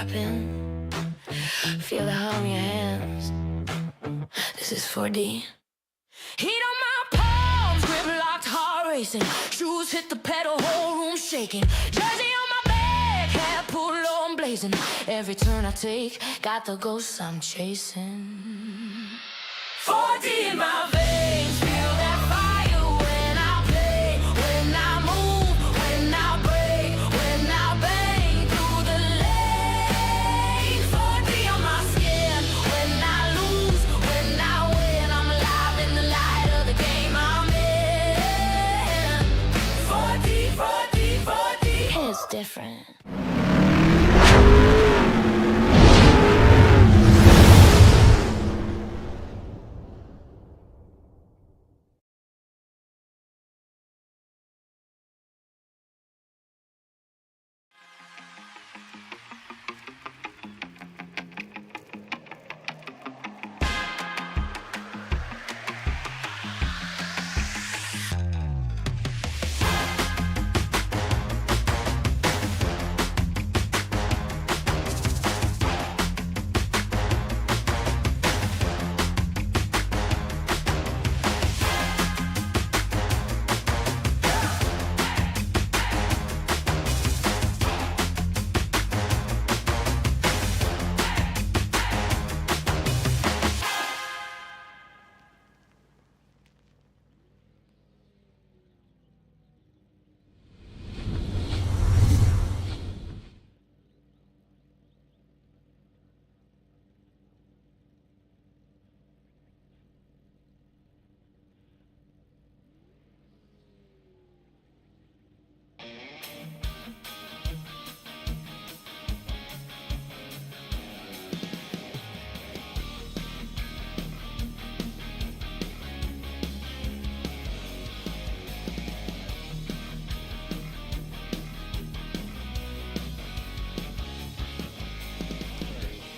dropping. Feel the hum in your hands. This is 4D. Heat on my palms, grip locked, heart racing. Shoes hit the pedal, whole room shaking. Jersey on my back, hat pulled low and blazing. Every turn I take, got the ghosts I'm chasing. 4D in my veins, feel that fire when I play, when I move, when I break, when I bang through the lane. 4D on my skin, when I lose, when I win, I'm alive in the light of the game I'm in. 4D, 4D, 4D, it's different.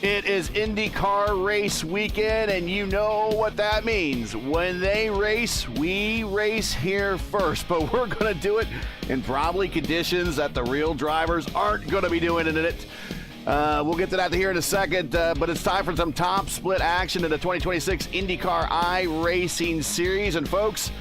It is IndyCar race weekend, and you know what that means. When they race, we race here first, but we're going to do it in probably conditions that the real drivers aren't going to be doing it in it. We'll get to that here in a second, but it's time for some top split action in the 2026 IndyCar iRacing Series. And folks,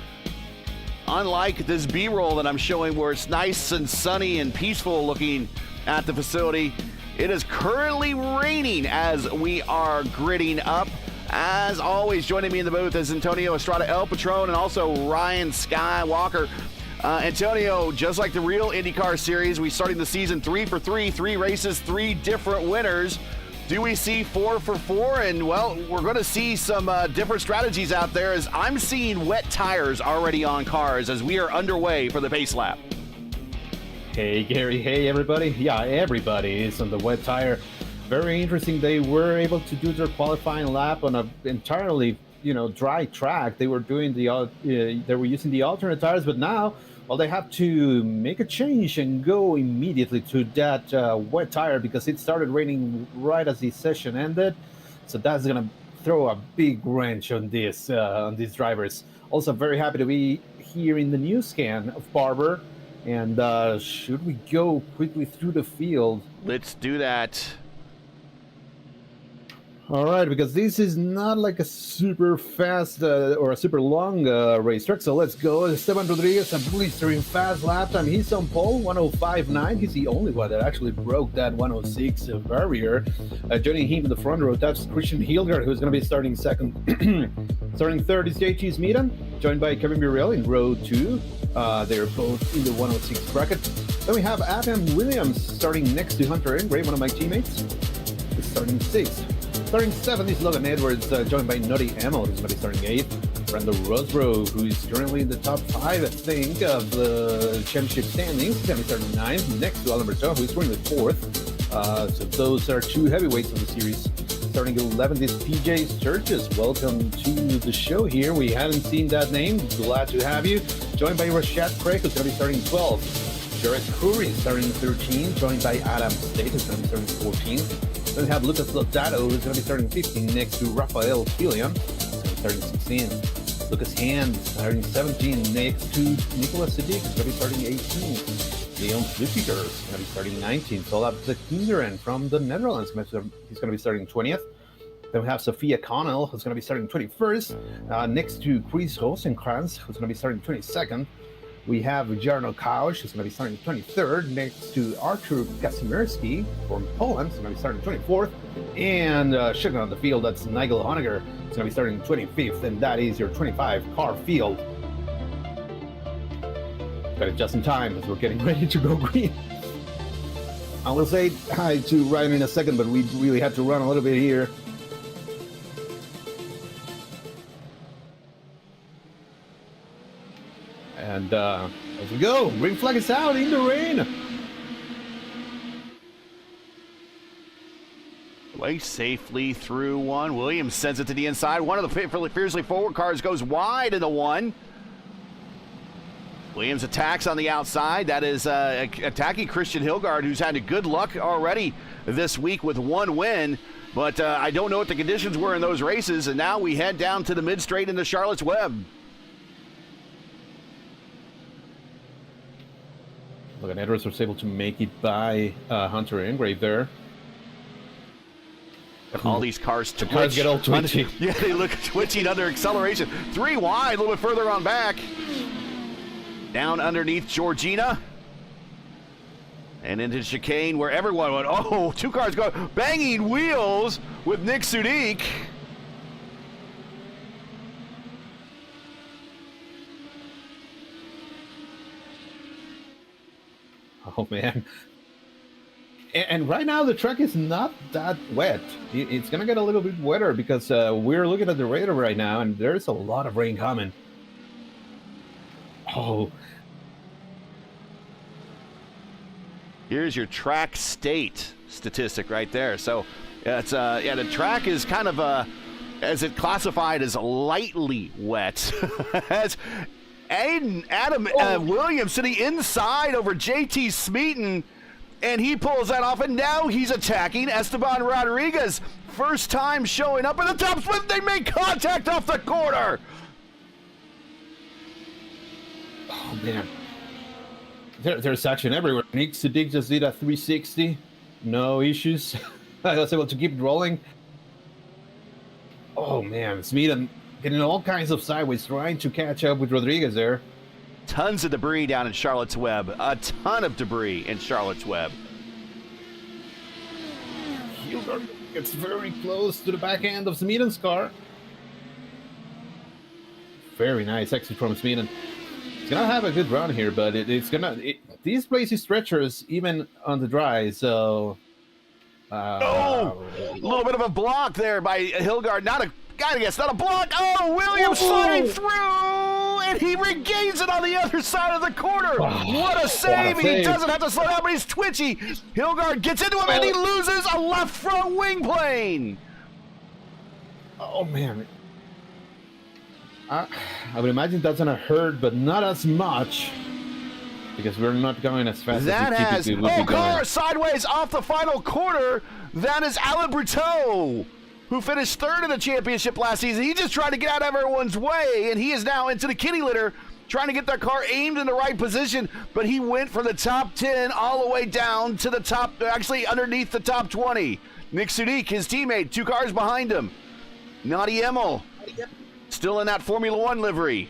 unlike this B-roll that I'm showing where it's nice and sunny and peaceful looking at the facility, it is currently raining as we are gridding up. As always, joining me in the booth is Antonio Estrada El Patron and also Ryan Skywalker. Antonio, just like the real IndyCar Series, we starting the season 3 for 3, 3 races, 3 different winners. Do we see 4 for 4? And, well, we're going to see some different strategies out there as I'm seeing wet tires already on cars as we are underway for the pace lap. Hey Gary, hey everybody. Yeah, everybody is on the wet tire. Very interesting. They were able to do their qualifying lap on an entirely, dry track. They were doing they were using the alternate tires, but now, well, they have to make a change and go immediately to that wet tire because it started raining right as the session ended. So that's gonna throw a big wrench on these drivers. Also, very happy to be here in the new scan of BARBER. And should we go quickly through the field? Let's do that. All right, because this is not like a super fast or a super long racetrack. So let's go. Esteban Rodriguez, a blistering fast lap time. He's on pole, 105.9. He's the only one that actually broke that 106 barrier. Joining him in the front row, that's Christian Hildgaard, who's going to be starting second. Starting third is JT Smeaton, joined by Kevin Burrell in row 2. They're both in the 106 bracket. Then we have Adam Williams starting next to Hunter Engray, one of my teammates. He's starting 6th. Starting 7th is Logan Edwards, joined by Nutty Emil, who's going to be starting 8th. Brando Roseborough, who is currently in the top 5, I think, of the championship standings. He's going to be starting 9th, next to Alan Berto, who's currently 4th. So those are 2 heavyweights of the series. Starting 11th is PJ Sturgis. Welcome to the show here. We haven't seen that name. Glad to have you. Joined by Rashad Craig, who's going to be starting 12th. Jared Curry starting 13th, joined by Adam State, who's going to be starting 14th. Then we have Lucas Lodato, who's going to be starting 15th, next to Rafael Killian, starting 16th. Lucas Hand starting 17th, next to Nicholas Sadiq, who's going to be starting 18th. Leon Vlieger is going to be starting 19th. Olaf de Kinderen from the Netherlands, he's going to be starting 20th. Then we have Sophia Connell, who's going to be starting 21st, next to Chris Rosenkrantz, who's going to be starting 22nd. We have Jarno Kausch, who's going to be starting 23rd, next to Artur Kasimirski from Poland, who's going to be starting 24th. And second on the field, that's Nigel Honegger, who's going to be starting 25th, and that is your 25-car field. Got it just in time as we're getting ready to go green. I will say hi to Ryan in a second, but we really had to run a little bit here. And as we go, green flag is out in the rain. Way safely through one. Williams sends it to the inside. One of the fiercely forward cars goes wide in the one. Williams attacks on the outside. That is attacking Christian Hilgard, who's had a good luck already this week with one win. But I don't know what the conditions were in those races. And now we head down to the mid-straight into Charlotte's Web. Look, and Edwards was able to make it by Hunter Ingrave there. All these cars twitch. The cars get all twitchy. Yeah, they look twitching under acceleration. 3 wide, a little bit further on back. Down underneath Georgina. And into chicane where everyone went, oh, 2 cars go banging wheels with Nick Sudik. Oh, man. And right now, the track is not that wet. It's going to get a little bit wetter because we're looking at the radar right now, and there's a lot of rain coming. Oh. Here's your track state statistic right there. So, it's yeah, the track is kind of, as it classified as lightly wet. As Adam Williams to the inside over JT Smeaton, and he pulls that off, and now he's attacking Esteban Rodriguez. First time showing up at the top split. They make contact off the corner. Oh, man. There's action everywhere. Nick Sudik just did a 360. No issues. I was able to keep it rolling. Oh, man. Smeaton getting all kinds of sideways, trying to catch up with Rodriguez there. Tons of debris down in Charlotte's Web. A ton of debris in Charlotte's Web. Hilgard gets very close to the back end of Smeaton's car. Very nice exit from Smeaton. He's gonna have a good run here, but these places stretchers even on the dry, so. A little bit of a block there by Hilgard. Not a block. Oh, Williams sliding through, and he regains it on the other side of the corner. What a save! He doesn't have to slow down, but he's twitchy. Hilgard gets into him, and he loses a left front wing plane. Oh, man. I would imagine that's gonna hurt, but not as much because we're not going as fast as we typically would be car going. Sideways off the final quarter. That is Alain Briteau, who finished 3rd in the championship last season. He just tried to get out of everyone's way, and he is now into the kitty litter, trying to get that car aimed in the right position, but he went from the top 10 all the way down to the top, actually underneath the top 20. Nick Sudik, his teammate, 2 cars behind him. Nadi Emel, still in that Formula One livery.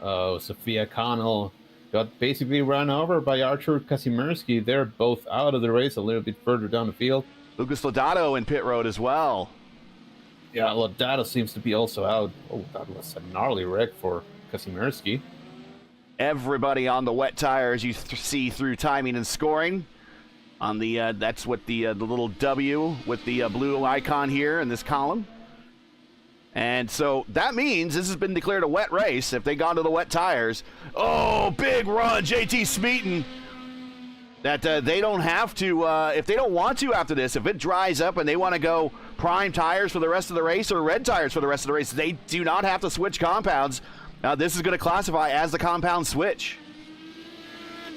Oh, Sophia Connell got basically run over by Artur Kasimirski. They're both out of the race a little bit further down the field. Lucas Lodato in pit road as well. Yeah, Lodato seems to be also out. Oh, that was a gnarly wreck for Kasimirski. Everybody on the wet tires you see through timing and scoring. On the that's what the little W with the blue icon here in this column. And so that means this has been declared a wet race if they got to the wet tires. Oh, big run, JT Smeaton. That they don't have to, if they don't want to after this, if it dries up and they want to go prime tires for the rest of the race or red tires for the rest of the race, they do not have to switch compounds. This is going to classify as the compound switch.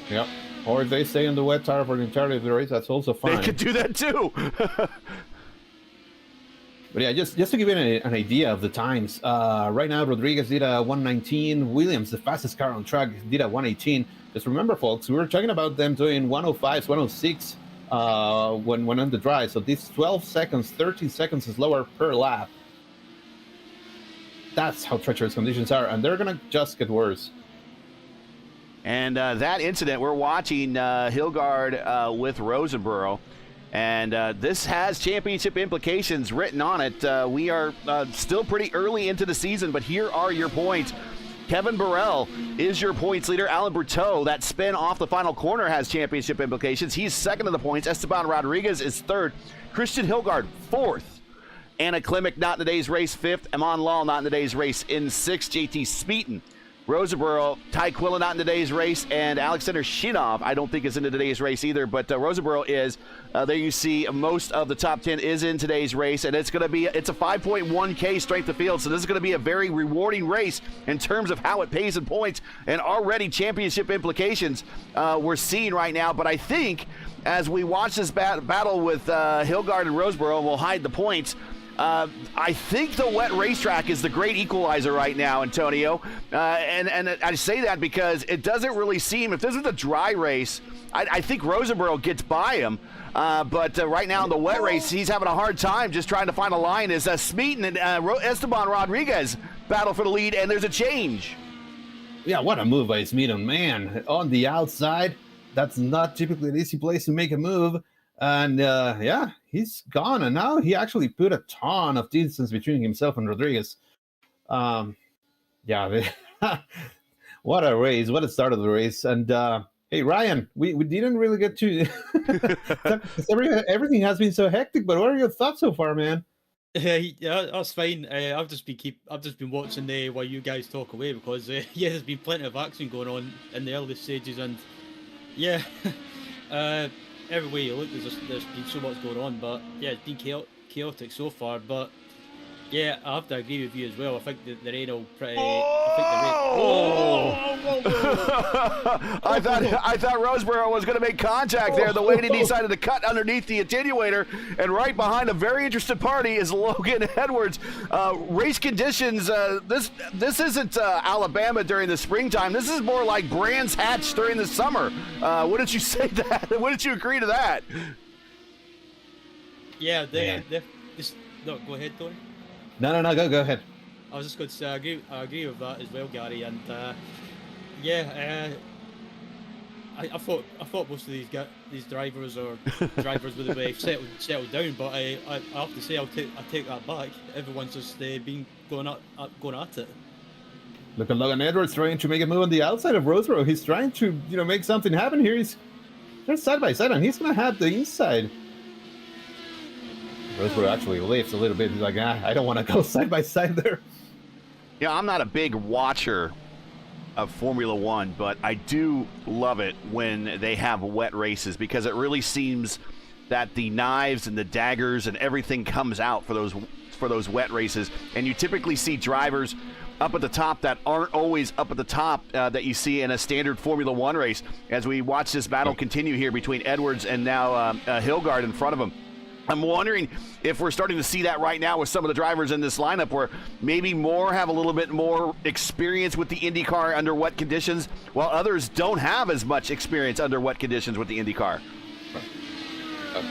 Yep. Or if they stay in the wet tire for the entirety of the race, that's also fine. They could do that too. But yeah, just to give you an idea of the times, right now Rodriguez did a 119. Williams, the fastest car on track, did a 118. Just remember, folks, we were talking about them doing 105s, 106 when on the dry. So this 12 seconds, 13 seconds slower per lap. That's how treacherous conditions are, and they're gonna just get worse. And that incident, we're watching Hilgard with Rosenborough. And this has championship implications written on it. We are still pretty early into the season, but here are your points. Kevin Burrell is your points leader. Alan Berteau, that spin off the final corner has championship implications. He's second in the points. Esteban Rodriguez is third. Christian Hilgard, fourth. Anna Klimek, not in today's race, fifth. Amon Lal, not in today's race, in sixth. JT Speeton. Rosenborough, Ty Quilla not in today's race, and Alexander Shinov I don't think is in today's race either, but Rosenborough is. There you see most of the top 10 is in today's race, and it's a 5.1K strength of field, so this is going to be a very rewarding race in terms of how it pays in points, and already championship implications we're seeing right now. But I think as we watch this battle with Hilgard and Rosenborough, we'll hide the points. I think the wet racetrack is the great equalizer right now, Antonio. And I say that because it doesn't really seem, if this is a dry race, I think Rosenborough gets by him. But right now in the wet race, he's having a hard time just trying to find a line as Speeton and Esteban Rodriguez battle for the lead, and there's a change. Yeah, what a move by Speeton, man. On the outside, that's not typically an easy place to make a move. And yeah, he's gone, and now he actually put a ton of distance between himself and Rodriguez. Yeah, what a race! What a start of the race! And hey, Ryan, we didn't really get to. Everything has been so hectic, but what are your thoughts so far, man? Yeah, that's fine. I've just been watching while you guys talk away because yeah, there's been plenty of action going on in the early stages, and yeah. Every way you look, there's been so much going on, but yeah, it's been chaotic so far. But yeah, I have to agree with you as well. I think the rain will pretty. I thought Rosenborough was going to make contact there. The way he decided to cut underneath the attenuator, and right behind a very interested party is Logan Edwards. Race conditions. This isn't Alabama during the springtime. This is more like Brands Hatch during the summer. Wouldn't you say that? Wouldn't you agree to that? Yeah, no, go ahead, Tony. No, go ahead. I was just going to say I agree with that as well, Gary. And yeah, I thought most of these drivers would have settled down, but I have to say I take that back. Everyone's just been going at it. Look at Logan Edwards trying to make a move on the outside of Rosenborough. He's trying to make something happen here. They're side by side, and he's gonna have the inside. Rosenborough actually lifts a little bit. He's like, I don't want to go side by side there. Yeah, I'm not a big watcher of Formula One, but I do love it when they have wet races because it really seems that the knives and the daggers and everything comes out for those wet races. And you typically see drivers up at the top that aren't always up at the top that you see in a standard Formula One race. As we watch this battle continue here between Edwards and now Hilgard in front of him. I'm wondering if we're starting to see that right now with some of the drivers in this lineup where maybe more have a little bit more experience with the IndyCar under wet conditions, while others don't have as much experience under wet conditions with the IndyCar.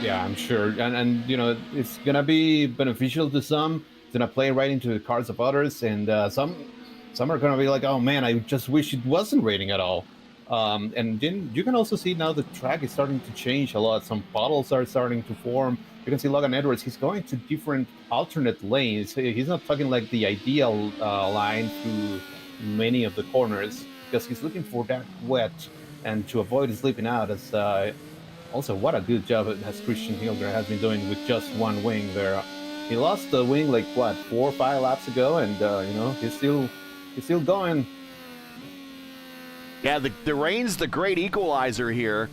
Yeah, I'm sure. And it's going to be beneficial to some. It's going to play right into the cars of others. And some are going to be like, oh, man, I just wish it wasn't raining at all. And then you can also see now the track is starting to change a lot. Some puddles are starting to form. You can see Logan Edwards, he's going to different alternate lanes. He's not talking like the ideal line through many of the corners because he's looking for that wet and to avoid slipping out. As also, what a good job as Christian Hilgard has been doing with just one wing there. He lost the wing 4 or 5 laps ago, and he's still going. Yeah, the rain's the great equalizer here.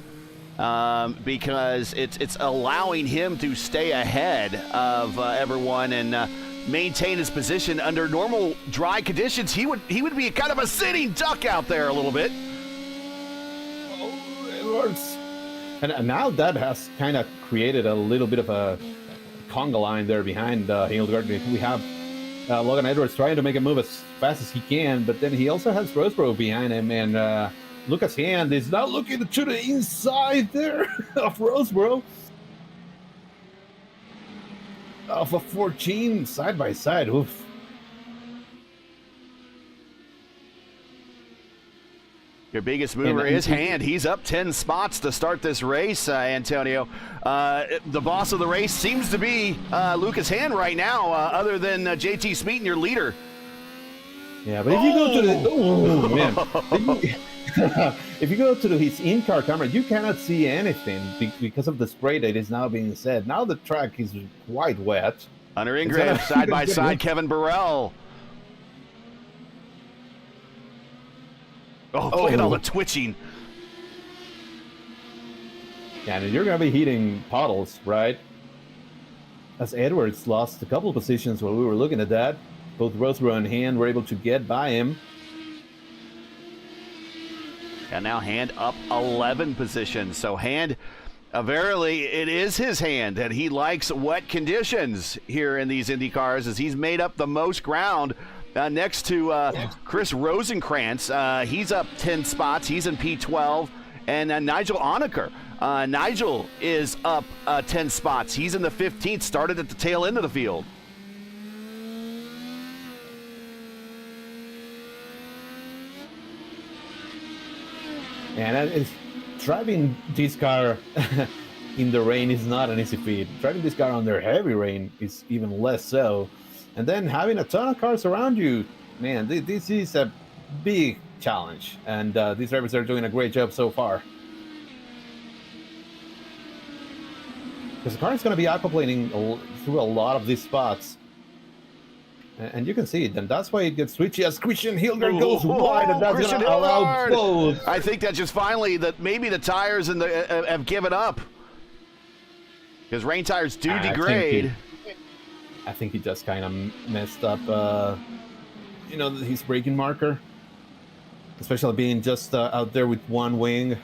Because it's allowing him to stay ahead of everyone and maintain his position under normal dry conditions. He would be kind of a sitting duck out there a little bit. Oh, it works. And now that has kind of created a little bit of a conga line there behind Hildegard. We have Logan Edwards trying to make a move as fast as he can, but then he also has Roseborough behind him, and Lucas Hand is now looking to the inside there of Roseborough. Of a 14 side by side. Oof. Your biggest mover is Hand. He's up 10 spots to start this race, Antonio. The boss of the race seems to be Lucas Hand right now, other than JT Smeaton, your leader. Yeah, but if you go to the... man. If you go to his in-car camera, you cannot see anything because of the spray that is now being set. Now the track is quite wet. Hunter Ingrave, side by side, Kevin Burrell. Oh, look at all the twitching. Yeah, and you're going to be hitting puddles, right? As Edwards lost a couple of positions while we were looking at that. Both Roseborough and Hand were able to get by him. And now Hand up 11 positions. So Hand, verily, it is his hand, and he likes wet conditions here in these Indy cars as he's made up the most ground next to Chris Rosenkrantz. He's up 10 spots. He's in P12. And Nigel Onaker. Nigel is up 10 spots. He's in the 15th, started at the tail end of the field. And it's, driving this car in the rain is not an easy feat. Driving this car under heavy rain is even less so. And then having a ton of cars around you, man, this is a big challenge. And these drivers are doing a great job so far. Because the car is going to be aquaplaning through a lot of these spots. And you can see it, and that's why it gets switchy as Christian Hildegard goes wide, and that's going to allow both. I think that just finally that maybe the tires and the have given up because rain tires do degrade. I think he just kind of messed up, his braking marker, especially being just out there with one wing.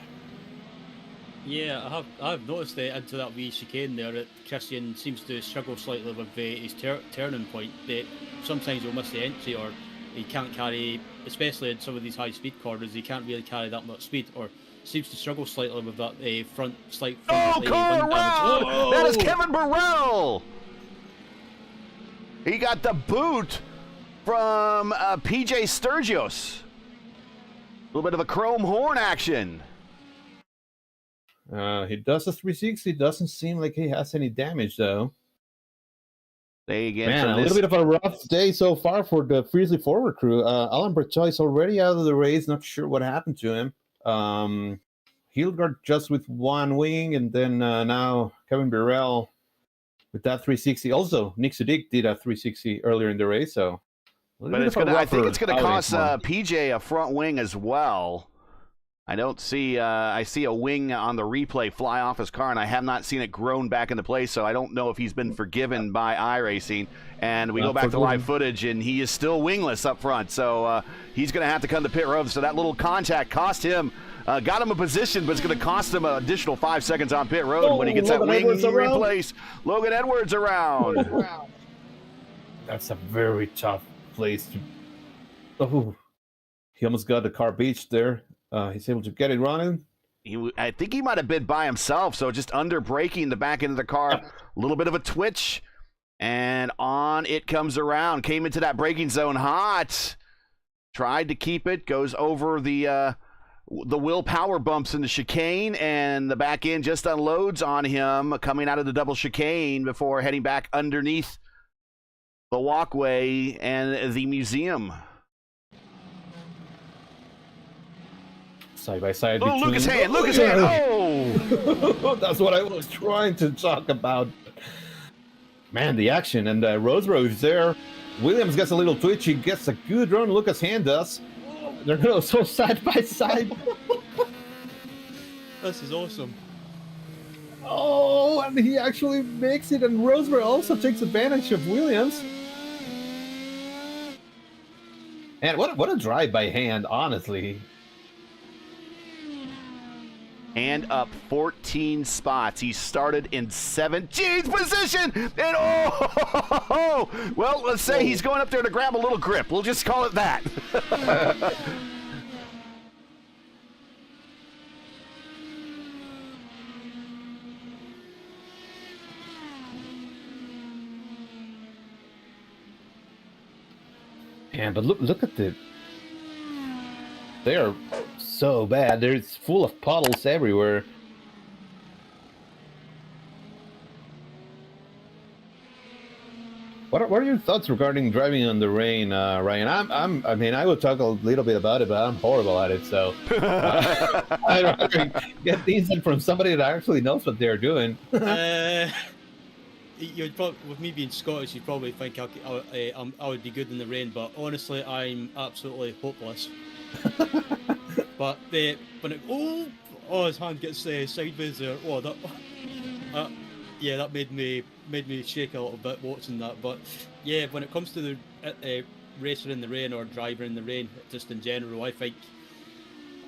Yeah, I've noticed that into that wee chicane there that Christian seems to struggle slightly with his turning point. That sometimes he'll miss the entry, or he can't carry, especially in some of these high-speed corners, he can't really carry that much speed, or seems to struggle slightly with that slight front car around! That is Kevin Burrell! He got the boot from PJ Sturgios. A little bit of a chrome horn action. He does a 360. Doesn't seem like he has any damage, though. They again, man, a little bit of a rough day so far for the Friesly Forward crew. Alan Bertois is already out of the race. Not sure what happened to him. Hildegard just with one wing, and then now Kevin Burrell with that 360. Also, Nick Sudik did a 360 earlier in the race. So, but I think it's going to cost PJ a front wing as well. I don't see. I see a wing on the replay fly off his car, and I have not seen it grown back into place. So I don't know if he's been forgiven by iRacing. And we go back to live footage, and he is still wingless up front. So he's going to have to come to pit road. So that little contact cost him, got him a position, but it's going to cost him an additional 5 seconds on pit road when he gets that wing replaced. Logan Edwards around. That's a very tough place to. Oh, he almost got the car beached there. He's able to get it running. I think he might have been by himself, so just under braking the back end of the car. A little bit of a twitch, and on it comes around. Came into that braking zone hot. Tried to keep it. Goes over the wheel power bumps in the chicane, and the back end just unloads on him coming out of the double chicane before heading back underneath the walkway and the museum. Side by side. Oh, Lucas Hand! Lucas Hand! Oh! That's what I was trying to talk about. Man, the action, and Roseborough is there. Williams gets a little twitch. He gets a good run. Lucas Hand does. They're going to so side by side. This is awesome. Oh, and he actually makes it, and Roseborough also takes advantage of Williams. And what a drive by Hand, honestly. and up 14 spots. He started in 17th position, and oh, well, let's say he's going up there to grab a little grip. We'll just call it that. Yeah, but look at the. They are so bad. There's full of puddles everywhere. What are your thoughts regarding driving on the rain, Ryan? I mean, I would talk a little bit about it, but I'm horrible at it. So I'd rather get these in from somebody that actually knows what they're doing. You'd probably, with me being Scottish, you'd probably think I would be good in the rain, but honestly, I'm absolutely hopeless. But when it his hand gets sideways there. Oh, that yeah, that made me shake a little bit watching that. But yeah, when it comes to the racer in the rain or driver in the rain, just in general, I think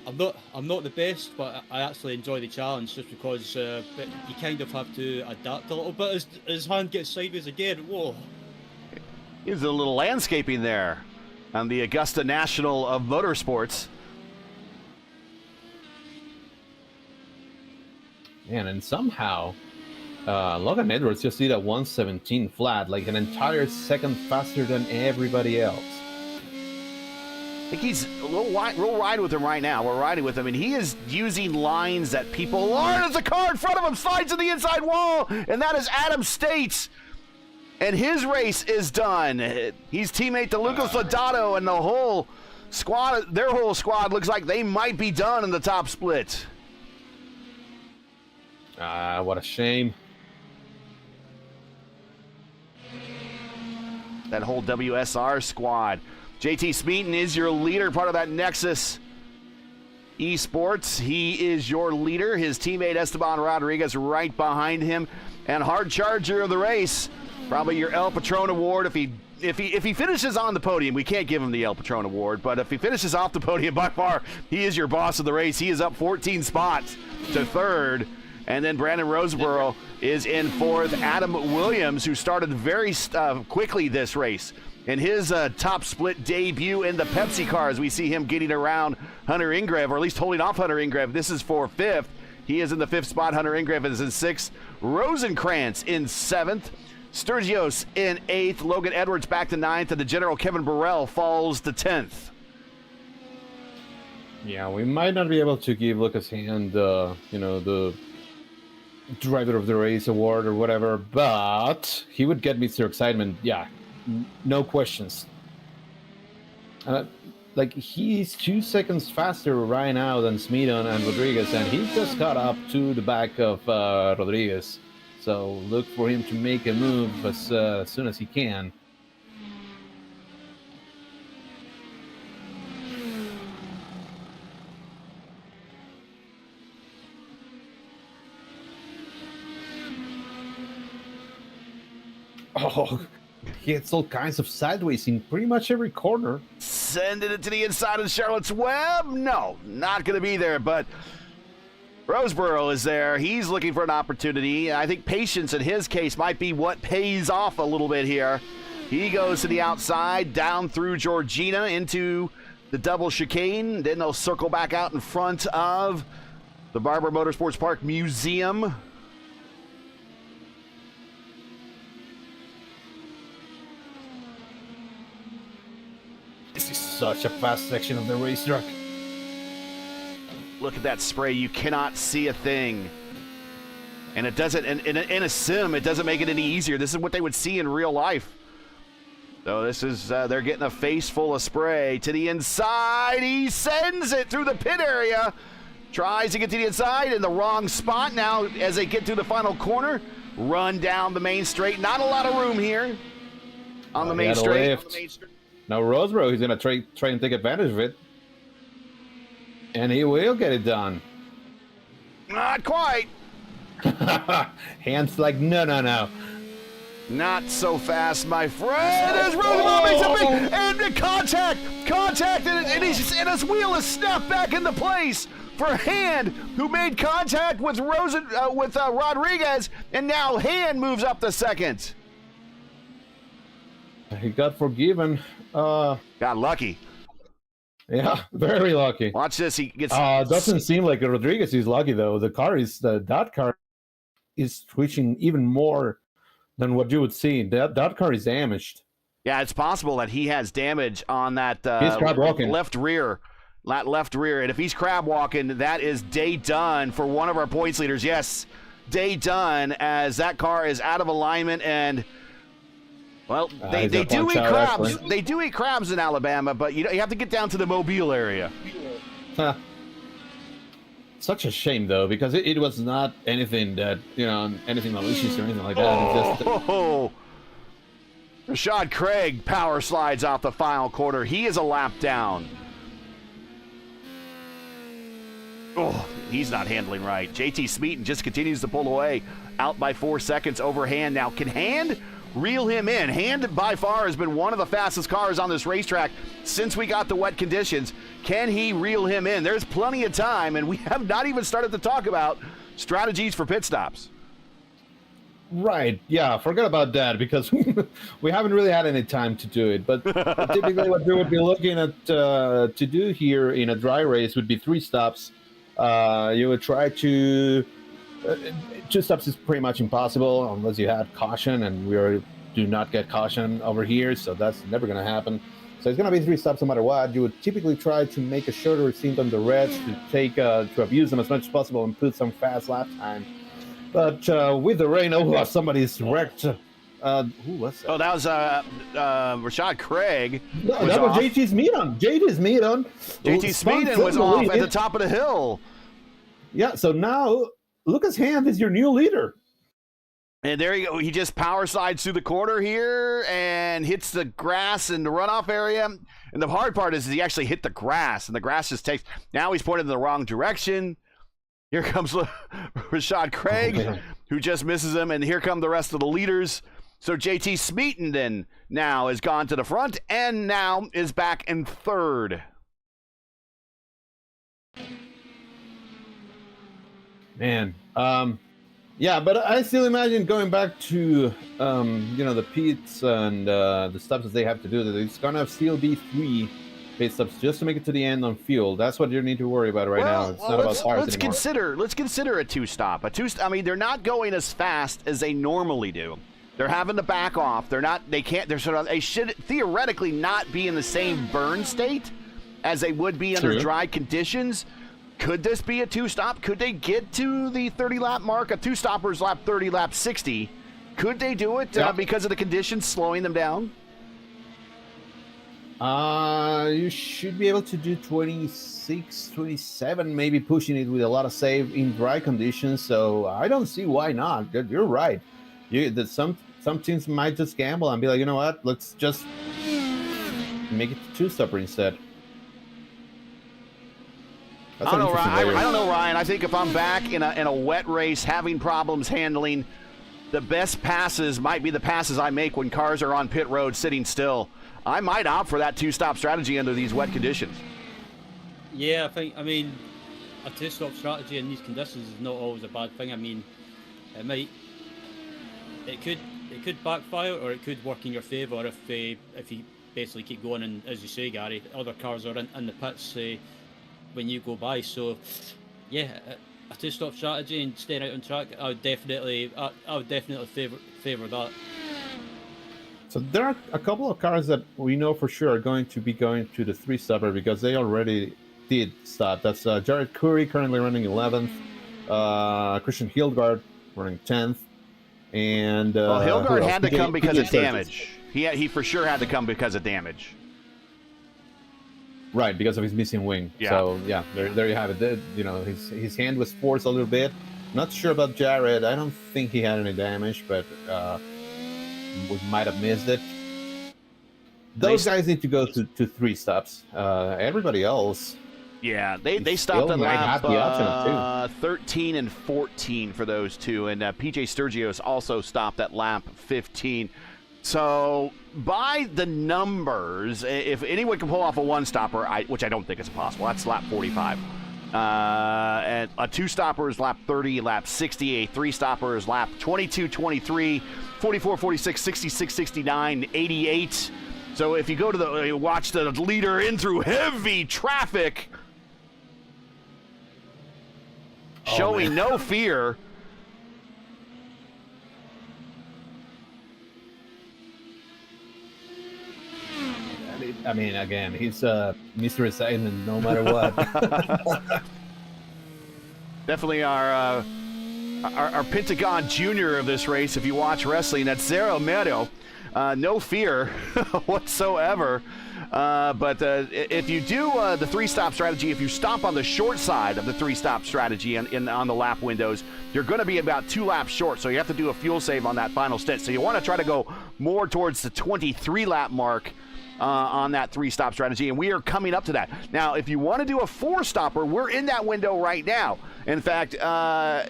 I'm not the best, but I actually enjoy the challenge just because but you kind of have to adapt a little bit as his hand gets sideways again. Whoa! Here's a little landscaping there on the Augusta National of Motorsports. Man, and somehow Logan Edwards just did a 117 flat, like an entire second faster than everybody else. I think he's we'll ride with him right now. We're riding with him, and he is using lines that people aren't. As the car in front of him slides to the inside wall, and that is Adam States. And his race is done. He's teammate to Lucas Lodato, and the whole squad, their whole squad, looks like they might be done in the top split. What a shame. That whole WSR squad. JT Smeaton is your leader, part of that Nexus eSports. He is your leader. His teammate Esteban Rodriguez right behind him. And hard charger of the race, probably your El Patron Award. If he finishes on the podium, we can't give him the El Patron Award, but if he finishes off the podium, by far, he is your boss of the race. He is up 14 spots to third. And then Brandon Roseborough is in fourth. Adam Williams, who started very quickly this race, in his top split debut in the Pepsi cars, we see him getting around Hunter Ingrev, or at least holding off Hunter Ingrev. This is for fifth. He is in the fifth spot. Hunter Ingrev is in sixth. Rosenkrantz in seventh. Sturgios in eighth. Logan Edwards back to ninth. And the general Kevin Burrell falls to 10th. Yeah, we might not be able to give Lucas Hand, the driver of the race award or whatever, but he would get Mr. Excitement. Yeah. No questions. Like, he's 2 seconds faster right now than Smeaton and Rodriguez, and he just got up to the back of Rodriguez. So look for him to make a move as soon as he can. Oh, he hits all kinds of sideways in pretty much every corner. Sending it to the inside of Charlotte's Web? No, not going to be there, but Roseborough is there. He's looking for an opportunity. I think patience in his case might be what pays off a little bit here. He goes to the outside, down through Georgina into the double chicane. Then they'll circle back out in front of the Barber Motorsports Park Museum. This is such a fast section of the racetrack. Look at that spray. You cannot see a thing. And it doesn't, in a sim, it doesn't make it any easier. This is what they would see in real life. So this is, they're getting a face full of spray to the inside. He sends it through the pit area. Tries to get to the inside in the wrong spot. Now, as they get to the final corner, run down the main straight. Not a lot of room here on the main straight. Now Roseborough, he's going to try and take advantage of it. And he will get it done. Not quite. Hands like, no. Not so fast, my friend. As Roseborough makes a big and contact, and his wheel is snapped back into place. for Hand, who made contact with Rodriguez, and now Hand moves up to second. He got forgiven. Got lucky. Yeah, very lucky. Watch this. He gets. Doesn't seem like Rodriguez is lucky though. That car is twitching even more than what you would see. That car is damaged. Yeah, it's possible that he has damage on that He's crab walking. left rear. Left rear. And if he's crab walking, that is day done for one of our points leaders. Yes, day done, as that car is out of alignment. And, well, they do eat crabs. Actually. They do eat crabs in Alabama, but you have to get down to the Mobile area. Huh. Such a shame, though, because it was not anything that, anything malicious or anything like that. Rashad Craig power slides off the final quarter. He is a lap down. Oh, he's not handling right. JT Smeaton just continues to pull away. Out by 4 seconds over Hand. Now, can Hand reel him in? Hand, by far, has been one of the fastest cars on this racetrack since we got the wet conditions. Can he reel him in? There's plenty of time, and we have not even started to talk about strategies for pit stops. Right, yeah, forget about that, because we haven't really had any time to do it. But typically what we would be looking at to do here in a dry race would be 3 stops. You would try to... 2 stops is pretty much impossible unless you had caution, and we do not get caution over here, so that's never going to happen. So it's going to be 3 stops no matter what. You would typically try to make a shorter stint on the reds to abuse them as much as possible and put some fast lap time. But with the rain, somebody's wrecked. Who was that? Oh, that was Rashad Craig. No, that was JT Smeaton. JT Smeaton was off at the top of the hill. Yeah, so now Lucas Hand is your new leader. And there you go. He just power slides through the corner here and hits the grass in the runoff area. And the hard part is he actually hit the grass, and the grass just takes. Now he's pointed in the wrong direction. Here comes Rashad Craig, who just misses him, and here come the rest of the leaders. So JT Smeaton then now has gone to the front and now is back in third. Man, yeah, but I still imagine going back to, the pits and the stops that they have to do. That it's gonna still be 3 pit stops just to make it to the end on fuel. That's what you need to worry about right now. It's not about tires anymore. Let's consider a 2-stop. I mean, they're not going as fast as they normally do. They're having to back off. They should theoretically not be in the same burn state as they would be under dry conditions. Could this be a 2-stop? Could they get to the 30-lap mark? A 2-stopper's lap 30, lap 60. Could they do it because of the conditions slowing them down? You should be able to do 26, 27, maybe pushing it with a lot of save in dry conditions. So I don't see why not. You're right. Some teams might just gamble and be like, you know what? Let's just make it 2-stopper instead. I don't know, Ryan. I think if I'm back in a wet race having problems handling, the best passes might be the passes I make when cars are on pit road sitting still. I might opt for that 2-stop strategy under these wet conditions. Yeah, I mean, a 2-stop strategy in these conditions is not always a bad thing. I mean, it could backfire, or it could work in your favour if you basically keep going, and as you say, Gary, other cars are in the pits when you go by. So, yeah, a 2-stop strategy and staying out on track, I would definitely favour that. So there are a couple of cars that we know for sure are going to be going to the 3-stopper because they already did stop. That's Jared Curry currently running 11th, Christian Hildgaard running 10th, and Hildgaard had to come because of damage. He for sure had to come because of damage. Right, because of his missing wing. Yeah. So yeah, there you have it. His hand was forced a little bit. Not sure about Jared. I don't think he had any damage, but we might have missed it. Those guys need to go to 3 stops. Everybody else, yeah, they stopped at lap 13 and 14 for those two, and PJ Sturgios also stopped at lap 15. So by the numbers, if anyone can pull off a 1-stopper, which I don't think is possible, that's lap 45. And a two-stopper is lap 30, lap 60. A three-stopper is lap 22, 23, 44, 46, 66, 69, 88. So if you go to watch the leader in through heavy traffic, showing no fear. I mean, again, he's Mr. Excitement no matter what. Definitely our Pentagon Junior of this race. If you watch wrestling, that's Zero Mero. No fear whatsoever. But if you do the three-stop strategy, if you stop on the short side of the three-stop strategy on the lap windows, you're going to be about 2 laps short. So you have to do a fuel save on that final stint. So you want to try to go more towards the 23-lap mark on that three-stop strategy, and we are coming up to that. Now, if you want to do a four-stopper, we're in that window right now. In fact,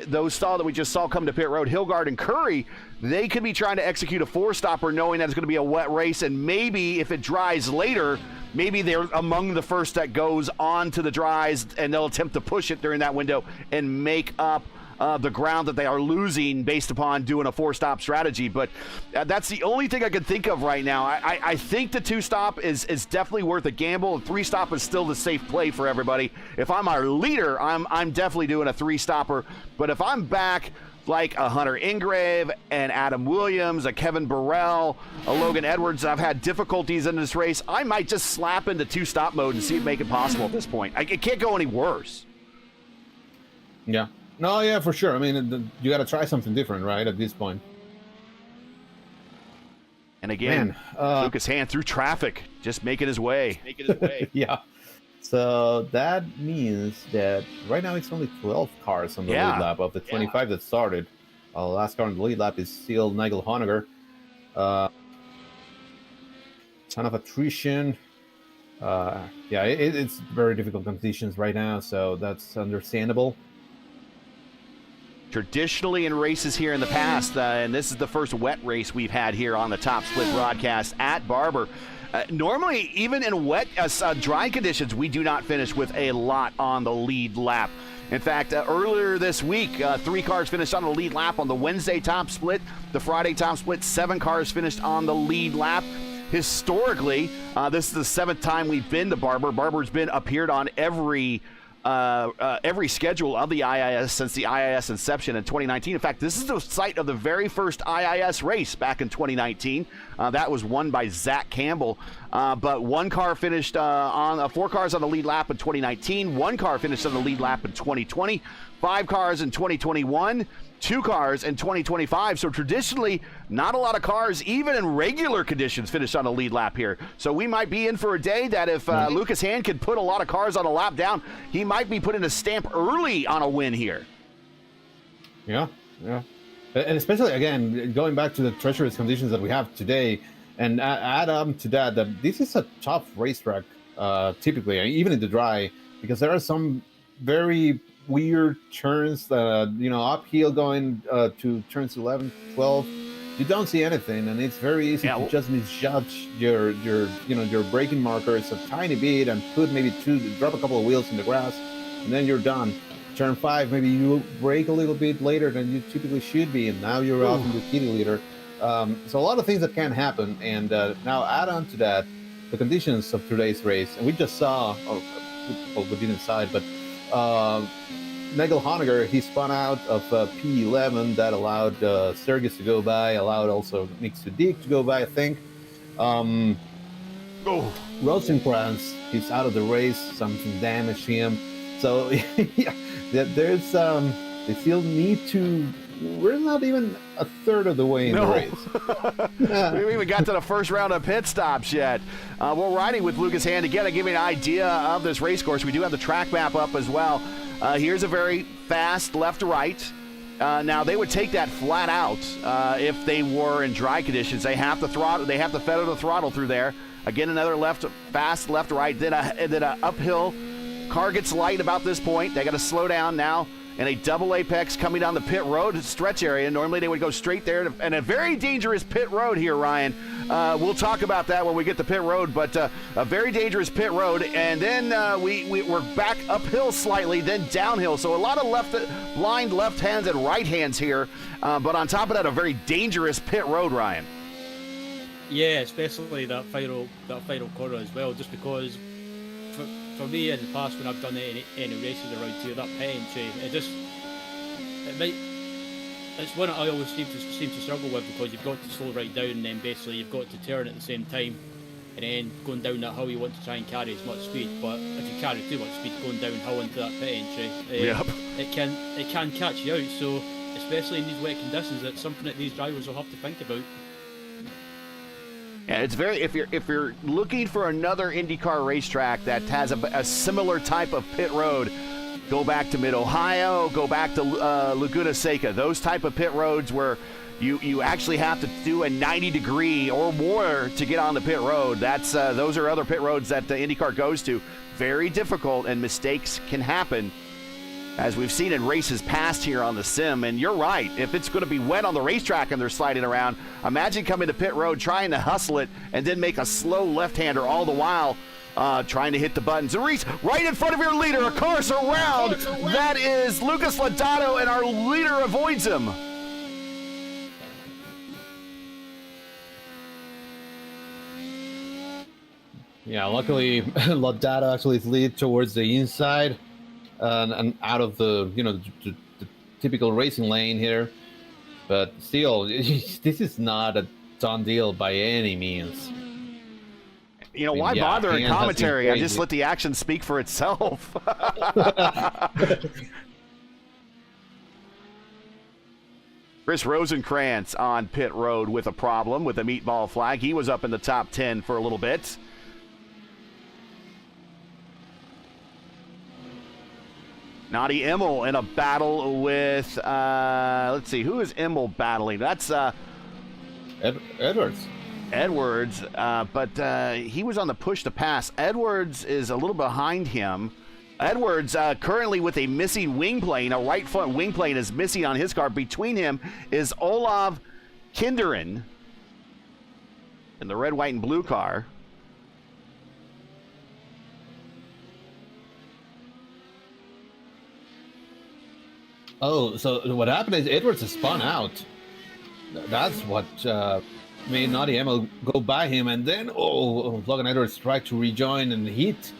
those stall that we just saw come to pit road, Hilgard and Curry, they could be trying to execute a four-stopper knowing that it's going to be a wet race, and maybe if it dries later, maybe they're among the first that goes on to the dries, and they'll attempt to push it during that window and make up the ground that they are losing based upon doing a four-stop strategy. But that's the only thing I can think of right now. I think the two-stop is definitely worth a gamble, and three-stop is still the safe play for everybody. If I'm our leader, I'm definitely doing a three-stopper. But if I'm back like a Hunter Ingrave, and Adam Williams, a Kevin Burrell, a Logan Edwards, I've had difficulties in this race, I might just slap into two-stop mode and see it make it possible at this point. It can't go any worse. Yeah. No, yeah, for sure. I mean, you got to try something different, right, at this point. And again, Lucas Hand through traffic, just making his way. Yeah. So that means that right now it's only 12 cars on the lead lap of the 25 that started. Last car on the lead lap is still Nigel Honegger. Ton of attrition. It's very difficult conditions right now, so that's understandable. Traditionally in races here in the past, and this is the first wet race we've had here on the Top Split broadcast at Barber. Normally, even in wet, dry conditions, we do not finish with a lot on the lead lap. In fact, earlier this week, 3 cars finished on the lead lap on the Wednesday Top Split. The Friday Top Split, 7 cars finished on the lead lap. Historically, this is the 7th time we've been to Barber. Barber's appeared on every schedule of the IIS since the IIS inception in 2019. In fact, this is the site of the very first IIS race back in 2019. That was won by Zach Campbell. But 1 car finished 4 cars on the lead lap in 2019. 1 car finished on the lead lap in 2020. 5 cars in 2021. 2 cars in 2025. So traditionally, not a lot of cars, even in regular conditions, finished on a lead lap here. So we might be in for a day that if Lucas Hand could put a lot of cars on a lap down, he might be putting a stamp early on a win here. Yeah. And especially, again, going back to the treacherous conditions that we have today, and add on to that this is a tough racetrack, typically, even in the dry, because there are some very weird turns, uphill going to turns 11, 12. You don't see anything, and it's very easy to just misjudge your braking markers a tiny bit and drop a couple of wheels in the grass, and then you're done. Turn 5, maybe you brake a little bit later than you typically should be, and now you're off in the kitty litter. So a lot of things that can happen, and now add on to that the conditions of today's race, and we just saw, we didn't side, but Nigel Honegger, he spun out of P11. That allowed Sergis to go by, allowed also Nick Sudik to go by, I think. Rosenkrantz, he's out of the race, something damaged him. So, there's they still need to. We're not even a third of the way in the race. We haven't even got to the first round of pit stops yet. We're riding with Lucas Hand again to give you an idea of this race course. We do have the track map up as well. Here's a very fast left to right. Now they would take that flat out if they were in dry conditions. They have to throttle. They have to feather the throttle through there. Again, another fast left to right. Then a uphill. Car gets light about this point. They got to slow down now in a double apex coming down the pit road stretch area. Normally they would go straight there, and a very dangerous pit road here, Ryan. We'll talk about that when we get to pit road, but a very dangerous pit road, and then we're back uphill slightly, then downhill. So a lot of blind left hands and right hands here, but on top of that, a very dangerous pit road, Ryan. Yeah, especially that final corner as well, just because for me in the past when I've done any races around here, that pit entry, it's one I always seem to struggle with, because you've got to slow right down, and then basically you've got to turn at the same time, and then going down that hill you want to try and carry as much speed, but if you carry too much speed going downhill into that pit entry, it can catch you out. So especially in these wet conditions, it's something that these drivers will have to think about. Yeah, it's very, if you're looking for another IndyCar racetrack that has a similar type of pit road, go back to Mid-Ohio, go back to Laguna Seca. Those type of pit roads where you actually have to do a 90-degree or more to get on the pit road. Those are other pit roads that the IndyCar goes to. Very difficult, and mistakes can happen, as we've seen in races past here on the sim. And you're right, if it's going to be wet on the racetrack and they're sliding around, imagine coming to pit road, trying to hustle it, and then make a slow left-hander all the while trying to hit the buttons. And Reese, right in front of your leader, a car around. That is Lucas Lodato, and our leader avoids him. Yeah, luckily Lodato actually lead towards the inside. And out of the the typical racing lane here, but still, this is not a done deal by any means. Why bother in commentary? I just let the action speak for itself. Chris Rosenkrantz on pit road with a problem with a meatball flag. He was up in the top 10 for a little bit. Nadi Immel in a battle with, let's see, who is Immel battling? That's Edwards. Edwards, but he was on the push to pass. Edwards is a little behind him. Edwards currently with a missing wing plane, a right front wing plane is missing on his car. Between him is Olav Kinderen in the red, white, and blue car. Oh, so what happened is Edwards has spun out. That's what made Nadi Immel go by him, and then Logan Edwards tried to rejoin and hit.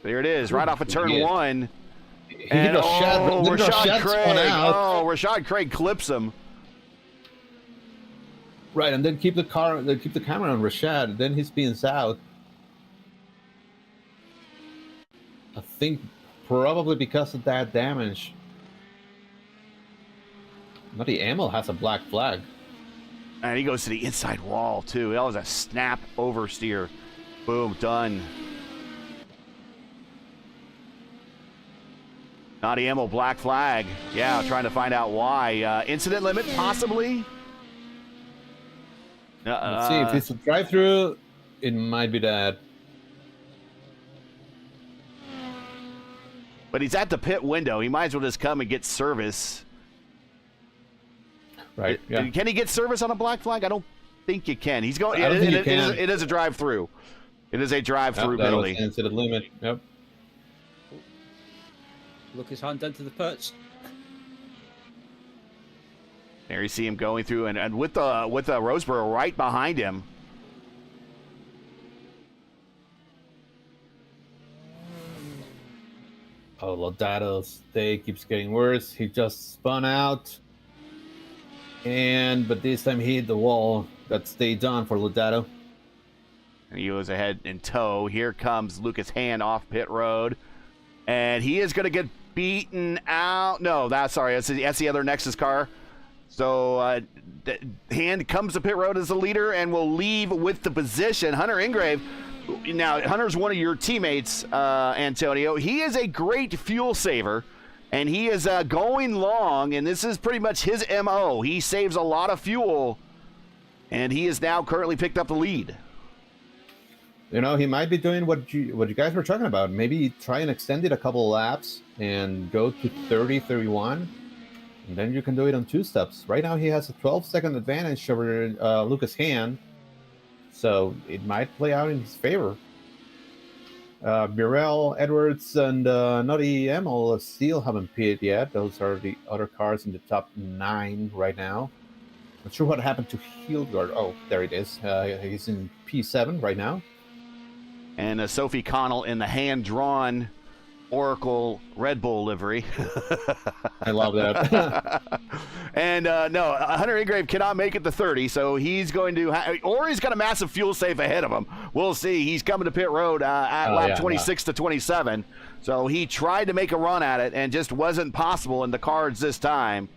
There it is, right off of turn one. And Rashad Craig. Rashad Craig clips him. Right, and then keep the camera on Rashad. Then he spins out. I think probably because of that damage. Nadi Immel has a black flag. And he goes to the inside wall, too. That was a snap oversteer. Boom, done. Nadi Immel, black flag. Yeah, trying to find out why. Incident limit, possibly? Let's see, if it's a drive-through, it might be that. But he's at the pit window. He might as well just come and get service. Right. Yeah. Can he get service on a black flag? I don't think you can. He's going. It is a drive-through. It is a drive-through penalty. To the limit. Yep. Look his hand into the pits. There you see him going through, and with the Roseboro right behind him. Oh, Lodato's day keeps getting worse. He just spun out. But this time he hit the wall. That stayed on for Lodato. And he goes ahead in tow. Here comes Lucas Hand off pit road. And he is going to get beaten out. No, that's the other Nexus car. So Hand comes to pit road as the leader and will leave with the position. Hunter Ingrave. Now, Hunter's one of your teammates, Antonio. He is a great fuel saver. And he is going long, and this is pretty much his MO. He saves a lot of fuel, and he is now currently picked up the lead. He might be doing what you guys were talking about. Maybe try and extend it a couple of laps and go to 30, 31, and then you can do it on 2 steps. Right now, he has a 12-second advantage over Lucas Hand, so it might play out in his favor. Burrell, Edwards, and Nutty Emil still haven't pitted yet. Those are the other cars in the top 9 right now. Not sure what happened to Hilgard. Oh, there it is. He's in P7 right now. And Sophie Connell in the hand-drawn Oracle Red Bull livery. I love that. And no, Hunter Ingrave cannot make it to 30, so he's going to, or he's got a massive fuel safe ahead of him. We'll see. He's coming to pit road at lap 26 to 27. So he tried to make a run at it and just wasn't possible in the cards this time.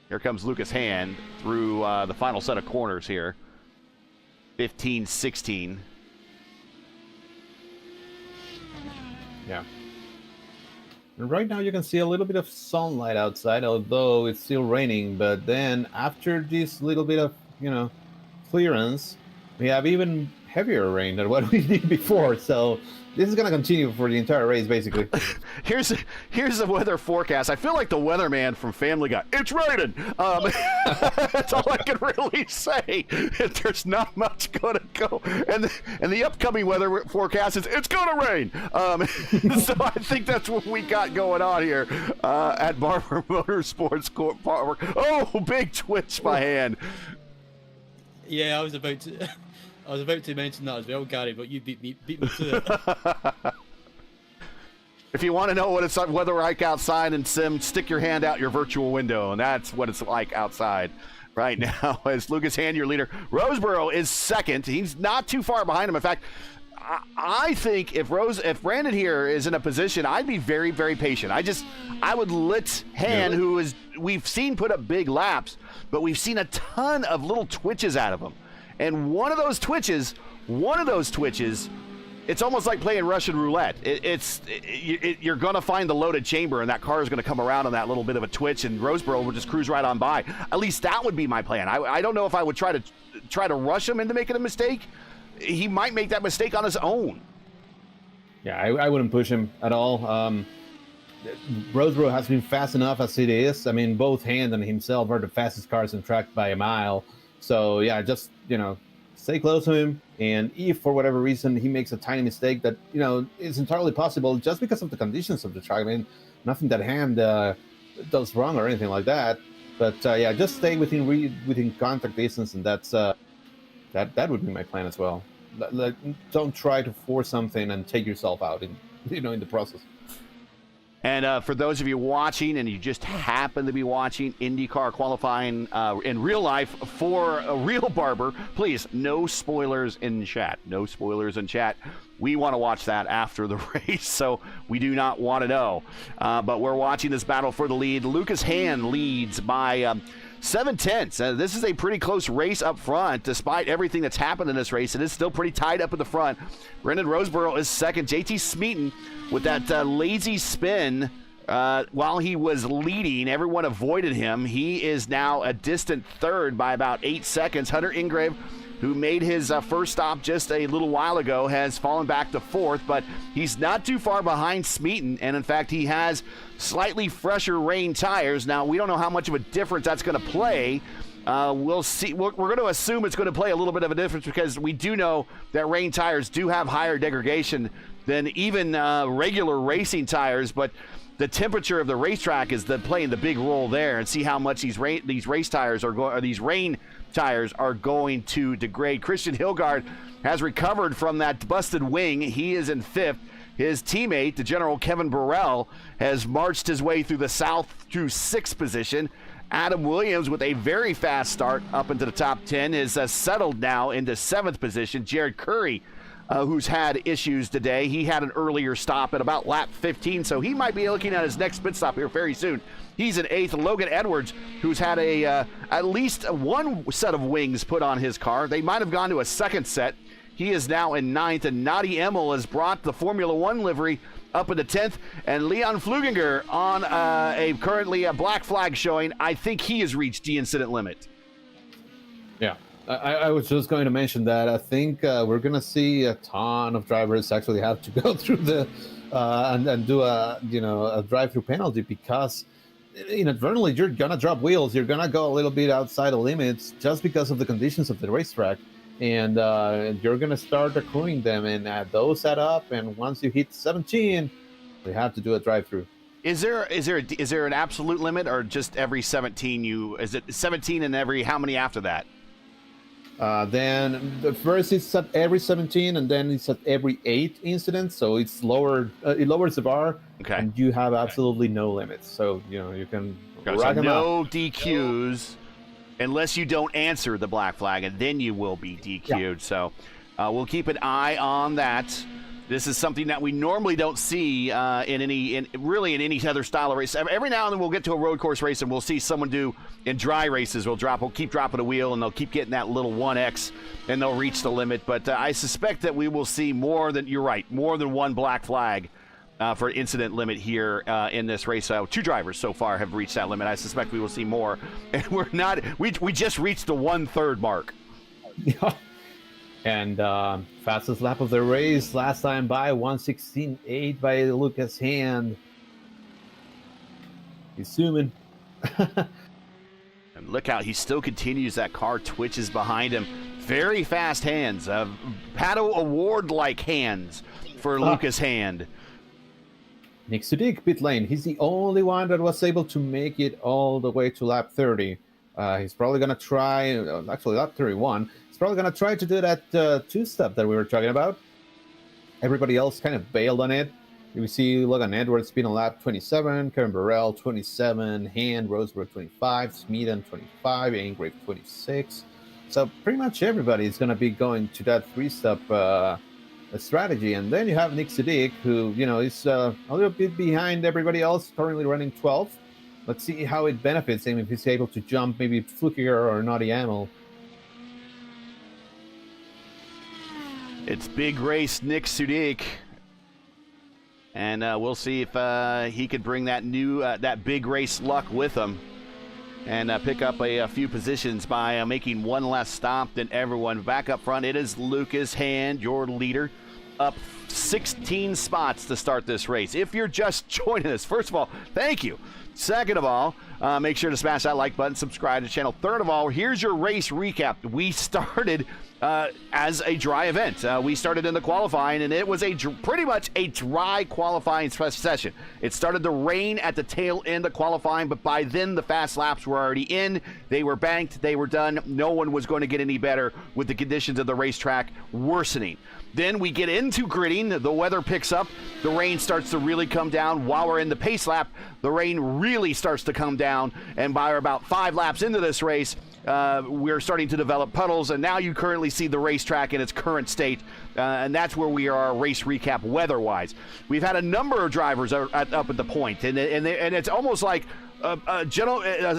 Here comes Lucas Hand through the final set of corners here. 15, 16. Yeah. And right now you can see a little bit of sunlight outside, although it's still raining. But then after this little bit of, clearance, we have even heavier rain than what we did before. So this is going to continue for the entire race, basically. Here's the weather forecast. I feel like the weatherman from Family Guy. It's raining. That's all I can really say. There's not much going to go. And the upcoming weather forecast is it's going to rain. So I think that's what we got going on here at Barber Motorsports Park. Oh, big twitch by hand. Yeah, I was about to mention that as well, Gary, but you beat me to it. If you want to know what it's weather like outside in Sim, stick your hand out your virtual window, and that's what it's like outside right now. As Lucas Hand, your leader, Roseboro is second. He's not too far behind him. In fact, I think if Brandon here is in a position, I'd be very, very patient. I would let Hand, we've seen put up big laps, but we've seen a ton of little twitches out of him. And one of those twitches, it's almost like playing Russian roulette. You're going to find the loaded chamber, and that car is going to come around on that little bit of a twitch, and Roseboro will just cruise right on by. At least that would be my plan. I don't know if I would try to rush him into making a mistake. He might make that mistake on his own. Yeah, I wouldn't push him at all. Roseboro has been fast enough as it is. I mean, both Hand and himself are the fastest cars in track by a mile. So, yeah, just, stay close to him. And if, for whatever reason, he makes a tiny mistake that, is entirely possible just because of the conditions of the track. I mean, nothing that Hand does wrong or anything like that. But, yeah, just stay within contact distance, and that's that would be my plan as well. Don't try to force something and take yourself out in the process. And for those of you watching, and you just happen to be watching IndyCar qualifying in real life for a real Barber, please, no spoilers in chat. No spoilers in chat. We want to watch that after the race, so we do not want to know. But we're watching this battle for the lead. Lucas Hand leads by 7/10. This is a pretty close race up front. Despite everything that's happened in this race, it is still pretty tied up in the front. Brendan Roseboro is second. JT Smeaton with that lazy spin while he was leading. Everyone avoided him. He is now a distant third by about 8 seconds. Hunter Ingrave, who made his first stop just a little while ago, has fallen back to fourth, but he's not too far behind Smeaton, and in fact, he has slightly fresher rain tires. Now, we don't know how much of a difference that's going to play. We'll see. We're going to assume it's going to play a little bit of a difference because we do know that rain tires do have higher degradation than even regular racing tires, but the temperature of the racetrack is playing the big role there, and see how much these rain tires are going to degrade. Christian Hilgard has recovered from that busted wing. He is in fifth. His teammate, the General Kevin Burrell, has marched his way through the south to sixth position. Adam Williams, with a very fast start up into the top 10, is settled now into seventh position. Jared Curry, who's had issues today, he had an earlier stop at about lap 15, so he might be looking at his next pit stop here very soon. He's in eighth. Logan Edwards, who's had at least one set of wings put on his car. They might have gone to a second set. He is now in ninth, and Nadi Emil has brought the Formula One livery up into 10th, and Leon Fluginger on currently a black flag showing. I think he has reached the incident limit. Yeah, I was just going to mention that I think we're going to see a ton of drivers actually have to go through the and do a drive-through penalty because inadvertently you're going to drop wheels, you're going to go a little bit outside the limits just because of the conditions of the racetrack, and you're going to start accruing them, and those add up, and once you hit 17, we have to do a drive-through. Is there an absolute limit, or just every 17 is it 17 and every how many after that? Then the first is at every 17, and then it's at every 8 incidents. So it's lowered. It lowers the bar, Okay. and you have absolutely no limits. So you can So rack 'em no up. DQs unless you don't answer the black flag, and then you will be DQ'd. So we'll keep an eye on that. This is something that we normally don't see in any other style of race. Every now and then we'll get to a road course race and we'll see someone do in dry races. We'll keep dropping a wheel and they'll keep getting that little 1X and they'll reach the limit. But I suspect that we will see more than one black flag for incident limit here in this race. 2 drivers so far have reached that limit. I suspect we will see more. And we just reached the 1/3 mark. Yeah. And fastest lap of the race last time by 1:16.8 by Lucas Hand. He's zooming. And look out, he still continues. That car twitches behind him. Very fast hands. Pato Award-like hands for Lucas Hand. Nick Sudik, pit lane. He's the only one that was able to make it all the way to lap 30. He's probably going to try, actually lap 31. Probably going to try to do that two-step that we were talking about. Everybody else kind of bailed on it. We see Logan Edwards being on lap 27, Kevin Burrell 27, Hand, Roseburg 25, Smeaton 25, Aingrave 26. So pretty much everybody is going to be going to that three-step strategy. And then you have Nick Sadiq, who is a little bit behind everybody else, currently running 12th. Let's see how it benefits him if he's able to jump maybe flukier or Naughty Amel. It's big race, Nick Sudik, and we'll see if he could bring that big race luck with him, and pick up a few positions by making one less stop than everyone. Back up front, it is Lucas Hand, your leader, up 16 spots to start this race. If you're just joining us, first of all, thank you. Second of all, make sure to smash that like button, subscribe to the channel. Third of all, here's your race recap. We started as a dry event. We started in the qualifying, and it was pretty much a dry qualifying session. It started to rain at the tail end of qualifying, but by then the fast laps were already in. They were banked. They were done. No one was going to get any better with the conditions of the racetrack worsening. Then we get into gridding. The weather picks up. The rain starts to really come down. While we're in the pace lap, the rain really starts to come down. And by about 5 laps into this race, we're starting to develop puddles. And now you currently see the racetrack in its current state. And that's where we are race recap weather-wise. We've had a number of drivers up at the point. And it's almost like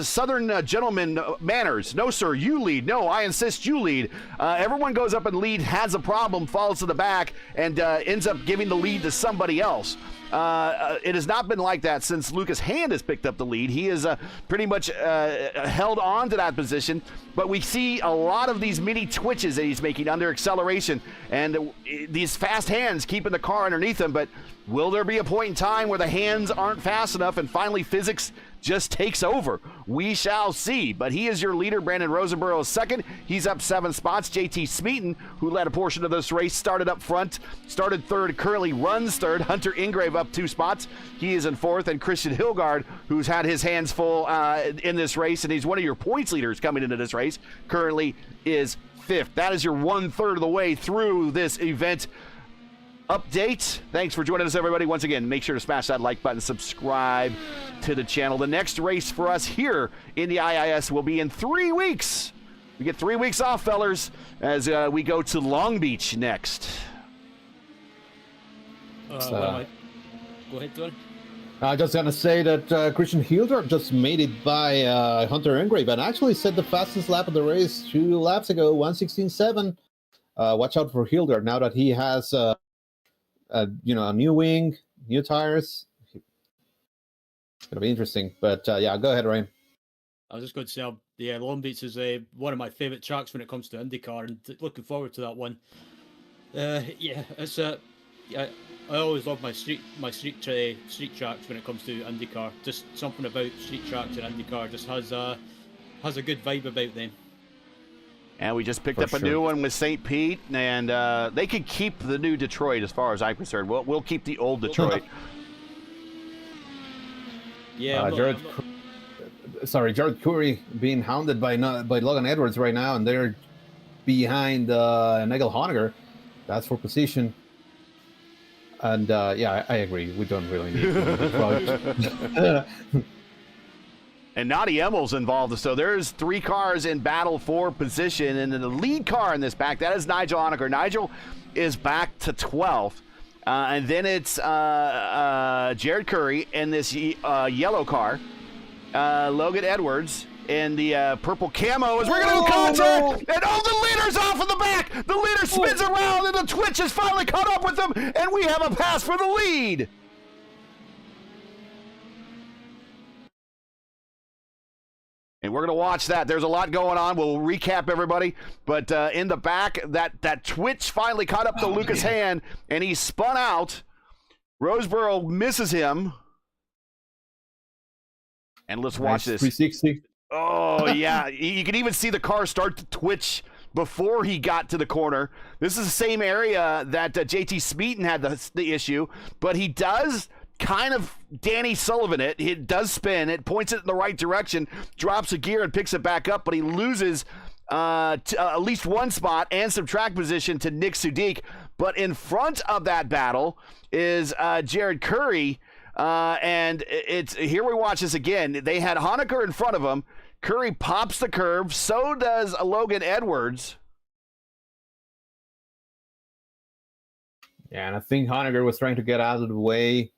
Southern gentleman manners. No, sir, you lead. No, I insist you lead. Everyone goes up and lead, has a problem, falls to the back, and ends up giving the lead to somebody else. It has not been like that since Lucas Hand has picked up the lead. He is pretty much held on to that position, but we see a lot of these mini twitches that he's making under acceleration, and these fast hands keeping the car underneath him. But will there be a point in time where the hands aren't fast enough and finally physics just takes over? We shall see. But he is your leader. Brandon Rosenborough is second. He's up 7 spots. JT Smeaton, who led a portion of this race, started up front, started third, currently runs third. Hunter Ingrave up 2 spots. He is in fourth. And Christian Hilgard, who's had his hands full in this race, and he's one of your points leaders coming into this race, currently is fifth. That is your 1/3 of the way through this event update. Thanks for joining us, everybody. Once again, make sure to smash that like button, subscribe to the channel. The next race for us here in the IIS will be in 3 weeks. We get 3 weeks off, fellers, as we go to Long Beach next. Go ahead, John. I'm just going to say that Christian Hilder just made it by Hunter Ingrave and actually set the fastest lap of the race 2 laps ago, 1:16.7. Watch out for Hilder now that he has a new wing, new tires. It's going to be interesting. But yeah, go ahead, Ryan. I was just going to say, yeah, Long Beach is one of my favourite tracks when it comes to IndyCar, and looking forward to that one. Yeah, it's yeah, I always love my street tracks when it comes to IndyCar. Just something about street tracks and IndyCar just has a good vibe about them. And we just picked up a new one with St. Pete, and they could keep the new Detroit as far as I'm concerned. We'll keep the old Detroit. Yeah, Jared Curry being hounded by Logan Edwards right now, and they're behind Nigel Honegger. That's for position. And yeah, I agree. We don't really need to. And Nadi Emmel's involved, so there's 3 cars in battle for position, and the lead car in this pack, that is Nigel Honegger. Nigel is back to 12th, and then it's Jared Curry in this yellow car, Logan Edwards in the purple camo as we're going to do contact, and the leader's off in the back. The leader spins around, and the Twitch has finally caught up with them, and we have a pass for the lead. And we're going to watch that. There's a lot going on. We'll recap everybody. But in the back, that Twitch finally caught up to Lucas Hand, and he spun out. Roseboro misses him. And let's watch this. 360. Oh, yeah. You can even see the car start to twitch before he got to the corner. This is the same area that JT Smeaton had the issue, but he does kind of Danny Sullivan it. It does spin. It points it in the right direction, drops a gear and picks it back up, but he loses at least one spot and some track position to Nick Sudik. But in front of that battle is Jared Curry, and it's here we watch this again. They had Honegger in front of him. Curry pops the curve. So does Logan Edwards. Yeah, and I think Honegger was trying to get out of the way.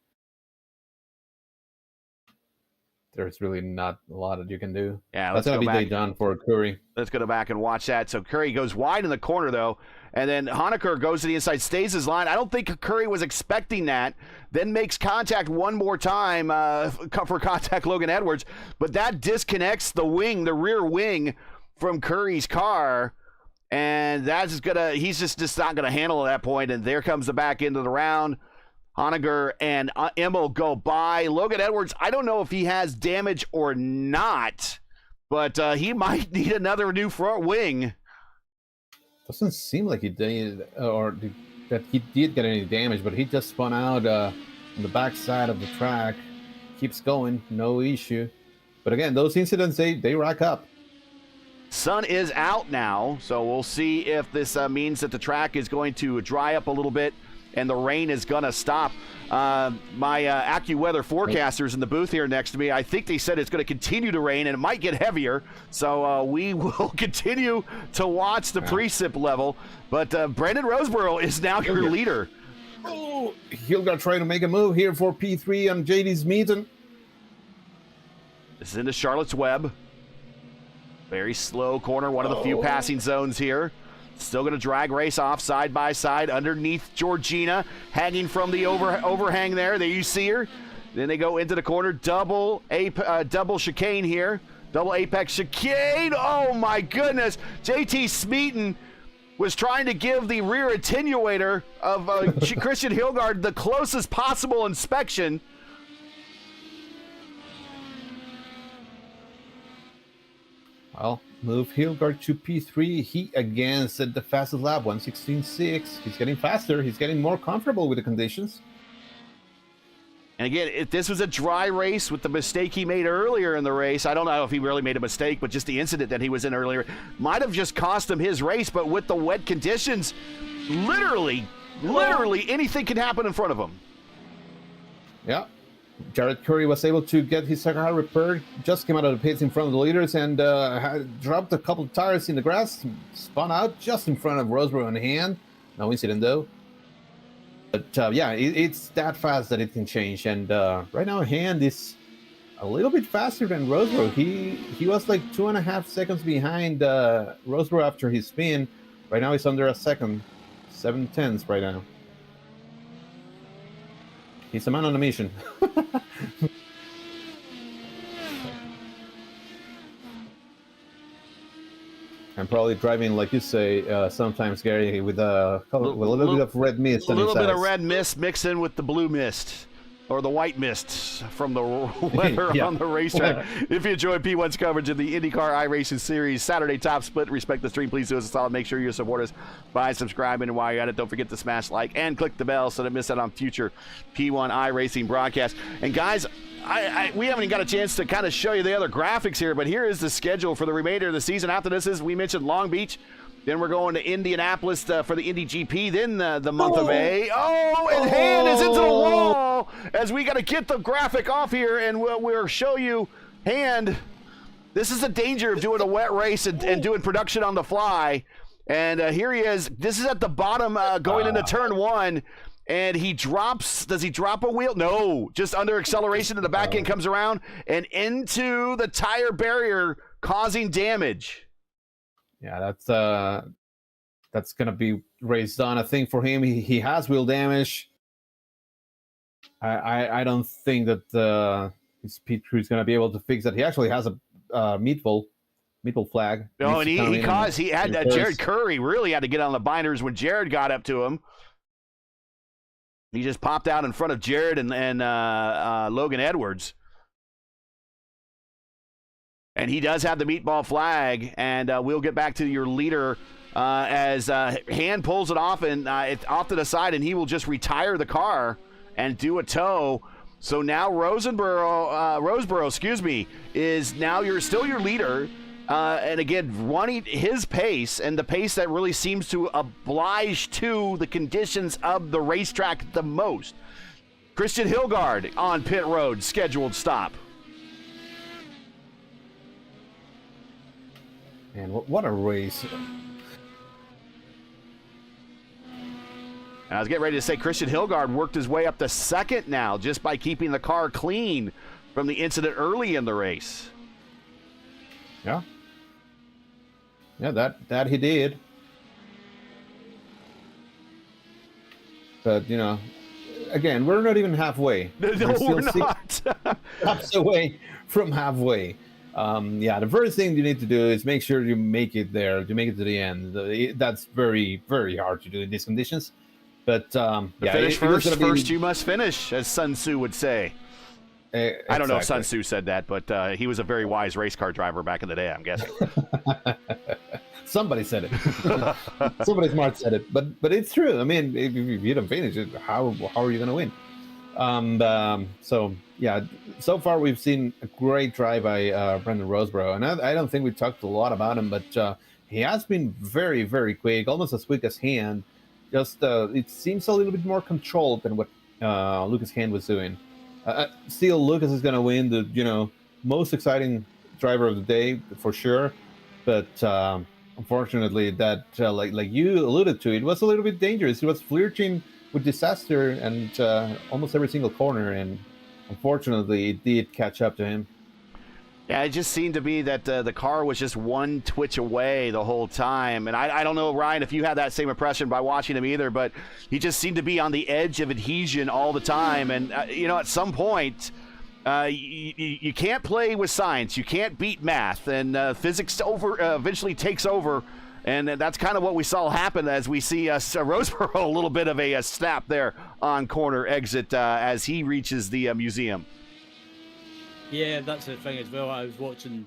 There's really not a lot that you can do. Yeah, that's going to be day done for Curry. Let's go back and watch that. So Curry goes wide in the corner, though, and then Honegger goes to the inside, stays his line. I don't think Curry was expecting that. Then makes contact one more time for contact Logan Edwards, but that disconnects the rear wing from Curry's car, and he's just not gonna handle at that point. And there comes the back end of the round. Honegger and Immel go by. Logan Edwards, I don't know if he has damage or not, but he might need another new front wing. Doesn't seem like he did, or that he did get any damage, but he just spun out on the back side of the track. Keeps going, no issue. But again, those incidents, they rack up. Sun is out now, so we'll see if this means that the track is going to dry up a little bit and the rain is going to stop. My AccuWeather forecasters in the booth here next to me, I think they said it's going to continue to rain and it might get heavier. So we will continue to watch the precip level. But Brendan Roseboro is now your leader. Oh, Hilgard trying to make a move here for P3 on JD Smeaton. This is into Charlotte's Web. Very slow corner, one of the few passing zones here. Still going to drag race off side by side underneath Georgina, hanging from the overhang there. There you see her. Then they go into the corner, double chicane here. Double apex chicane. Oh my goodness. JT Smeaton was trying to give the rear attenuator of Christian Hilgard the closest possible inspection. Well, move Hilgard to P3. He again set the fastest lap, 1:16.6. He's getting faster. He's getting more comfortable with the conditions. And again, if this was a dry race with the mistake he made earlier in the race, I don't know if he really made a mistake, but just the incident that he was in earlier might have just cost him his race. But with the wet conditions, literally anything can happen in front of him. Yeah. Jared Curry was able to get his second car repaired, just came out of the pits in front of the leaders and had dropped a couple of tires in the grass, spun out just in front of Roseboro and Hand. No incident though. But yeah, it's that fast that it can change. And right now Hand is a little bit faster than Roseboro. He was like 2.5 seconds behind Roseboro after his spin. Right now he's under a second, 7/10 right now. He's a man on a mission. And probably driving, like you say, sometimes, Gary, with a little bit of red mist. A little bit of red mist mixed in with the blue mist. Or the white mist from the weather on the racetrack. If you enjoyed P1's coverage of the IndyCar iRacing Series Saturday Top Split, respect the stream, please do us a solid. Make sure you support us by subscribing, and while you're at it, don't forget to smash like and click the bell so that you miss out on future P1 iRacing broadcasts. And guys, we haven't even got a chance to kind of show you the other graphics here, but here is the schedule for the remainder of the season. After this is, we mentioned Long Beach. Then we're going to Indianapolis for the Indy GP. Then the month of May. Oh, and Hand is into the wall as we got to get the graphic off here, and we'll show you Hand. This is the danger of doing a wet race and doing production on the fly. And here he is. This is at the bottom going into turn 1. And he drops. Does he drop a wheel? No, just under acceleration, and the back end comes around and into the tire barrier, causing damage. Yeah, that's gonna be race done. I think for him, he has wheel damage. I don't think that his pit crew is gonna be able to fix that. He actually has a meatball flag. No, and he had Jared Curry really had to get on the binders when Jared got up to him. He just popped out in front of Jared and Logan Edwards. And he does have the meatball flag, and we'll get back to your leader as Hand pulls it off and it's off to the side, and he will just retire the car and do a tow. So now Roseboro, is now still your leader, and again running his pace, and the pace that really seems to oblige to the conditions of the racetrack the most. Christian Hilgard on pit road, scheduled stop. Man, what a race. I was getting ready to say Christian Hilgard worked his way up to second now just by keeping the car clean from the incident early in the race. Yeah. Yeah, that he did. But, again, we're not even halfway. No, we're not. Laps away from halfway. The first thing you need to do is make sure you make it there, you make it to the end. That's very, very hard to do in these conditions. But finish first you must finish, as Sun Tzu would say. I don't know if Sun Tzu said that, but he was a very wise race car driver back in the day, I'm guessing. Somebody said it. Somebody smart said it. But it's true. I mean, if you don't finish it, how are you going to win? So far we've seen a great drive by Brendan Roseboro, and I don't think we talked a lot about him, but he has been very, very quick, almost as quick as Hand. Just it seems a little bit more controlled than what Lucas Hand was doing. Still, Lucas is going to win the most exciting driver of the day for sure, but unfortunately, that like you alluded to, it was a little bit dangerous. It was flirting with disaster and almost every single corner, and unfortunately it did catch up to him. Yeah, it just seemed to be that the car was just one twitch away the whole time. And I don't know, Ryan, if you had that same impression by watching him either, but he just seemed to be on the edge of adhesion all the time. And, at some point, you can't play with science. You can't beat math. And physics eventually takes over. And that's kind of what we saw happen as we see Roseboro a little bit of a snap there on corner exit as he reaches the museum. Yeah, that's the thing as well. I was watching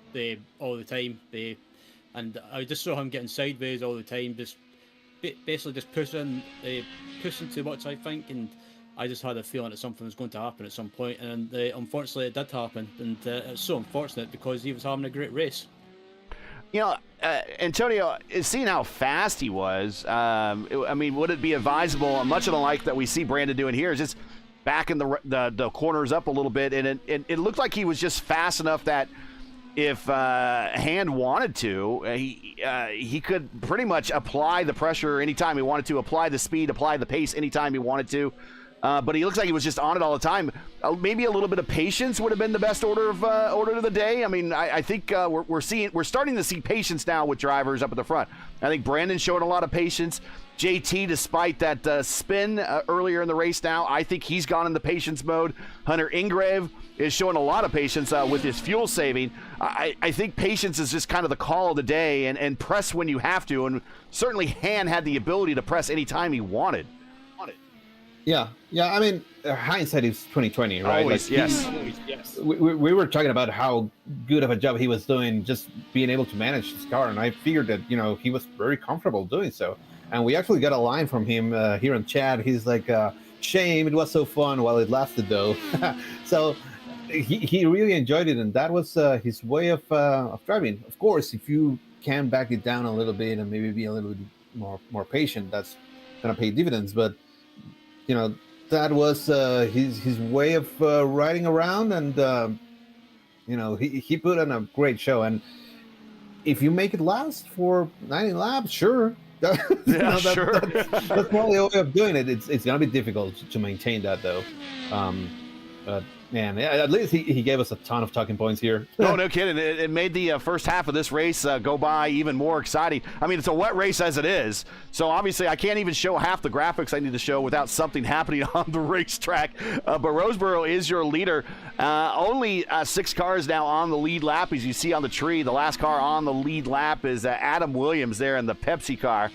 all the time, and I just saw him getting sideways all the time, just basically just pushing too much, I think, and I just had a feeling that something was going to happen at some point, and unfortunately it did happen, and it's so unfortunate because he was having a great race. Antonio, seeing how fast he was, would it be advisable, much of the like that we see Brandon doing here, is just backing the corners up a little bit, and it looked like he was just fast enough that if Hand wanted to, he could pretty much apply the pressure anytime he wanted to, apply the speed, apply the pace anytime he wanted to. but he looks like he was just on it all the time. Maybe a little bit of patience would have been the best order of the day. I mean, I think we're starting to see patience now with drivers up at the front. I think Brandon showed a lot of patience. JT, despite that spin earlier in the race now, I think he's gone into patience mode. Hunter Ingrave is showing a lot of patience with his fuel saving. I think patience is just kind of the call of the day, and press when you have to. And certainly Han had the ability to press anytime he wanted. Yeah. I mean, hindsight is 2020, right? Always, yes. We were talking about how good of a job he was doing, just being able to manage his car, and I figured that he was very comfortable doing so. And we actually got a line from him here in chat. He's like, "Shame, it was so fun while it lasted, though." So he really enjoyed it, and that was his way of driving. Of course, if you can back it down a little bit and maybe be a little bit more patient, that's gonna pay dividends. But that was his way of riding around, and he put on a great show. And if you make it last for 90 laps, sure. Sure. That's probably a way of doing it. It's gonna be difficult to maintain that, though. But man, at least he gave us a ton of talking points here. No kidding. It made the first half of this race go by even more exciting. I mean, it's a wet race as it is, so obviously I can't even show half the graphics I need to show without something happening on the racetrack. But Roseboro is your leader. Only 6 cars now on the lead lap, as you see on the tree. The last car on the lead lap is Adam Williams there in the Pepsi car.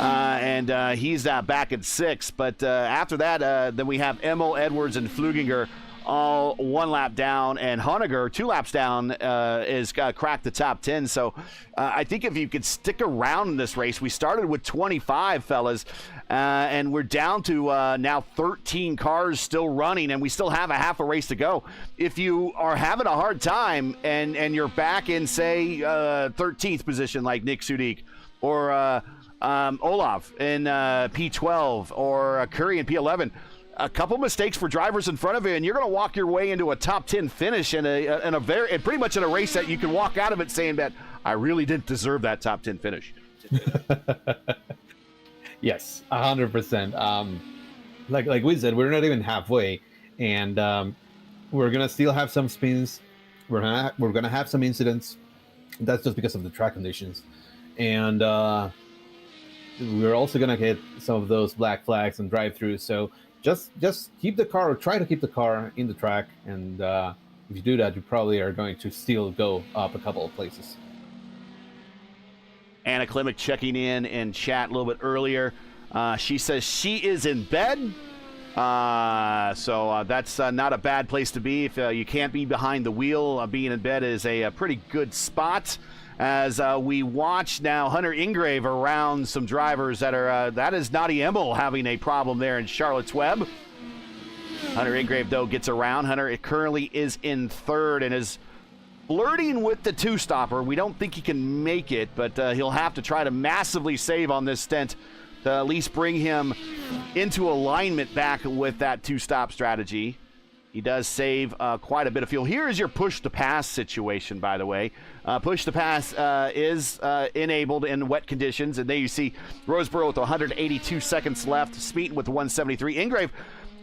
And he's back at 6. But after that, then we have Emil, Edwards, and Fluginger all 1 lap down, and Honegger 2 laps down is cracked the top 10. So I think if you could stick around in this race, we started with 25, fellas, and we're down to now 13 cars still running, and we still have a half a race to go. If you are having a hard time and you're back in, say, 13th position like Nick Sudik, or Olaf in P12, or Curry in P11, a couple mistakes for drivers in front of you, and you're going to walk your way into a top 10 finish in pretty much in a race that you can walk out of it saying that I really didn't deserve that top 10 finish. Yes, 100%. Like we said, we're not even halfway, and we're gonna still have some spins. We're gonna have some incidents. That's just because of the track conditions, and we're also gonna get some of those black flags and drive-throughs. So just keep the car, or try to keep the car in the track, and if you do that, you probably are going to still go up a couple of places. Anna Klimek checking in chat a little bit earlier. She says she is in bed, so that's not a bad place to be. If you can't be behind the wheel, being in bed is a pretty good spot. As we watch now Hunter Ingrave around some drivers that is Nadi Emmel having a problem there in Charlotte's Web. Hunter Ingrave, though, gets around. Hunter currently is in 3rd and is flirting with the 2-stopper. We don't think he can make it, but he'll have to try to massively save on this stint to at least bring him into alignment back with that 2-stop strategy. He does save quite a bit of fuel. Here is your push-to-pass situation, by the way. Push-to-pass is enabled in wet conditions, and there you see Roseboro with 182 seconds left, Smeaton with 173. Ingrave,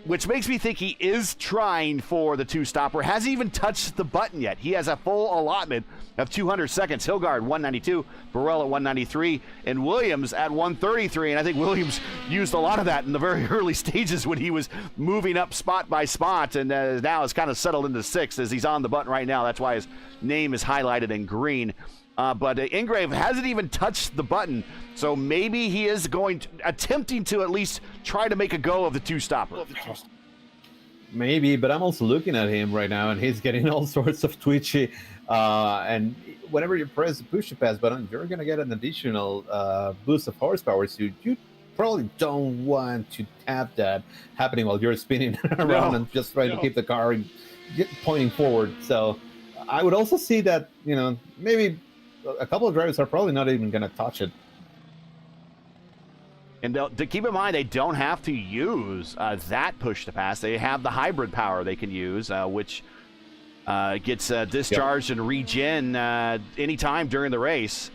which makes me think he is trying for the 2-stopper, hasn't even touched the button yet. He has a full allotment of 200 seconds. Hilgard, 192, Burrell at 193, and Williams at 133. And I think Williams used a lot of that in the very early stages when he was moving up spot by spot, and now it's kind of settled into 6th as he's on the button right now. That's why his name is highlighted in green. But Ingrave hasn't even touched the button, so maybe he is attempting to at least try to make a go of the 2-stopper. Maybe, but I'm also looking at him right now, and he's getting all sorts of twitchy. And whenever you press the push-to-pass button, you're going to get an additional boost of horsepower, so you probably don't want to have that happening while you're spinning around and just trying to keep the car pointing forward. So I would also see that, maybe a couple of drivers are probably not even going to touch it. And to keep in mind, they don't have to use that push-to-pass. They have the hybrid power they can use, which gets discharged and regen anytime during the race.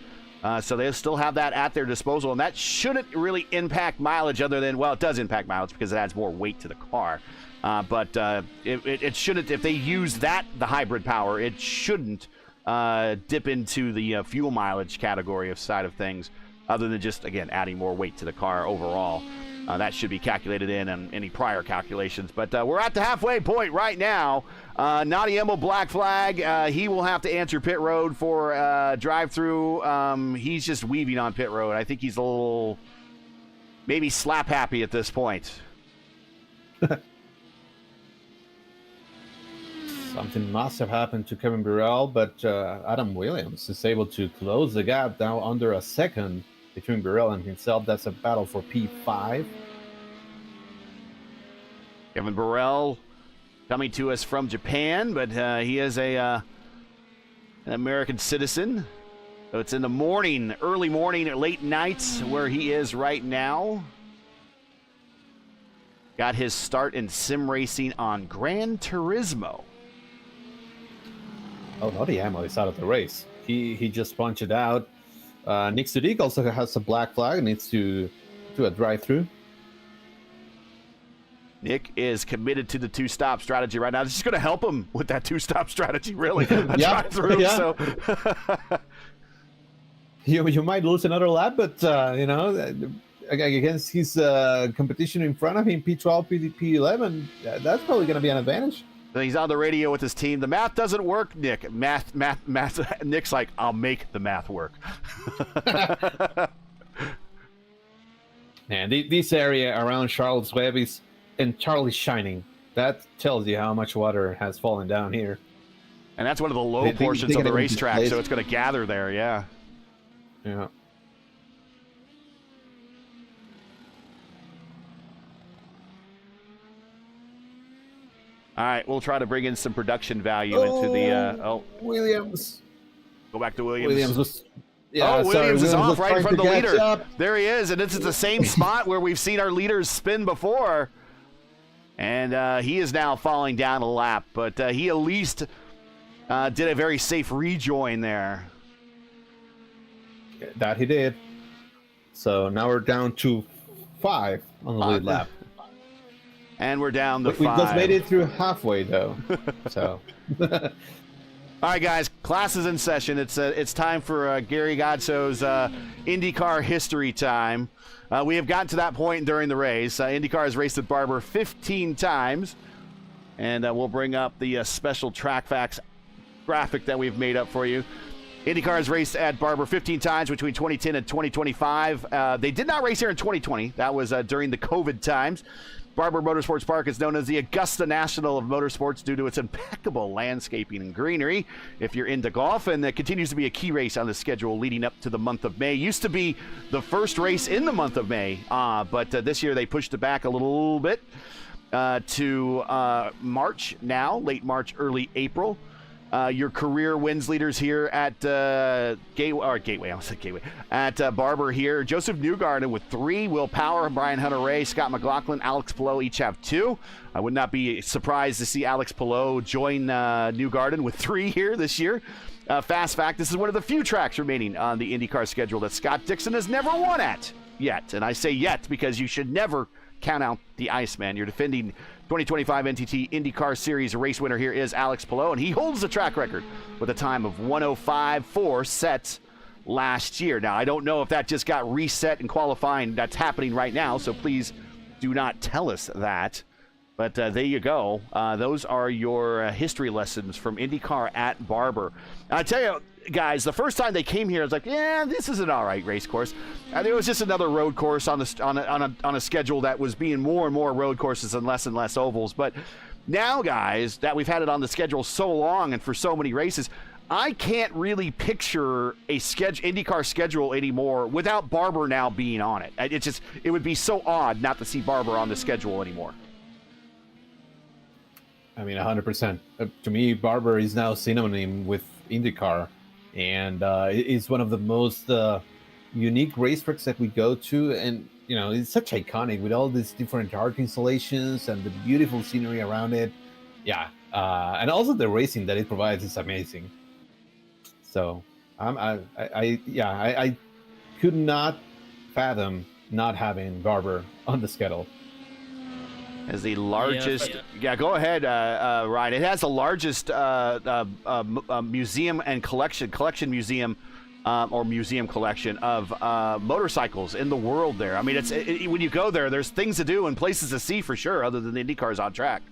So they still have that at their disposal, and that shouldn't really impact mileage other than, well, it does impact mileage because it adds more weight to the car. But it shouldn't, if they use the hybrid power, it shouldn't dip into the fuel mileage category of side of things, other than just, again, adding more weight to the car overall. That should be calculated in on any prior calculations. But we're at the halfway point right now. Naughty Emil black flag. He will have to answer pit road for drive-through. He's just weaving on pit road. I think he's a little maybe slap happy at this point. Something must have happened to Kevin Burrell, but Adam Williams is able to close the gap now under a second between Burrell and himself. That's a battle for P5. Kevin Burrell coming to us from Japan, but he is an American citizen. So it's in the morning, early morning, late nights where he is right now. Got his start in sim racing on Gran Turismo. Oh, Naughty Ammo is out of the race. He just punched it out. Nick Sadiq also has a black flag, needs to do a drive-through. Nick is committed to the two-stop strategy right now. This is going to help him with that two-stop strategy, really. Drive-through, yeah. So. you might lose another lap, but, against his competition in front of him, P12, P11, that's probably going to be an advantage. He's on the radio with his team. The math doesn't work, Nick. Math. Nick's like, I'll make the math work. Man, this area around Charlotte's Web is entirely shining. That tells you how much water has fallen down here. And that's one of the low portions of the racetrack, so it's going to gather there, yeah. Yeah. All right, we'll try to bring in some production value into the... Williams. Go back to Williams. Williams was... Yeah, Williams is off right in front of the leader. Up. There he is, and this is the same spot where we've seen our leaders spin before. And he is now falling down a lap, but he at least did a very safe rejoin there. That he did. So now we're down to 5 on the lead lap. And we're down to 5. We just made it through halfway, though. So... All right, guys, class is in session. It's time for Gary Godso's IndyCar history time. We have gotten to that point during the race. IndyCar has raced with Barber 15 times, and we'll bring up the special track facts graphic that we've made up for you. IndyCar has raced at Barber 15 times between 2010 and 2025. They did not race here in 2020. That was during the COVID times. Barber Motorsports Park is known as the Augusta National of Motorsports due to its impeccable landscaping and greenery. If you're into golf, and it continues to be a key race on the schedule leading up to the month of May. Used to be the first race in the month of May, but this year they pushed it back a little bit to March now, late March, early April. Your career wins leaders here at Barber here. Joseph Newgarden with 3, Will Power, Brian Hunter-Ray, Scott McLaughlin, Alex Palou each have 2. I would not be surprised to see Alex Palou join Newgarden with 3 here this year. Fast fact, this is one of the few tracks remaining on the IndyCar schedule that Scott Dixon has never won at yet. And I say yet because you should never count out the Iceman. You're defending 2025 NTT IndyCar Series race winner here is Alex Palou, and he holds the track record with a time of 105.4 set last year. Now, I don't know if that just got reset in qualifying. That's happening right now, so please do not tell us that. But there you go. Those are your history lessons from IndyCar at Barber. I tell you, guys, the first time they came here, I was like, yeah, this is an all right race course. It was just another road course on a schedule that was being more and more road courses and less ovals. But now, guys, that we've had it on the schedule so long and for so many races, I can't really picture a IndyCar schedule anymore without Barber now being on it. It would be so odd not to see Barber on the schedule anymore. I mean, 100%. To me, Barber is now synonym with IndyCar, and it's one of the most unique racetracks that we go to, and it's such iconic with all these different art installations and the beautiful scenery around it. Yeah, and also the racing that it provides is amazing. So I could not fathom not having Barber on the schedule. As the largest, Yeah, go ahead, Ryan. It has the largest museum and collection museum, or museum collection of motorcycles in the world. There, I mean, when you go there, there's things to do and places to see for sure, other than the IndyCars on track.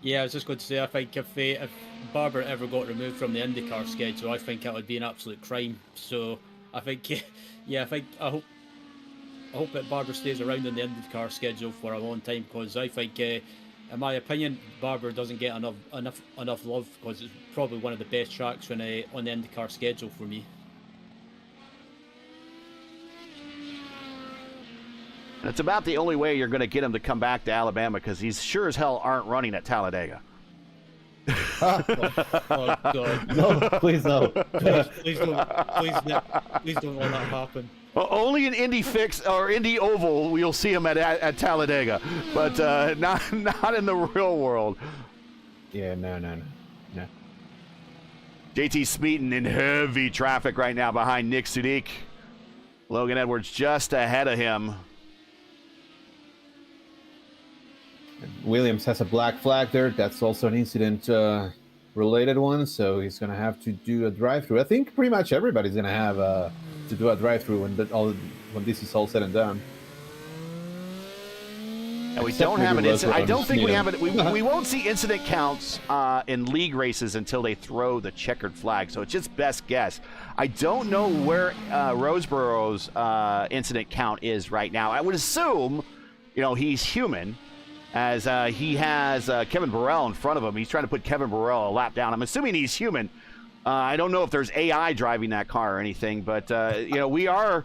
Yeah, I was just going to say, I think if Barber ever got removed from the IndyCar schedule, I think that would be an absolute crime. So I think, I hope that Barber stays around in the IndyCar schedule for a long time, because I think, in my opinion, Barber doesn't get enough love, because it's probably one of the best tracks on the IndyCar schedule for me. And it's about the only way you're going to get him to come back to Alabama, because he's sure as hell aren't running at Talladega. Oh God! No, please no. Please don't let that happen. Well, only in Indy Fix or Indy Oval you'll see him at Talladega, but not in the real world. Yeah, no. JT Smeaton in heavy traffic right now behind Nick Sudik. Logan Edwards just ahead of him. Williams has a black flag there. That's also an incident related one, so he's going to have to do a drive-through. I think pretty much everybody's going to have to do a drive-through when this is all said and done. And we don't have an incident. I don't think we have it. We won't see incident counts in league races until they throw the checkered flag. So it's just best guess. I don't know where Roseborough's incident count is right now. I would assume, he's human, as he has Kevin Burrell in front of him. He's trying to put Kevin Burrell a lap down. I'm assuming he's human. I don't know if there's AI driving that car or anything, but we are.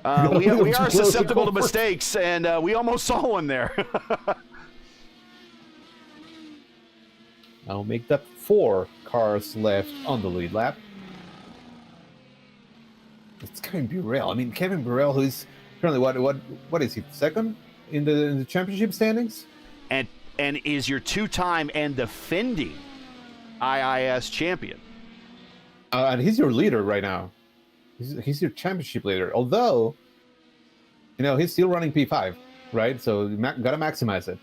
We are susceptible to mistakes, and we almost saw one there. I'll make that 4 cars left on the lead lap. It's Kevin Burrell. I mean, Kevin Burrell, who's currently what is he, second in the championship standings? And is your 2-time and defending IIS champion. And he's your leader right now. He's your championship leader. Although, he's still running P5, right? So gotta maximize it.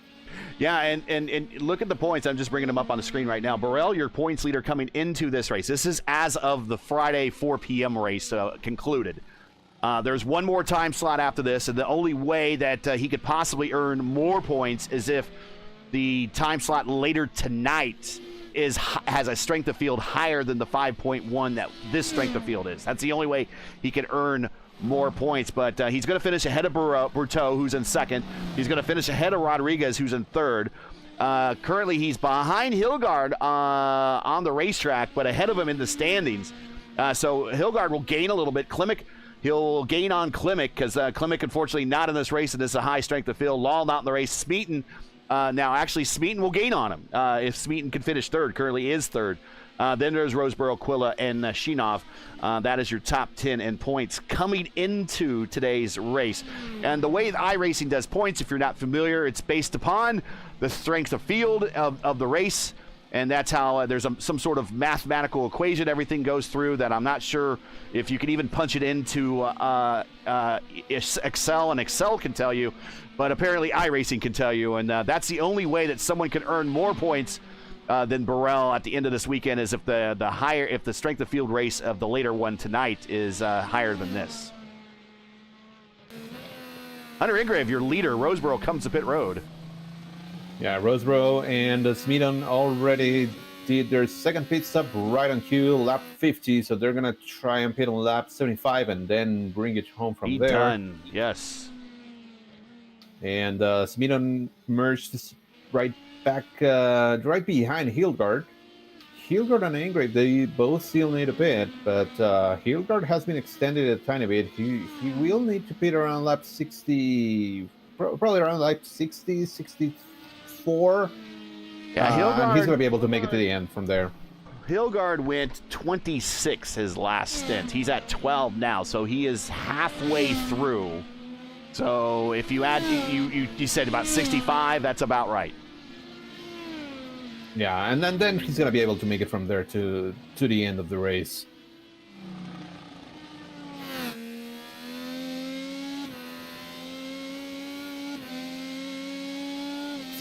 Yeah, and look at the points. I'm just bringing them up on the screen right now. Burrell, your points leader coming into this race. This is as of the Friday 4 p.m. race concluded. There's one more time slot after this, and the only way that he could possibly earn more points is if the time slot later tonight has a strength of field higher than the 5.1 that this strength of field is. That's the only way he can earn more points, but he's going to finish ahead of Berteau, who's in second. He's going to finish ahead of Rodriguez, who's in third. Currently, he's behind Hilgard on the racetrack, but ahead of him in the standings. So Hilgard will gain a little bit. He'll gain on Klimek, because Klimek, unfortunately, not in this race, and this is a high strength of field. Law not in the race. Smeaton. Now, actually, Smeaton will gain on him if Smeaton can finish third. Currently is third. Then there's Roseborough, Quilla, and Shinov. That is your top 10 in points coming into today's race. And the way the iRacing does points, if you're not familiar, it's based upon the strength of field of the race. And that's how there's some sort of mathematical equation everything goes through that I'm not sure if you can even punch it into Excel, and Excel can tell you. But apparently iRacing can tell you, and that's the only way that someone can earn more points than Burrell at the end of this weekend is if the strength of field race of the later one tonight is higher than this. Hunter Ingrave, your leader. Roseborough comes to pit road. Yeah, Roseborough and Smeaton already did their second pit stop right on cue, lap 50. So they're gonna try and pit on lap 75 and then bring it home from there. Done. Yes. And Smeaton merged right back, right behind Hilgard. Hilgard and Ingrave, they both still need a pit, but Hilgard has been extended a tiny bit. He will need to pit around lap 60, probably around lap 60, 64. Yeah, Hilgard, and he's going to be able to make it to the end from there. Hilgard went 26 his last stint. He's at 12 now, so he is halfway through. So if you add, you said about 65, that's about right. Yeah, and then he's gonna be able to make it from there to the end of the race.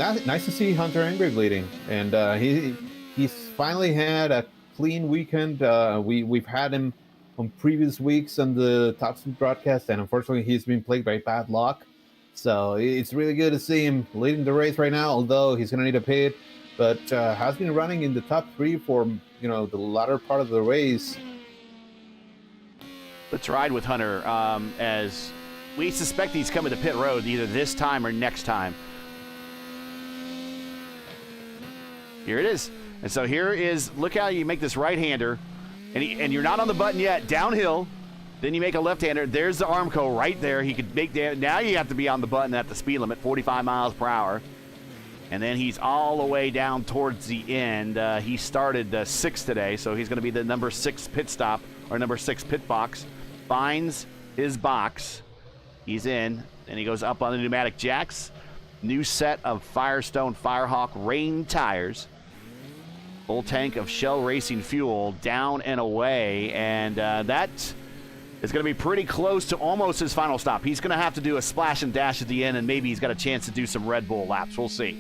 It's nice to see Hunter Engrave leading, and he's finally had a clean weekend. We've had him on previous weeks on the Top Speed broadcast, and unfortunately he's been plagued by bad luck. So it's really good to see him leading the race right now, although he's going to need a pit, but has been running in the top 3 for the latter part of the race. Let's ride with Hunter, as we suspect he's coming to pit road either this time or next time. Here it is. And so here is, look how you make this right-hander, and you're not on the button yet, downhill. Then you make a left-hander. There's the Armco right there. He could make now you have to be on the button at the speed limit, 45 miles per hour. And then he's all the way down towards the end. He started 6th today, so he's going to be the number 6 pit stop, or number 6 pit box. Finds his box. He's in, and he goes up on the pneumatic jacks. New set of Firestone Firehawk rain tires. Full tank of Shell Racing fuel, down and away, and that is going to be pretty close to almost his final stop. He's going to have to do a splash and dash at the end, and maybe he's got a chance to do some Red Bull laps. We'll see.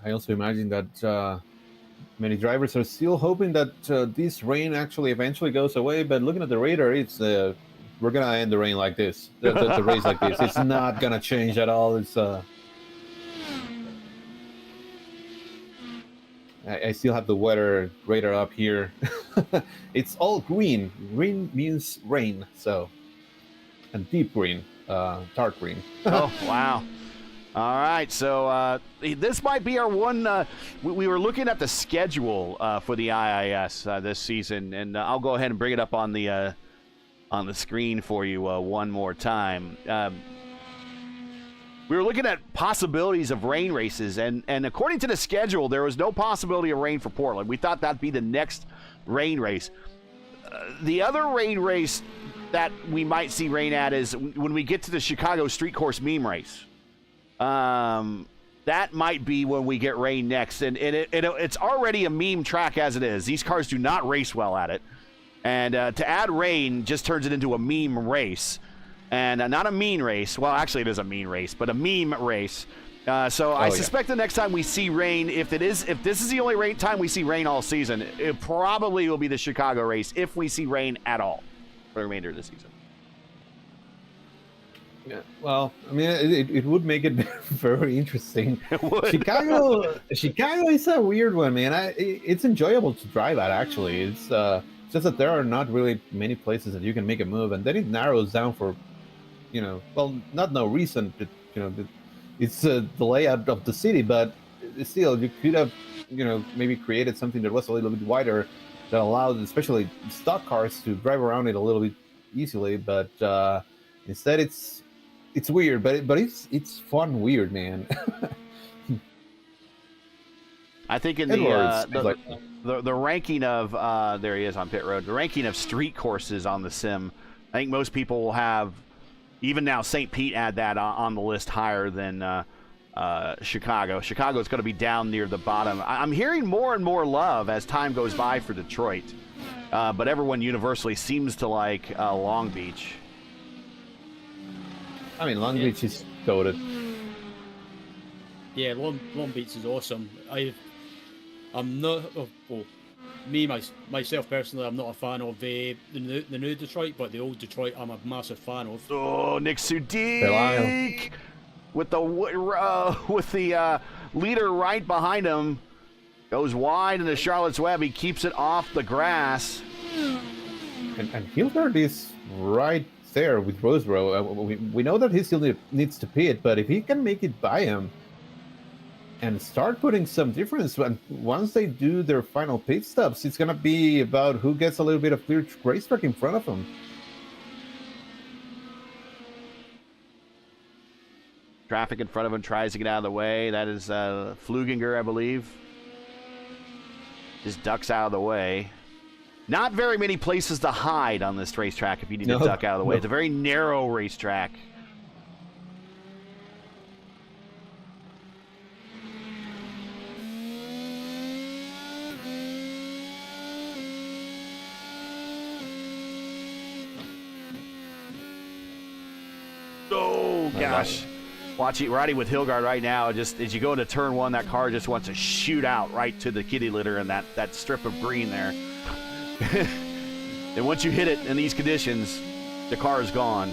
I also imagine that many drivers are still hoping that this rain actually eventually goes away, but looking at the radar, it's we're going to end the rain like this, the race like this. It's not going to change at all. It's I still have the weather radar up here. It's all green. Green means rain, so. And deep green, dark green. Oh, wow. All right, so this might be our one. We were looking at the schedule for the IIS this season, and I'll go ahead and bring it up on the screen for you one more time. We were looking at possibilities of rain races, and according to the schedule, there was no possibility of rain for Portland. We thought that'd be the next rain race. The other rain race that we might see rain at is when we get to the Chicago Street Course meme race. That might be when we get rain next, and it's already a meme track as it is. These cars do not race well at it, and to add rain just turns it into a meme race, and not a mean race. Well, actually, it is a mean race, but a meme race. So I suspect the next time we see rain, if this is the only time we see rain all season, it probably will be the Chicago race if we see rain at all for the remainder of the season. Yeah, well, I mean, it would make it very interesting. It would. Chicago is a weird one, man. It's enjoyable to drive at, actually. It's just that there are not really many places that you can make a move, and then it narrows down for, well, not no reason. It's the layout of the city, but still, you could have, maybe created something that was a little bit wider that allowed, especially stock cars, to drive around it a little bit easily. But instead, it's weird, but it's fun weird, man. I think in the ranking of there he is on pit road. The ranking of street courses on the sim, I think most people will have, even now St. Pete add that on the list higher than Chicago. Chicago's going to be down near the bottom. I'm hearing more and more love as time goes by for Detroit, but everyone universally seems to like Long Beach. I mean, Long Beach is goated. Yeah, Long Beach is awesome. I'm not, myself personally, I'm not a fan of the new Detroit, but the old Detroit, I'm a massive fan of. Oh, Nick Sudik with the leader right behind him, goes wide into Charlotte's Web. He keeps it off the grass. And Hilbert is right there with Roseboro. We know that he still needs to pit, but if he can make it by him and start putting some difference, once they do their final pit stops, it's going to be about who gets a little bit of clear racetrack in front of him. Traffic in front of him tries to get out of the way. That is Fluginger, I believe. Just ducks out of the way. Not very many places to hide on this racetrack if you need to duck out of the way. It's a very narrow racetrack. gosh. Riding with Hilgard right now, just as you go into turn one, that car just wants to shoot out right to the kitty litter and that strip of green there. And once you hit it in these conditions, the car is gone.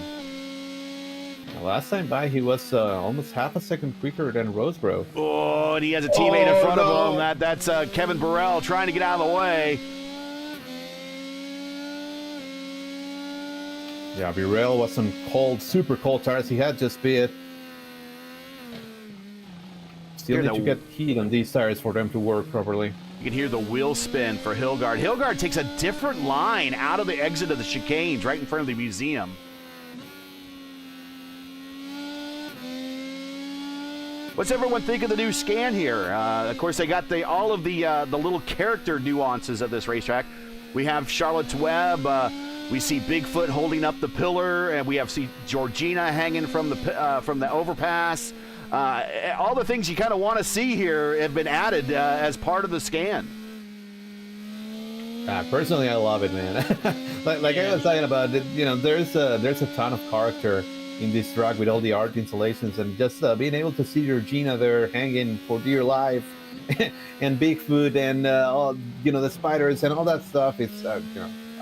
Last time by, he was almost half a second quicker than Roseboro. Oh, and he has a teammate in front of him. That's Kevin Burrell trying to get out of the way. Yeah, Burrell was some super cold tires. He had just bit. Still need to get heat on these tires for them to work properly. You can hear the wheel spin for Hilgard. Hilgard takes a different line out of the exit of the chicanes right in front of the museum. What's everyone think of the new scan here? Of course, they got all of the little character nuances of this racetrack. We have Charlotte's Web. We see Bigfoot holding up the pillar, and we see Georgina hanging from the overpass. All the things you kind of want to see here have been added as part of the scan. Personally, I love it, man. like I was talking about, there's a ton of character in this track with all the art installations, and just being able to see Georgina there hanging for dear life, and Bigfoot, and all, the spiders and all that stuff. It's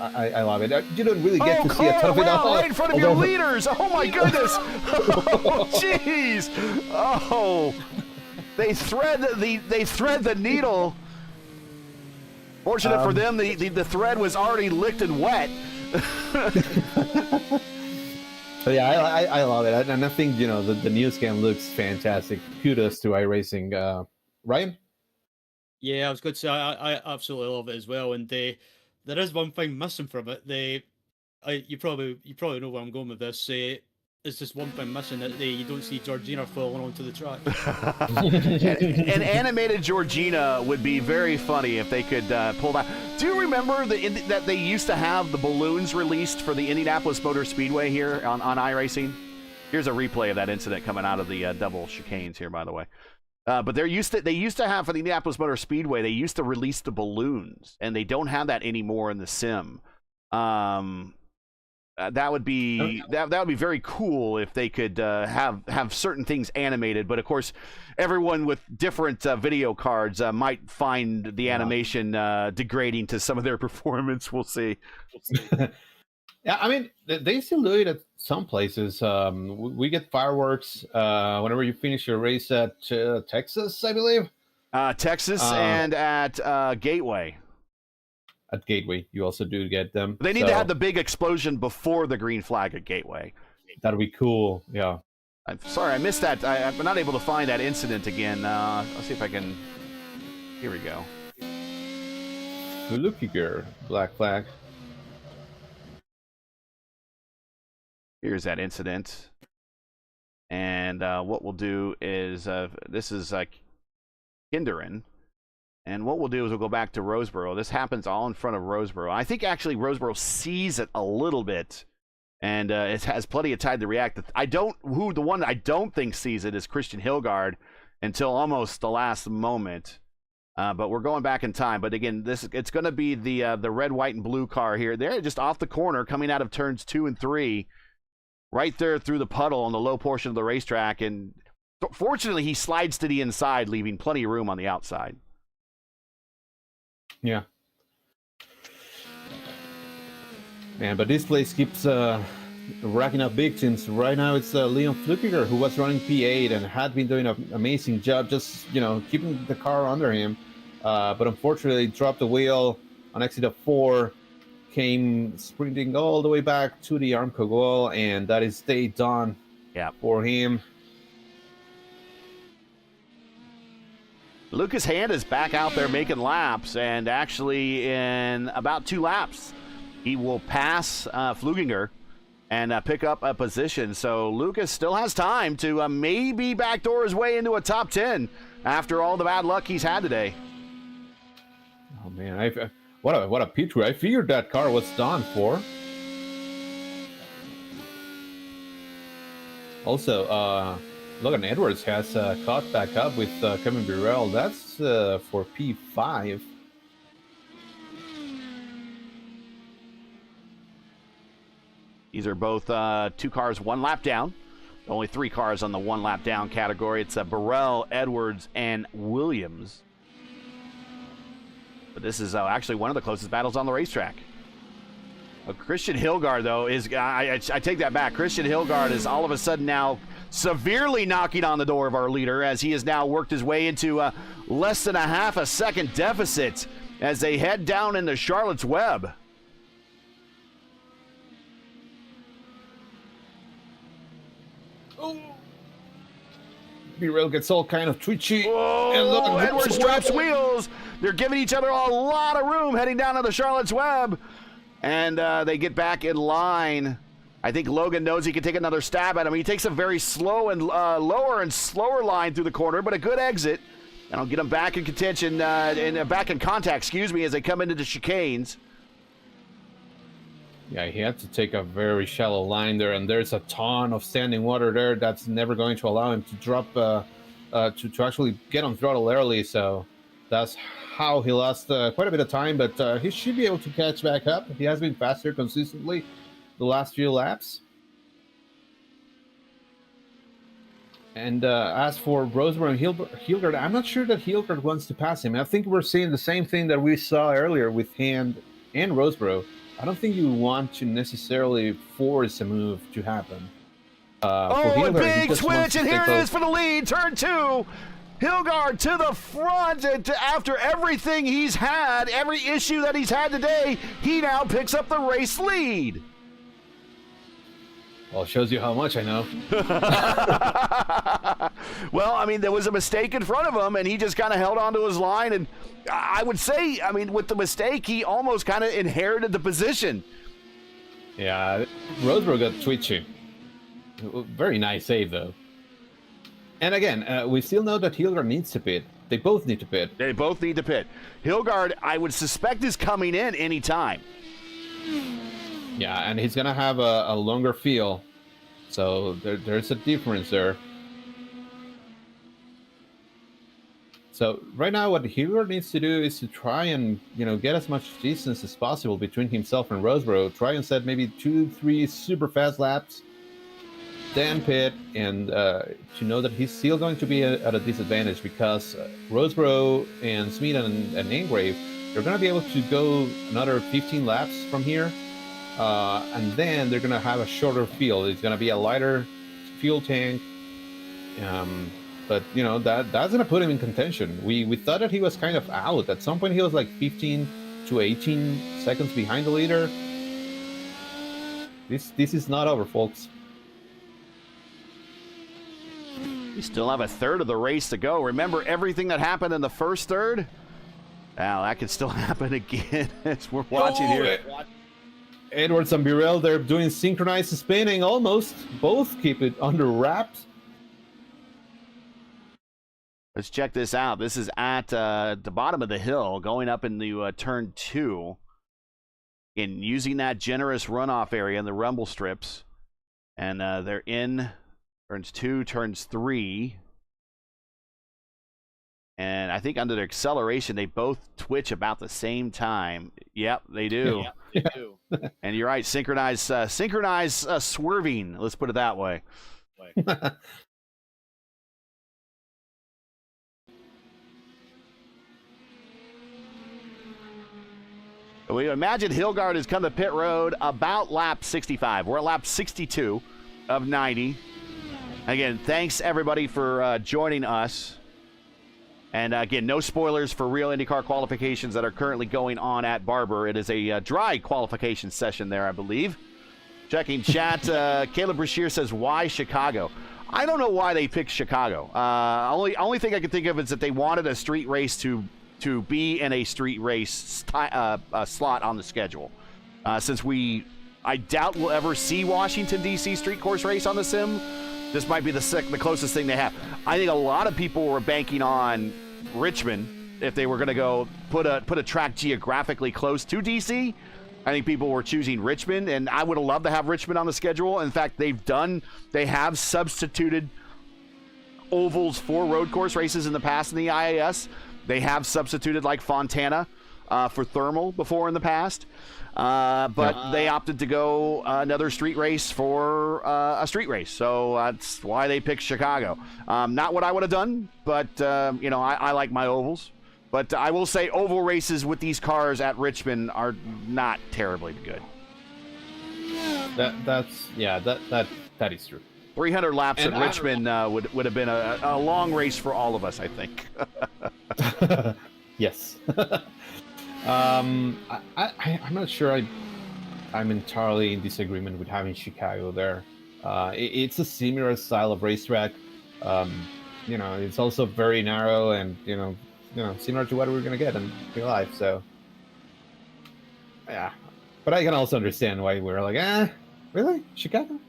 I love it. You don't really get to see a ton of it. Right in front of your leaders. Oh my goodness. Oh jeez. Oh, they thread the needle. Fortunate for them, the thread was already licked and wet. But yeah, I love it, and I think the new scan looks fantastic. Kudos to iRacing. Ryan? Yeah, I was going to say I absolutely love it as well, and there is one thing missing from it. You probably know where I'm going with this. It's just one thing missing, that you don't see Georgina falling onto the track. An animated Georgina would be very funny if they could pull that. Do you remember that they used to have the balloons released for the Indianapolis Motor Speedway here on iRacing? Here's a replay of that incident coming out of the double chicanes here, by the way. But they used to have, for the Indianapolis Motor Speedway, they used to release the balloons, and they don't have that anymore in the sim. That would be very cool if they could have certain things animated. But of course, everyone with different video cards might find the animation degrading to some of their performance. We'll see. Yeah, I mean, they still do it at some places. We get fireworks whenever you finish your race at Texas, I believe. Texas and at Gateway. At Gateway, you also do get them. They need to have the big explosion before the green flag at Gateway. That'd be cool, yeah. I'm sorry, I missed that. I'm not able to find that incident again. Let's see if I can... Here we go. Lookiger, black flag. Here's that incident. And what we'll do is... this is Kinderen. And what we'll do is we'll go back to Roseboro. This happens all in front of Roseboro. I think actually Roseboro sees it a little bit, and it has plenty of time to react. The one I don't think sees it is Christian Hilgard until almost the last moment. But we're going back in time. But again, it's going to be the red, white, and blue car here. They're just off the corner, coming out of turns 2 and 3, right there through the puddle on the low portion of the racetrack. And fortunately, he slides to the inside, leaving plenty of room on the outside. Yeah. Man, but this place keeps racking up victims. Right now it's Leon Flukiger, who was running P8 and had been doing an amazing job just, keeping the car under him. But unfortunately, dropped the wheel on exit of 4, came sprinting all the way back to the Armco wall, and that is day done for him. Lucas Hand is back out there making laps, and actually in about 2 laps, he will pass Fluginger and pick up a position. So Lucas still has time to maybe backdoor his way into a top 10 after all the bad luck he's had today. Oh man, what a pit. I figured that car was done for. Also, Logan Edwards has caught back up with Kevin Burrell. That's for P5. These are both 2 cars 1 lap down. Only 3 cars on the 1 lap down category. It's Burrell, Edwards, and Williams. But this is actually one of the closest battles on the racetrack. Christian Hilgard, though, is I take that back. Christian Hilgard is all of a sudden now severely knocking on the door of our leader, as he has now worked his way into less than a half a second deficit as they head down into Charlotte's Web. B-Rail gets all kind of twitchy. Whoa, And look, Edwards drops wheels. They're giving each other a lot of room heading down to the Charlotte's Web. And they get back in line. I think Logan knows he can take another stab at him. He takes a very slow and lower and slower line through the corner, but a good exit. And I'll get him back in contention, and back in contact, excuse me, as they come into the chicanes. Yeah, he had to take a very shallow line there, and there's a ton of standing water there that's never going to allow him to drop, to actually get on throttle early. So that's how he lost quite a bit of time, but he should be able to catch back up. He has been faster consistently the last few laps. And as for Roseburg and Hilgard, I'm not sure that Hilgard wants to pass him. I think we're seeing the same thing that we saw earlier with Hand and Roseborough. I don't think you want to necessarily force a move to happen. Oh, a big switch, and here it is for the lead. Turn 2. Hilgard to the front, and after everything he's had, every issue that he's had today, he now picks up the race lead. Well, it shows you how much I know. Well, I mean, there was a mistake in front of him, and he just kind of held onto his line. And I would say, I mean, with the mistake, he almost kind of inherited the position. Yeah, Roseborough got twitchy. Very nice save, though. And again, we still know that Hilgard needs to pit. They both need to pit. They both need to pit. Hilgard, I would suspect, is coming in anytime. Yeah, and he's going to have a longer feel. So there's a difference there. So right now what Hilgard needs to do is to try and, get as much distance as possible between himself and Roseborough. Try and set maybe 2-3 super fast laps, then pit, and to know that he's still going to be at a disadvantage, because Roseborough and Smith and Engrave, they're going to be able to go another 15 laps from here. And then they're going to have a shorter field. It's going to be a lighter fuel tank. But, that's going to put him in contention. We thought that he was kind of out. At some point, he was like 15 to 18 seconds behind the leader. This is not over, folks. We still have a third of the race to go. Remember everything that happened in the first third? Wow, that could still happen again as we're watching here. Edwards and Burrell, they're doing synchronized spinning almost. Both keep it under wraps. Let's check this out. This is at the bottom of the hill, going up into turn 2. And using that generous runoff area in the rumble strips. And they're in turns 2, turns 3. And I think under their acceleration, they both twitch about the same time. Yep, they do. Yeah, they do. And you're right, synchronized swerving. Let's put it that way. We imagine Hilgard has come to pit road about lap 65. We're at lap 62 of 90. Again, thanks everybody for joining us. And again, no spoilers for real IndyCar qualifications that are currently going on at Barber. It is a dry qualification session there, I believe. Checking chat, Caleb Brashear says, why Chicago? I don't know why they picked Chicago. Only thing I can think of is that they wanted a street race to be in a street race slot on the schedule. Since I doubt we'll ever see Washington, D.C. street course race on the sim, this might be the closest thing they have. I think a lot of people were banking on Richmond if they were going to go put a track geographically close to D.C. I think people were choosing Richmond, and I would have loved to have Richmond on the schedule. In fact, they have substituted ovals for road course races in the past in the IAS. They have substituted like Fontana for thermal before in the past. But they opted to go another street race for a street race. So that's why they picked Chicago. Not what I would have done, but, you know, I like my ovals. But I will say oval races with these cars at Richmond are not terribly good. That is true. 300 laps at Richmond would have been a long race for all of us, I think. Yes. I'm not sure I'm entirely in disagreement with having Chicago there. It's a similar style of racetrack. You know, it's also very narrow and, you know, similar to what we're going to get in real life. So, yeah. But I can also understand why we're like, really? Chicago?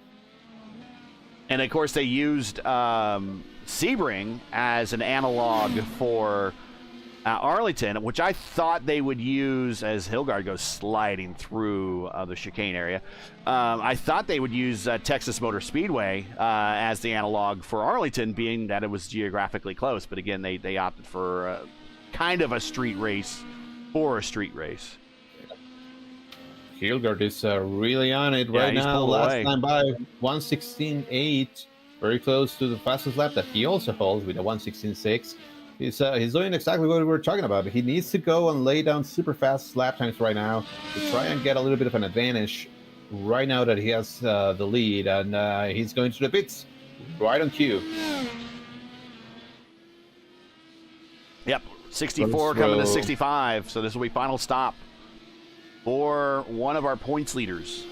And, of course, they used Sebring as an analog for Arlington, which I thought they would use as Hilgard goes sliding through the chicane area. I thought they would use Texas Motor Speedway as the analog for Arlington, being that it was geographically close. But again, they opted for kind of a street race for a street race. Hilgard is really on it right now. Last time by 1:16.8, very close to the fastest lap that he also holds with a 1:16.6. He's doing exactly what we were talking about. He needs to go and lay down super fast lap times right now to try and get a little bit of an advantage right now that he has the lead, and he's going to the pits right on cue. Yep, 64 coming to 65, so this will be final stop for one of our points leaders.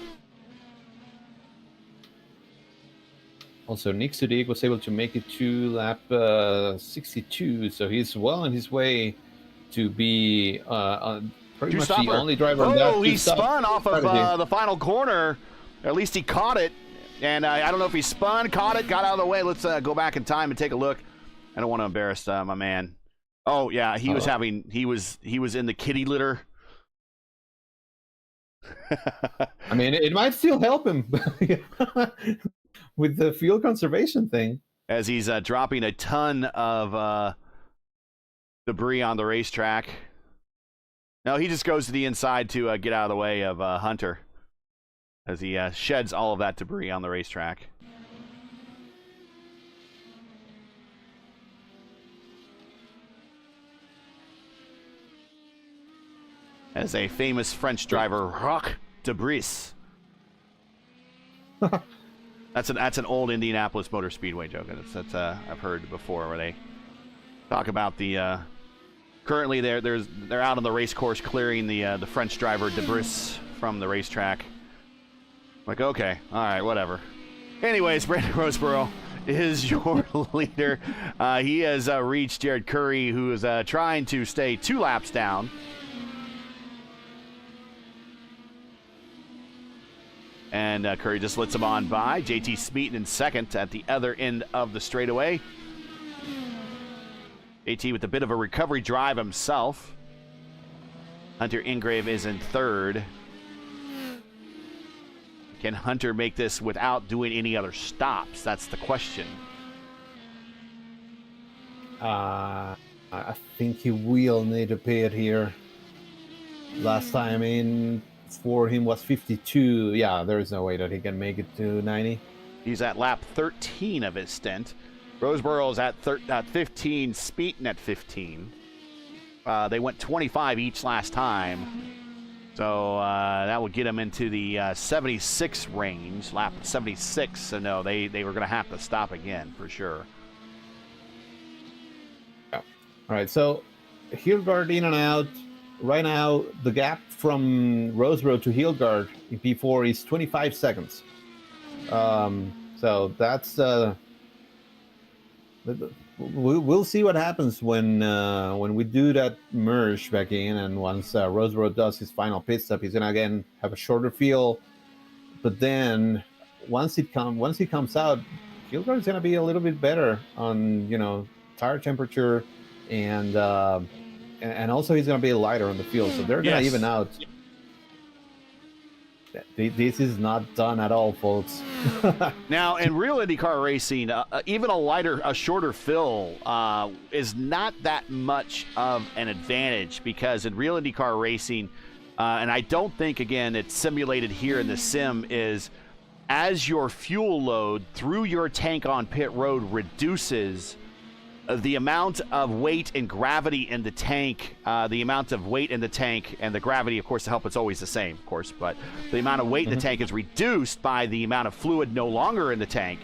Also, Nick Sudik was able to make it to lap 62, so he's well on his way to be pretty much the only driver on that. Oh, he spun off of the final corner. At least he caught it. And I don't know if he spun, caught it, got out of the way. Let's go back in time and take a look. I don't want to embarrass my man. Oh, yeah, he was in the kitty litter. I mean, it might still help him with the fuel conservation thing. As he's dropping a ton of debris on the racetrack. No, he just goes to the inside to get out of the way of Hunter as he sheds all of that debris on the racetrack. As a famous French driver, Roch Debris. That's an old Indianapolis Motor Speedway joke. That's I've heard before, where they talk about the currently they're out on the race course clearing the French driver Debris from the racetrack. Like, okay, all right, whatever. Anyways, Brandon Roseborough is your leader. He has reached Jared Curry, who is trying to stay 2 laps down. And Curry just lets him on by. JT Smeaton in second at the other end of the straightaway. JT with a bit of a recovery drive himself. Hunter Ingrave is in third. Can Hunter make this without doing any other stops? That's the question. I think he will need to pay it here. Last time in for him was 52. Yeah, there is no way that he can make it to 90. He's at lap 13 of his stint. Roseborough's at 15, Smeaton at 15. They went 25 each last time. So that will get him into the 76 range, lap 76. So no, they were going to have to stop again for sure. Yeah. All right, so Hilgard in and out. Right now, the gap from Roseborough to Hilgard in P4 is 25 seconds. So that's we'll see what happens when we do that merge back in, and once Roseborough does his final pit stop, he's gonna again have a shorter field. But then once he comes out, Hilgard's gonna be a little bit better on tire temperature and also he's going to be lighter on the field, so they're going to even out. This is not done at all, folks. Now, in real IndyCar racing, even a shorter fill is not that much of an advantage, because in real IndyCar racing, and I don't think, again, it's simulated here in the sim, is as your fuel load through your tank on pit road reduces, the amount of weight and gravity in the tank, and the gravity, of course, to help, it's always the same, of course, but the amount of weight in the tank is reduced by the amount of fluid no longer in the tank.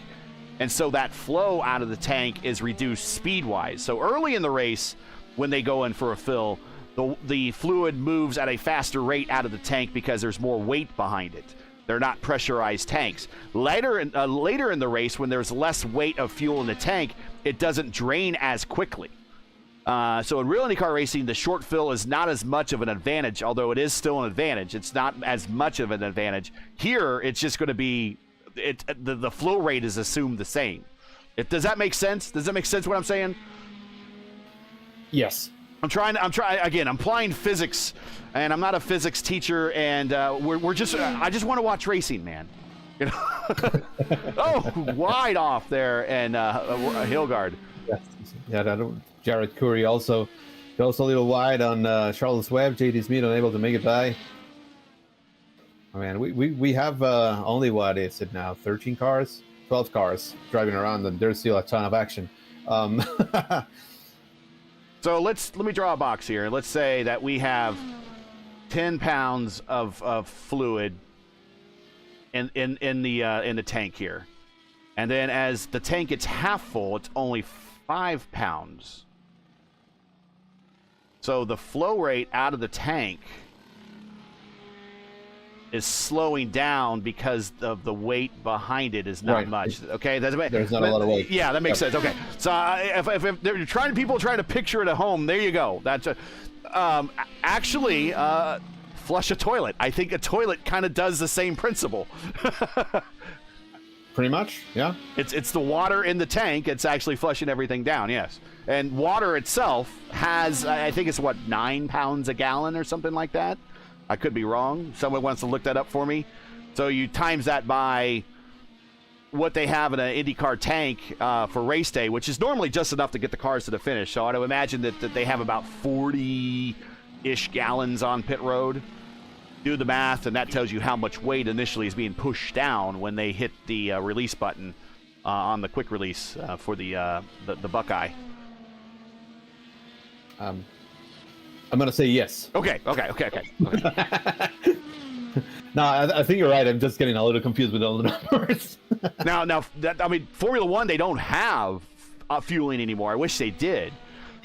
And so that flow out of the tank is reduced speed-wise. So early in the race, when they go in for a fill, the fluid moves at a faster rate out of the tank because there's more weight behind it. They're not pressurized tanks. Later in the race, when there's less weight of fuel in the tank, it doesn't drain as quickly. So in real IndyCar racing, the short fill is not as much of an advantage, although it is still an advantage. It's not as much of an advantage. Here, it's just going to be, the flow rate is assumed the same. Does that make sense? Does that make sense what I'm saying? Yes. I'm trying, again, I'm applying physics, and I'm not a physics teacher, and I just want to watch racing, man. You know? Oh, wide off there, and Hilgard. Yes. Yeah, Jared Curry also goes a little wide on Charles Webb. JD Smith unable to make it by. I mean, we have only, what is it now, 13 cars? 12 cars driving around, and there's still a ton of action. So let me draw a box here. Let's say that we have 10 pounds of fluid in the tank here, and then as the tank gets half full, it's only 5 pounds. So the flow rate out of the tank is slowing down because of the weight behind it is not much. Okay, there's not a lot of weight. Yeah, that makes sense. Okay, so if they're people trying to picture it at home, there you go. That's actually flush a toilet. I think a toilet kind of does the same principle. Pretty much, yeah. It's the water in the tank. It's actually flushing everything down. Yes, and water itself has, I think it's 9 pounds a gallon or something like that. I could be wrong. Someone wants to look that up for me. So you times that by what they have in an IndyCar tank for race day, which is normally just enough to get the cars to the finish. So I'd imagine that they have about 40-ish gallons on pit road. Do the math, and that tells you how much weight initially is being pushed down when they hit the release button on the quick release for the Buckeye. I'm going to say yes. Okay. No, I think you're right. I'm just getting a little confused with all the numbers. now, Formula One, they don't have fueling anymore. I wish they did.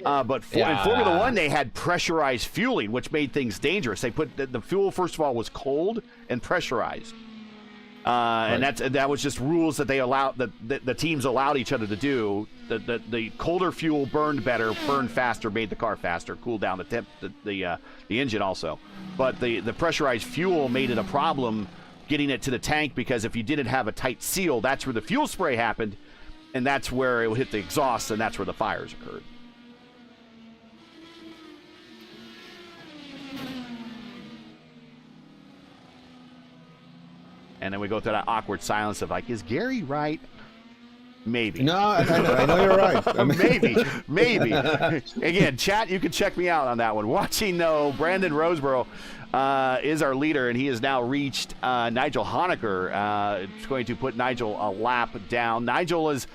But in Formula One, they had pressurized fueling, which made things dangerous. They put the fuel, first of all, was cold and pressurized. And that was just rules that they allowed, the teams allowed each other to do. The colder fuel burned better, burned faster, made the car faster, cooled down the engine also. But the pressurized fuel made it a problem getting it to the tank, because if you didn't have a tight seal, that's where the fuel spray happened, and that's where it would hit the exhaust, and that's where the fires occurred. And then we go through that awkward silence of like, is Gary right? Maybe. No, I know you're right. Maybe. Again, chat, you can check me out on that one. Watching, though, Brandon Roseborough is our leader, and he has now reached Nigel Honecker. It's going to put Nigel a lap down. Nigel has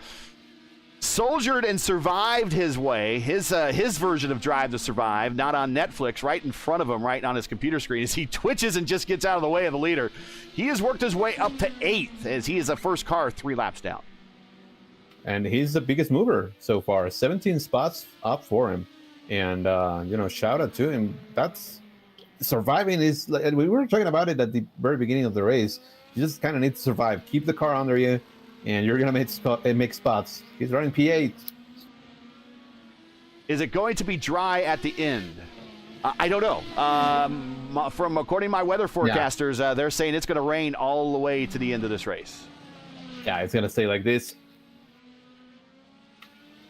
soldiered and survived his way, his version of Drive to Survive, not on Netflix, right in front of him, right on his computer screen, as he twitches and just gets out of the way of the leader. He has worked his way up to 8th, as he is the first car 3 laps down. And he's the biggest mover so far, 17 spots up for him. And, shout out to him. That's surviving is, we were talking about it at the very beginning of the race. You just kind of need to survive. Keep the car under you, and you're going to make spots. He's running P8. Is it going to be dry at the end? I don't know. According to my weather forecasters, they're saying it's going to rain all the way to the end of this race. Yeah, it's going to stay like this.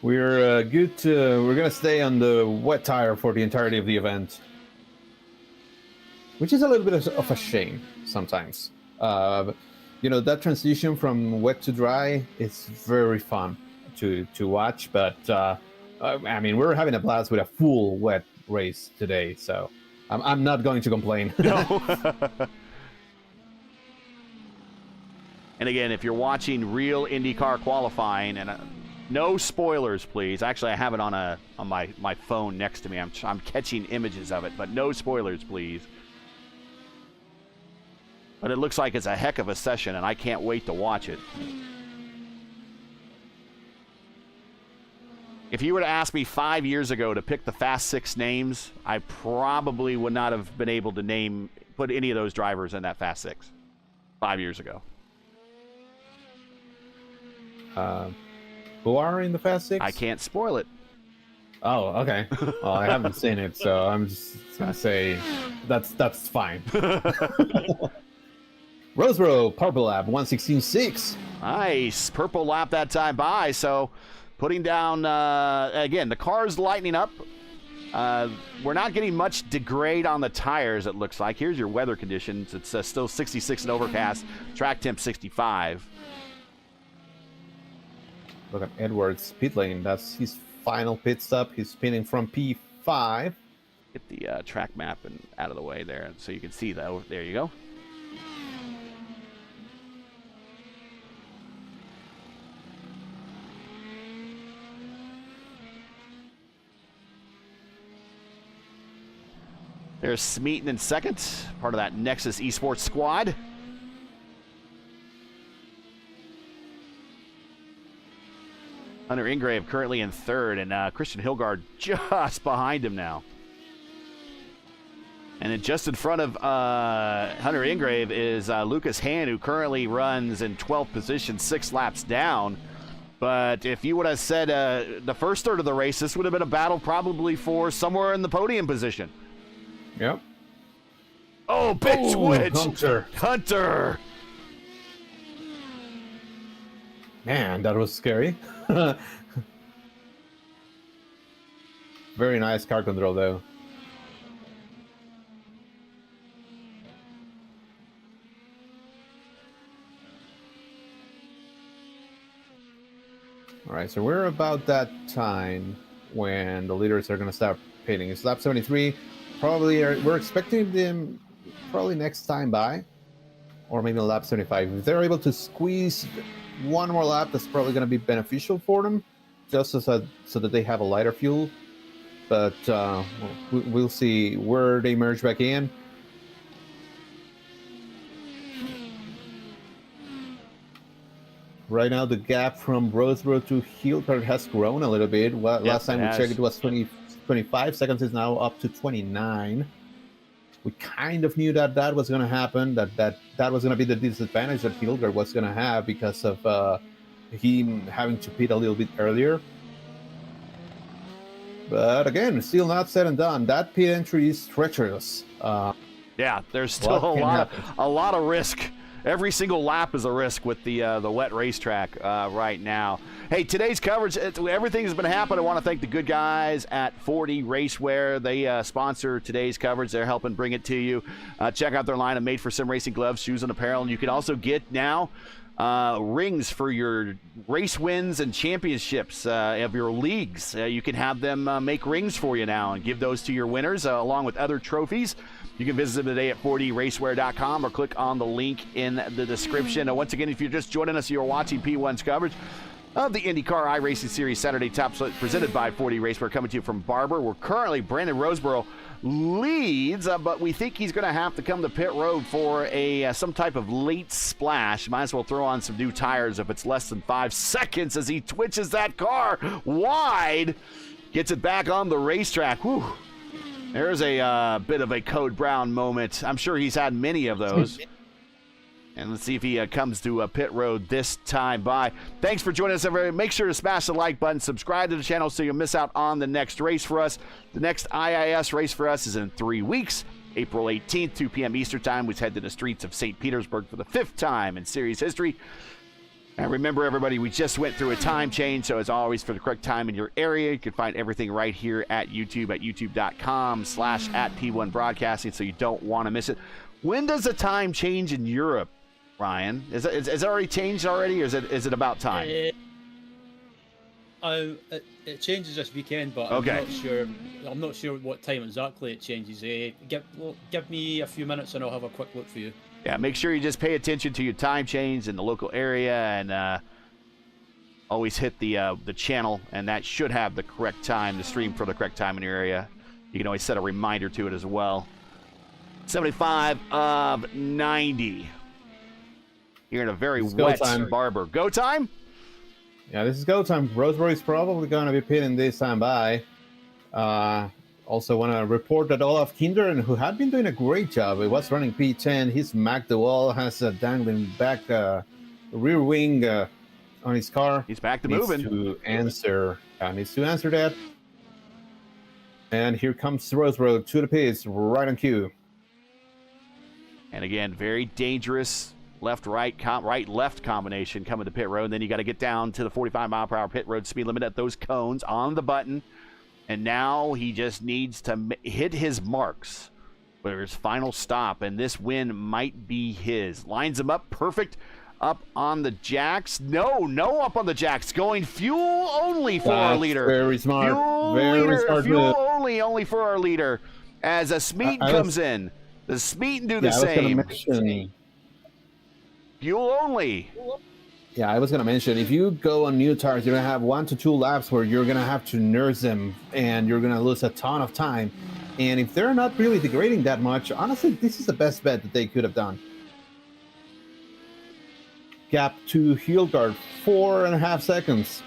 We're good. We're going to stay on the wet tire for the entirety of the event. which is a little bit of a shame sometimes. That transition from wet to dry is very fun to watch, but I mean, we're having a blast with a full wet race today, so I'm not going to complain. No. And again, if you're watching real IndyCar qualifying, and no spoilers, please. Actually, I have it on my phone next to me. I'm catching images of it, but no spoilers, please. But it looks like it's a heck of a session, and I can't wait to watch it. If you were to ask me 5 years ago to pick the Fast Six names, I probably would not have been able to put any of those drivers in that Fast Six 5 years ago. Who are in the Fast Six? I can't spoil it. Oh, okay. Well, I haven't seen it, so I'm just gonna say that's fine. Roseboro, Purple Lap, 1:16.6. Nice. Purple lap that time by, so putting down, again, the car's lightening up. We're not getting much degrade on the tires, it looks like. Here's your weather conditions. It's still 66 and overcast. Track temp 65. Look at Edwards' pit lane. That's his final pit stop. He's spinning from P5. Get the track map and out of the way there so you can see that. There you go. There's Smeaton in second, part of that Nexus eSports squad. Hunter Ingrave currently in third, and Christian Hilgard just behind him now. And then just in front of Hunter Ingrave is Lucas Hand, who currently runs in 12th position, 6 laps down. But if you would have said the first third of the race, this would have been a battle probably for somewhere in the podium position. Yep. Oh, big switch. Hunter. Man, that was scary. Very nice car control, though. All right, so we're about that time when the leaders are going to start pitting. It's lap 73. We're expecting them probably next time by, or maybe lap 75. If they're able to squeeze one more lap, that's probably going to be beneficial for them, just so that they have a lighter fuel. But we'll see where they merge back in. Right now, the gap from Roseboro to Hilgard has grown a little bit. Well, last time we checked, it was 25 seconds. Is now up to 29. We kind of knew that was going to happen. That was going to be the disadvantage that Hilgard was going to have because of him having to pit a little bit earlier. But again, still not said and done. That pit entry is treacherous. Yeah, there's still a lot of risk. Every single lap is a risk with the wet racetrack right now. Hey, today's coverage, everything's been happening. I want to thank the good guys at 4D Racewear. They sponsor today's coverage. They're helping bring it to you. Check out their line of made-for-sim racing gloves, shoes, and apparel. And you can also get now rings for your race wins and championships of your leagues. You can have them make rings for you now and give those to your winners along with other trophies. You can visit them today at 4dracewear.com or click on the link in the description. Once again, if you're just joining us, you're watching P1's coverage of the IndyCar iRacing Series Saturday Top Split presented by 4D Racewear, coming to you from BARBER. We're currently, Brandon Roseboro leads, but we think he's going to have to come to pit road for some type of late splash. Might as well throw on some new tires if it's less than 5 seconds as he twitches that car wide. Gets it back on the racetrack. Whew. There's a bit of a Code Brown moment. I'm sure he's had many of those. And let's see if he comes to pit road this time by. Thanks for joining us, everybody. Make sure to smash the like button, subscribe to the channel so you'll miss out on the next race for us. The next IIS race for us is in 3 weeks. April 18th, 2 p.m. Eastern Time. We head to the streets of St. Petersburg for the 5th time in series history. And remember, everybody, we just went through a time change, so as always, for the correct time in your area, you can find everything right here at YouTube at youtube.com/@P1 Broadcasting, so you don't want to miss it. When does the time change in Europe, Ryan? Is it already changed already, or is it about time? It changes this weekend, but Okay. I'm not sure what time exactly it changes. Give me a few minutes and I'll have a quick look for you. Yeah, make sure you just pay attention to your time change in the local area, and always hit the channel, and that should have the correct time, the stream for the correct time in your area. You can always set a reminder to it as well. 75 of 90. You're in a very wet Barber. Go time? Yeah, this is go time. Roseberry is probably going to be pitting this time by. Also want to report that Olaf Kinder, who had been doing a great job, he was running P10. He's smacked the wall, has a dangling back rear wing on his car. He's back to needs moving. Needs to answer that. And here comes Roseboro to the pits, right on cue. And again, very dangerous left-right, right-left combination coming to pit road. And then you got to get down to the 45-mile-per-hour pit road speed limit at those cones on the button. And now he just needs to hit his marks for his final stop, and this win might be his. Lines him up perfect up on the jacks. No up on the jacks. Going fuel only for our leader. Very smart. Fuel only for our leader. As a Smeaton comes in. The Smeaton do the same. Fuel only. Yeah, I was going to mention, if you go on new tires, you're going to have 1 to 2 laps where you're going to have to nurse them, and you're going to lose a ton of time. And if they're not really degrading that much, honestly, this is the best bet that they could have done. Gap to heel guard, 4.5 seconds.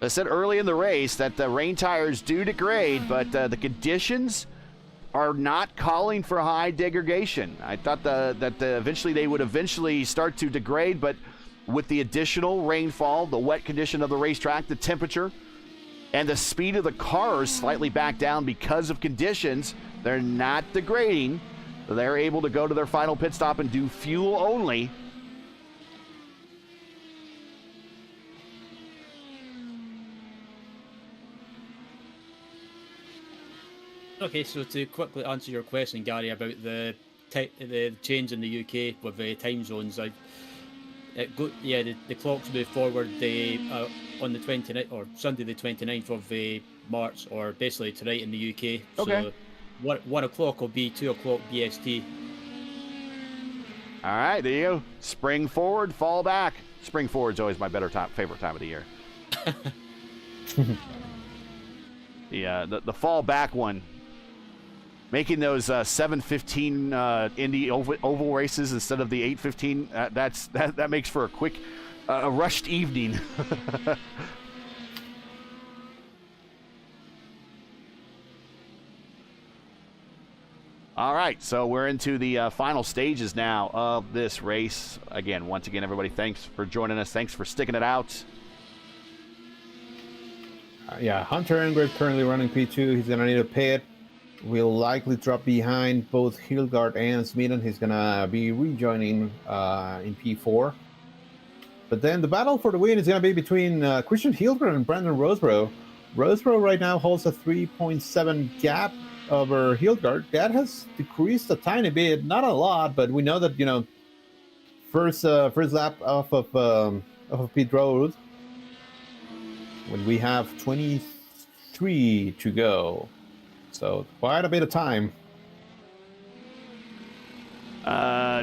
I said early in the race that the rain tires do degrade, but the conditions are not calling for high degradation. I thought that eventually they would start to degrade, but with the additional rainfall, the wet condition of the racetrack, the temperature, and the speed of the cars slightly back down because of conditions, they're not degrading. They're able to go to their final pit stop and do fuel only. Okay, so to quickly answer your question, Gary, about the change in the UK with the time zones, the clocks move forward on the 29th or Sunday the 29th of March, or basically tonight in the UK. Okay. So 1 o'clock will be 2 o'clock BST. All right, there you go. Spring forward, fall back. Spring forward's always my favorite time of the year. The fall back one. Making those 7:15 Indy oval races instead of the 8:15, that makes for a quick, a rushed evening. All right, so we're into the final stages now of this race. Again, once again, everybody, thanks for joining us. Thanks for sticking it out. Hunter Engrid currently running P2. He's going to need a pit. Will likely drop behind both Hilgard and Smeaton. He's going to be rejoining in P4. But then the battle for the win is going to be between Christian Hilgard and Brandon Roseboro. Roseboro right now holds a 3.7 gap over Hilgard. That has decreased a tiny bit, not a lot, but we know that, first lap off of pit road, when we have 23 to go. So quite a bit of time.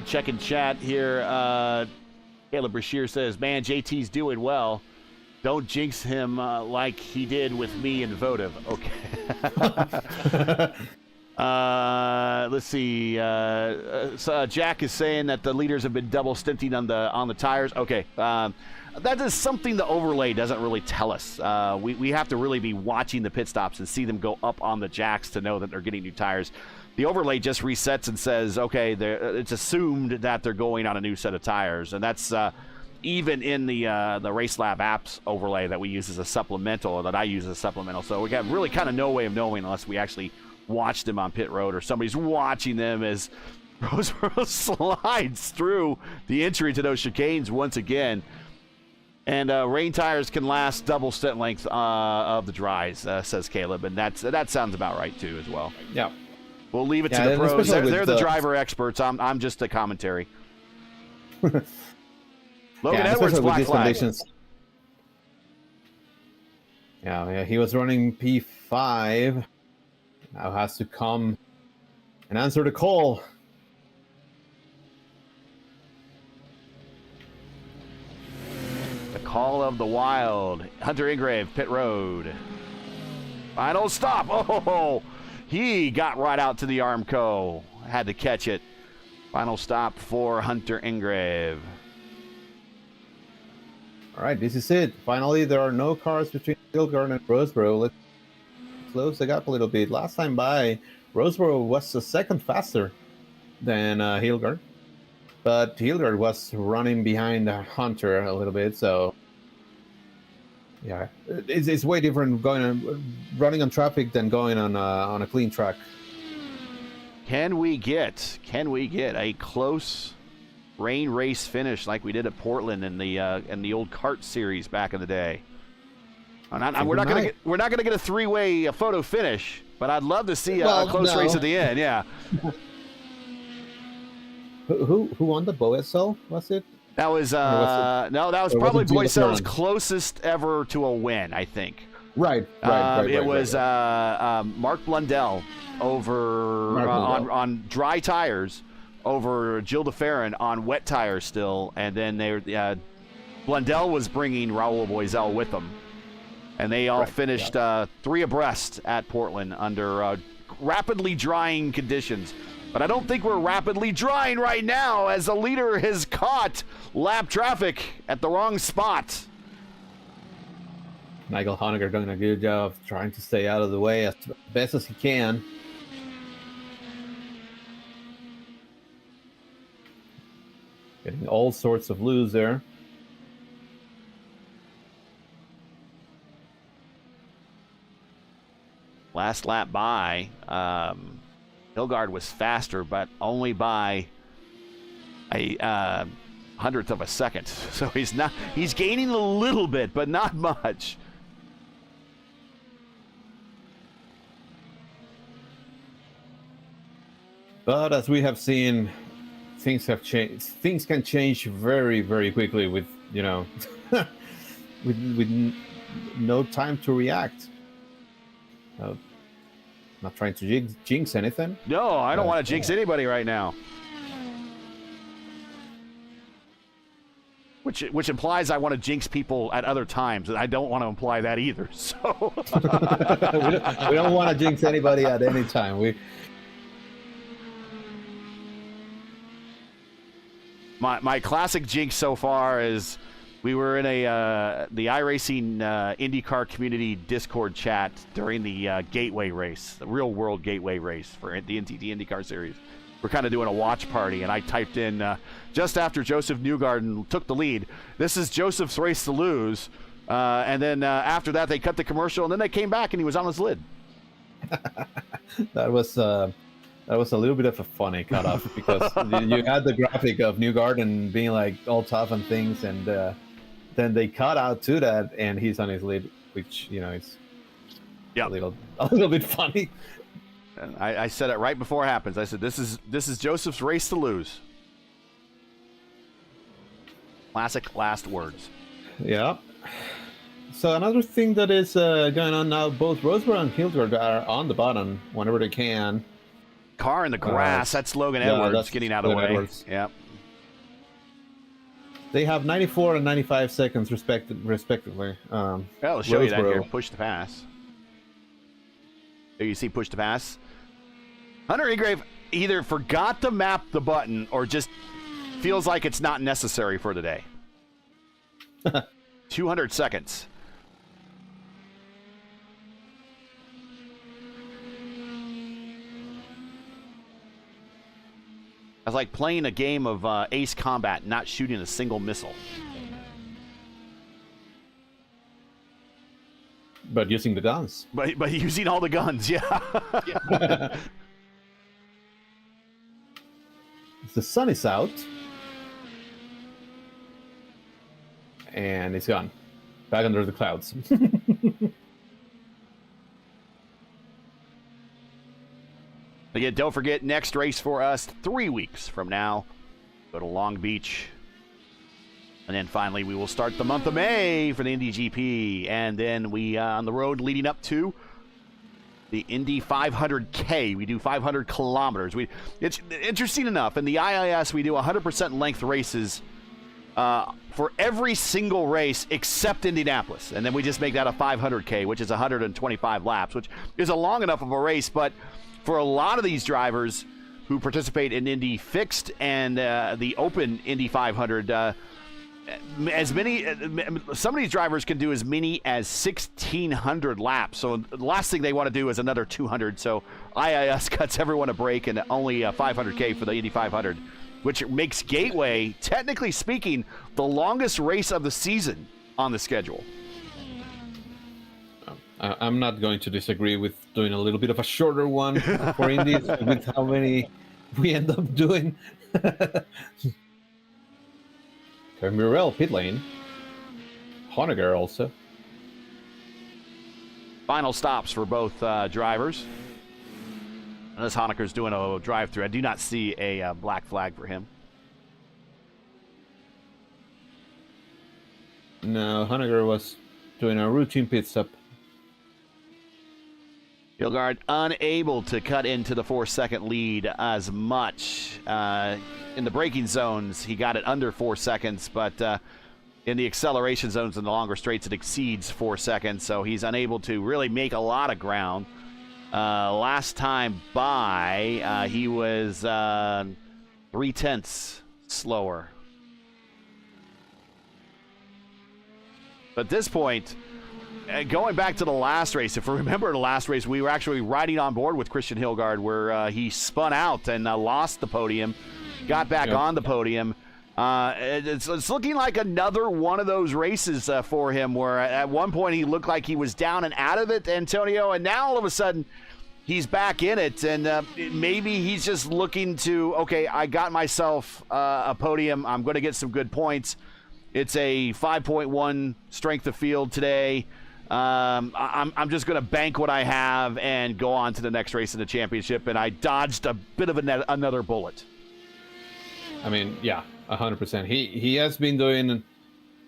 Checking chat here. Caleb Brashear says, man, JT's doing well. Don't jinx him like he did with me and Votive. Okay. Let's see. So Jack is saying that the leaders have been double stinting on the tires. Okay. That is something the overlay doesn't really tell us. We have to really be watching the pit stops and see them go up on the jacks to know that they're getting new tires. The overlay just resets and says, okay, it's assumed that they're going on a new set of tires, and that's even in the Race Lab apps overlay that we use as a supplemental, or that I use as a supplemental. So we got really kind of no way of knowing unless we actually watch them on pit road, or somebody's watching them as Roseboro slides through the entry to those chicanes once again. And rain tires can last double stint length of the dries, says Caleb. And that sounds about right, too, as well. Yeah. We'll leave it to the pros. They're the driver experts. I'm just a commentary. Logan Edwards, black flag. Yeah, he was running P5. Now has to come and answer the call. The call of the wild. Hunter Ingrave, pit road. Final stop. Oh, he got right out to the Armco. Had to catch it. Final stop for Hunter Ingrave. All right, this is it. Finally, there are no cars between Hildegard and Roseboro. Let's close the gap a little bit. Last time by, Roseboro was a second faster than Hildegard. But Hildegard was running behind Hunter a little bit, so yeah, it's way different running on traffic than going on a clean track. Can we get a close rain race finish like we did at Portland in the old kart series back in the day? We're not gonna get a three-way photo finish, but I'd love to see a close race at the end. Yeah. Who won the Boesel? Was it? That was that was probably Boesel's closest ever to a win, I think. Right. It was Mark Blundell on dry tires over Jill DeFerrin on wet tires still, and then Blundell was bringing Raul Boesel with them, and they all finished 3 abreast at Portland under rapidly drying conditions. But I don't think we're rapidly drying right now, as the leader has caught lap traffic at the wrong spot. Michael Honegger doing a good job of trying to stay out of the way as best as he can. Getting all sorts of loose there. Last lap by, Hildegard was faster, but only by a hundredth of a second. So he's gaining a little bit, but not much. But as we have seen, things have changed. Things can change very, very quickly with with no time to react. Not trying to jinx anything. No, I don't want to jinx anybody right now. Which implies I want to jinx people at other times, and I don't want to imply that either. So we don't want to jinx anybody at any time. My classic jinx so far is we were in the iRacing IndyCar community Discord chat during the Gateway race, the real world Gateway race for the NTT IndyCar Series. We're kind of doing a watch party, and I typed in just after Joseph Newgarden took the lead, "This is Joseph's race to lose," and then after that they cut the commercial, and then they came back and he was on his lid. That was a little bit of a funny cutoff because you had the graphic of Newgarden being like all tough and things, and then they cut out to that, and he's on his lead, which is a little bit funny. And I said it right before it happens. I said, "This is Joseph's race to lose." Classic last words. Yeah. So another thing that is going on now, both Roseboro and Hildegard are on the bottom whenever they can. Car in the grass. That's Logan Edwards getting out of the way. Edwards. Yep. They have 94 and 95 seconds respectively. I'll show you that here. Push to pass. There you see push to pass. Hunter Ingrave either forgot to map the button or just feels like it's not necessary for the day. 200 seconds. It's like playing a game of Ace Combat, not shooting a single missile. But using the guns. But using all the guns, yeah. The sun is out. And it's gone. Back under the clouds. Again, don't forget, next race for us 3 weeks from now. Go to Long Beach. And then finally, we will start the month of May for the Indy GP. And then we, on the road leading up to the Indy 500K. We do 500 kilometers. It's interesting enough. In the IIS, we do 100% length races for every single race except Indianapolis. And then we just make that a 500K, which is 125 laps, which is a long enough of a race. But for a lot of these drivers who participate in Indy Fixed and the Open Indy 500, some of these drivers can do as many as 1,600 laps. So the last thing they want to do is another 200. So IIS cuts everyone a break and only 500K for the Indy 500, which makes Gateway, technically speaking, the longest race of the season on the schedule. I'm not going to disagree with doing a little bit of a shorter one for Indies with how many we end up doing. Murrell pit lane. Honegger also. Final stops for both drivers. Unless Honecker's doing a drive-through. I do not see a black flag for him. No, Honegger was doing a routine pit stop. Hilgard unable to cut into the 4-second lead as much. In the braking zones, he got it under 4 seconds, but in the acceleration zones and the longer straights, it exceeds 4 seconds, so he's unable to really make a lot of ground. Last time by, he was 0.3 slower. But at this point, going back to the last race, if we remember the last race, we were actually riding on board with Christian Hilgard where he spun out and lost the podium, got back on the podium. It's looking like another one of those races for him where at one point he looked like he was down and out of it, Antonio, and now all of a sudden he's back in it, and maybe he's just looking to, okay, I got myself a podium. I'm going to get some good points. It's a 5.1 strength of field today. I'm just going to bank what I have and go on to the next race in the championship, and I dodged a bit of another bullet. I mean, yeah, 100%. He has been doing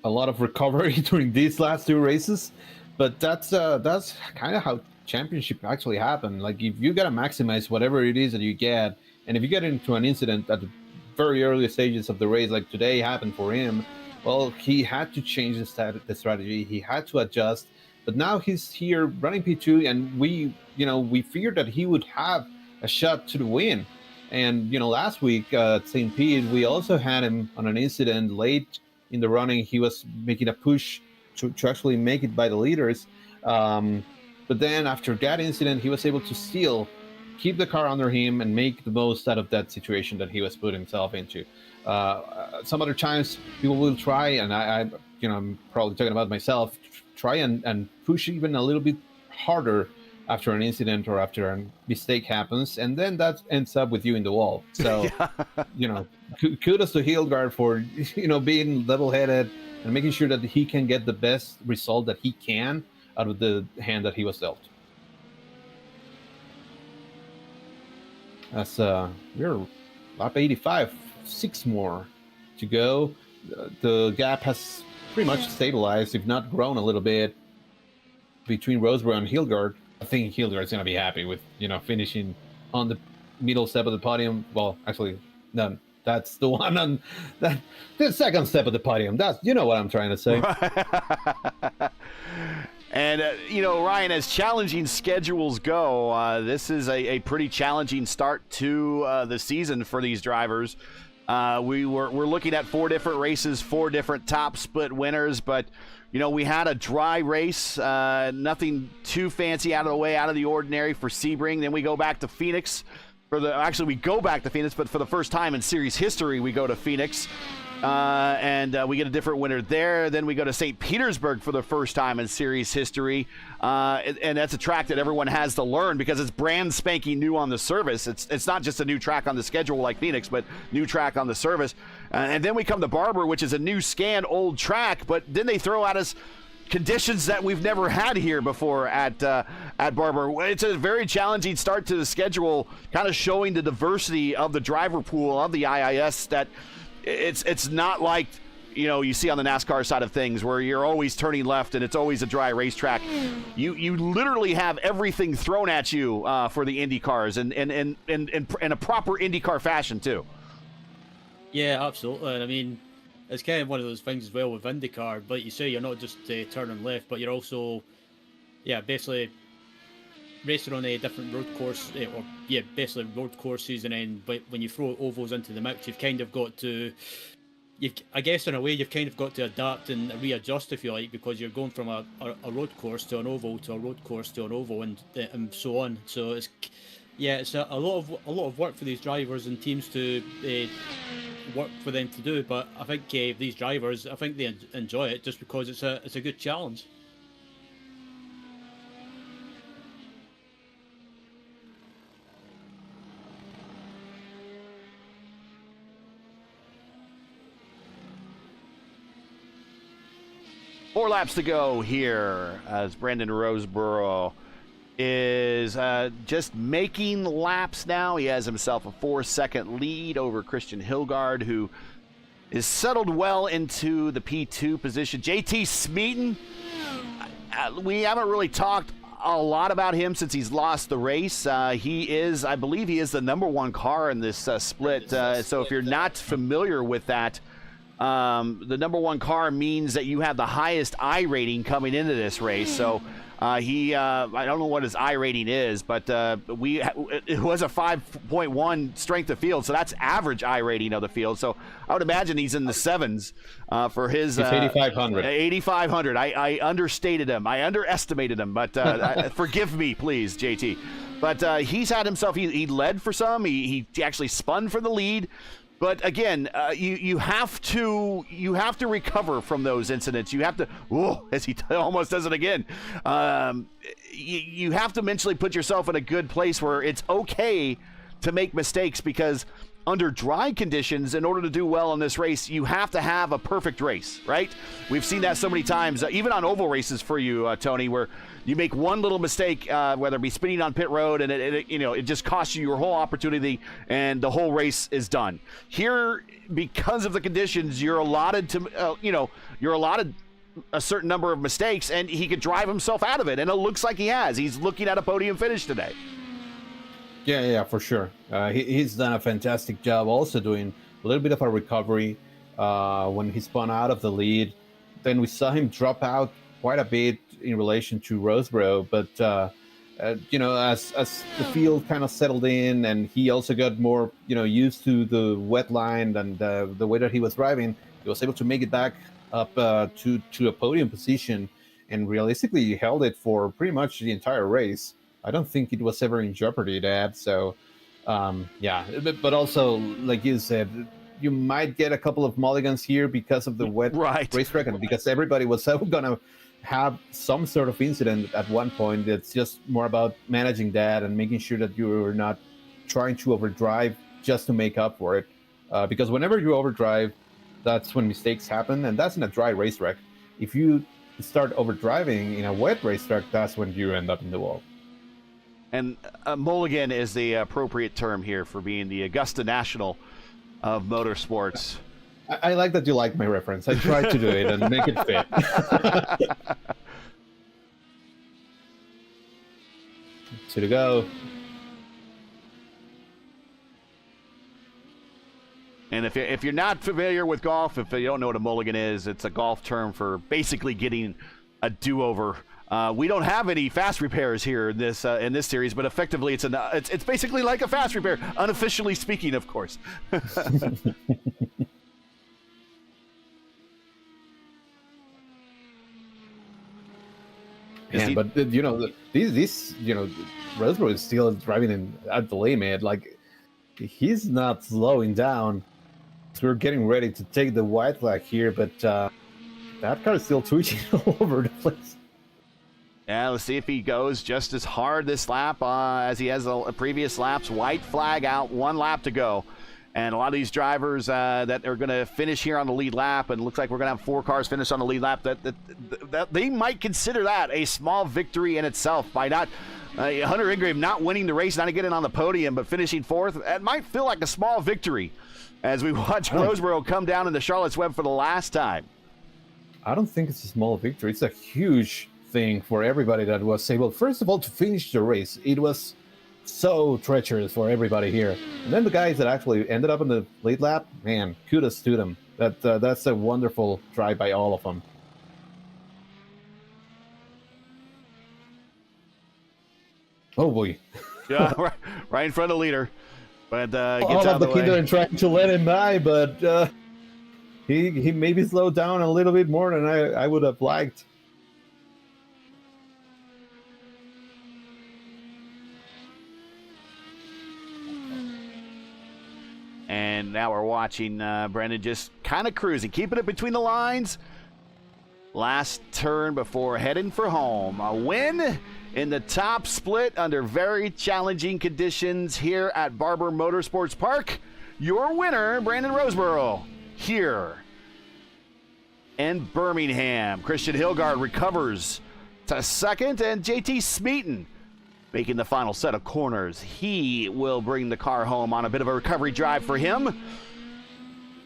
a lot of recovery during these last two races, but that's kind of how championship actually happen. Like, if you got to maximize whatever it is that you get, and if you get into an incident at the very early stages of the race, like today happened for him, well, he had to change the strategy. He had to adjust. But now he's here running P2, and we figured that he would have a shot to the win. And, last week at St. Pete, we also had him on an incident late in the running. He was making a push to actually make it by the leaders. But then after that incident, he was able to still keep the car under him and make the most out of that situation that he was put himself into. Some other times people will try, and I'm probably talking about myself, try and push even a little bit harder after an incident or after a mistake happens, and then that ends up with you in the wall. So, kudos to Hilgard for, being level-headed and making sure that he can get the best result that he can out of the hand that he was dealt. That's we're lap 85, 6 more to go. The gap has pretty much stabilized, if not grown a little bit, between Roseburg and Hilgard. I think Hilgard's going to be happy with, finishing on the middle step of the podium. Well, actually, no, that's the one on the second step of the podium. That's, what I'm trying to say. And, Ryan, as challenging schedules go, this is a pretty challenging start to the season for these drivers. We're looking at 4 different races, 4 different top split winners, but we had a dry race, nothing too fancy out of the way, out of the ordinary for Sebring. Then we go back to Phoenix we go back to Phoenix, but for the first time in series history, we go to Phoenix. and we get a different winner there. Then we go to St. Petersburg for the first time in series history, and that's a track that everyone has to learn because it's brand spanking new on the service. It's not just a new track on the schedule like Phoenix, but new track on the service. And then we come to Barber, which is a new scan, old track, but then they throw at us conditions that we've never had here before at Barber. It's a very challenging start to the schedule, kind of showing the diversity of the driver pool of the IIS. That it's not like you see on the NASCAR side of things where you're always turning left and it's always a dry racetrack. You literally have everything thrown at you for the Indy cars and in a proper IndyCar fashion too. Yeah, absolutely. I mean, it's kind of one of those things as well with IndyCar. Like you say, you're not just turning left, but you're also, basically racing on a different road course, basically road courses. And then when you throw ovals into the mix, you've kind of got to, I guess in a way, you've kind of got to adapt and readjust, if you like, because you're going from a road course to an oval to a road course to an oval and so on. So it's a lot of work for these drivers and teams to work for them to do, but I think these drivers, I think they enjoy it just because it's a good challenge. Four laps to go here as Brandon Roseborough is just making laps now. He has himself a 4-second lead over Christian Hilgard, who is settled well into the P2 position. JT Smeaton, we haven't really talked a lot about him since he's lost the race. I believe he is the number one car in this split. So if you're not familiar with that, the number one car means that you have the highest I rating coming into this race. So I don't know what his I rating is, but it was a 5.1 strength of field, so that's average I rating of the field. So I would imagine he's in the sevens for his. It's 8,500. 8,500. I understated him. I underestimated him, but forgive me, please, JT. But he's had himself. He led for some. He actually spun for the lead. But again, you have to recover from those incidents. You have to, as he almost does it again. You have to mentally put yourself in a good place where it's okay to make mistakes, because under dry conditions, in order to do well in this race, you have to have a perfect race, right? We've seen that so many times, even on oval races for you, Tony, where you make one little mistake, whether it be spinning on pit road, and it just costs you your whole opportunity, and the whole race is done. Here, because of the conditions, you're allotted a certain number of mistakes, and he could drive himself out of it, and it looks like he has. He's looking at a podium finish today. Yeah, for sure. He's done a fantastic job also doing a little bit of a recovery when he spun out of the lead. Then we saw him drop out quite a bit in relation to Roseborough, but as the field kind of settled in and he also got more used to the wet line and the way that he was driving, he was able to make it back up to a podium position, and realistically he held it for pretty much the entire race. I don't think it was ever in jeopardy, Dad. So, but also, like you said, you might get a couple of mulligans here because of the wet racetrack, and because everybody was going to have some sort of incident at one point. It's just more about managing that and making sure that you're not trying to overdrive just to make up for it. Because whenever you overdrive, that's when mistakes happen, and that's in a dry racetrack. If you start overdriving in a wet racetrack, that's when you end up in the wall. And mulligan is the appropriate term here for being the Augusta National of motorsports. I like that you like my reference. I tried to do it and make it fit. Two to go. And if you're not familiar with golf, if you don't know what a mulligan is, it's a golf term for basically getting a do-over. We don't have any fast repairs here in this series, but effectively it's basically like a fast repair, unofficially speaking, of course. Yeah, but this Roseborough is still driving at the limit. Like, he's not slowing down. we're getting ready to take the white flag here, but that car is still twitching all over the place. Yeah, let's see if he goes just as hard this lap as he has the previous laps. White flag out, 1 lap to go. And a lot of these drivers that are going to finish here on the lead lap, and it looks like we're going to have 4 cars finish on the lead lap, that they might consider that a small victory in itself by not Hunter Ingram not winning the race, not getting on the podium, but finishing 4th. That might feel like a small victory as we watch Roseboro come down into Charlotte's Web for the last time. I don't think it's a small victory. It's a huge thing for everybody that was able, first of all, to finish the race. It was so treacherous for everybody here. And then the guys that actually ended up in the late lap, man, kudos to them. That's a wonderful drive by all of them. Oh boy. Yeah, right in front of the leader. But all gets out of the way. Kinder trying to let him by, but he maybe slowed down a little bit more than I would have liked. And now we're watching Brendan just kind of cruising, keeping it between the lines. Last turn before heading for home. A win in the top split under very challenging conditions here at Barber Motorsports Park. Your winner, Brandon Roseboro, here in Birmingham. Christian Hilgard recovers to second, and JT Smeaton making the final set of corners. He will bring the car home on a bit of a recovery drive for him,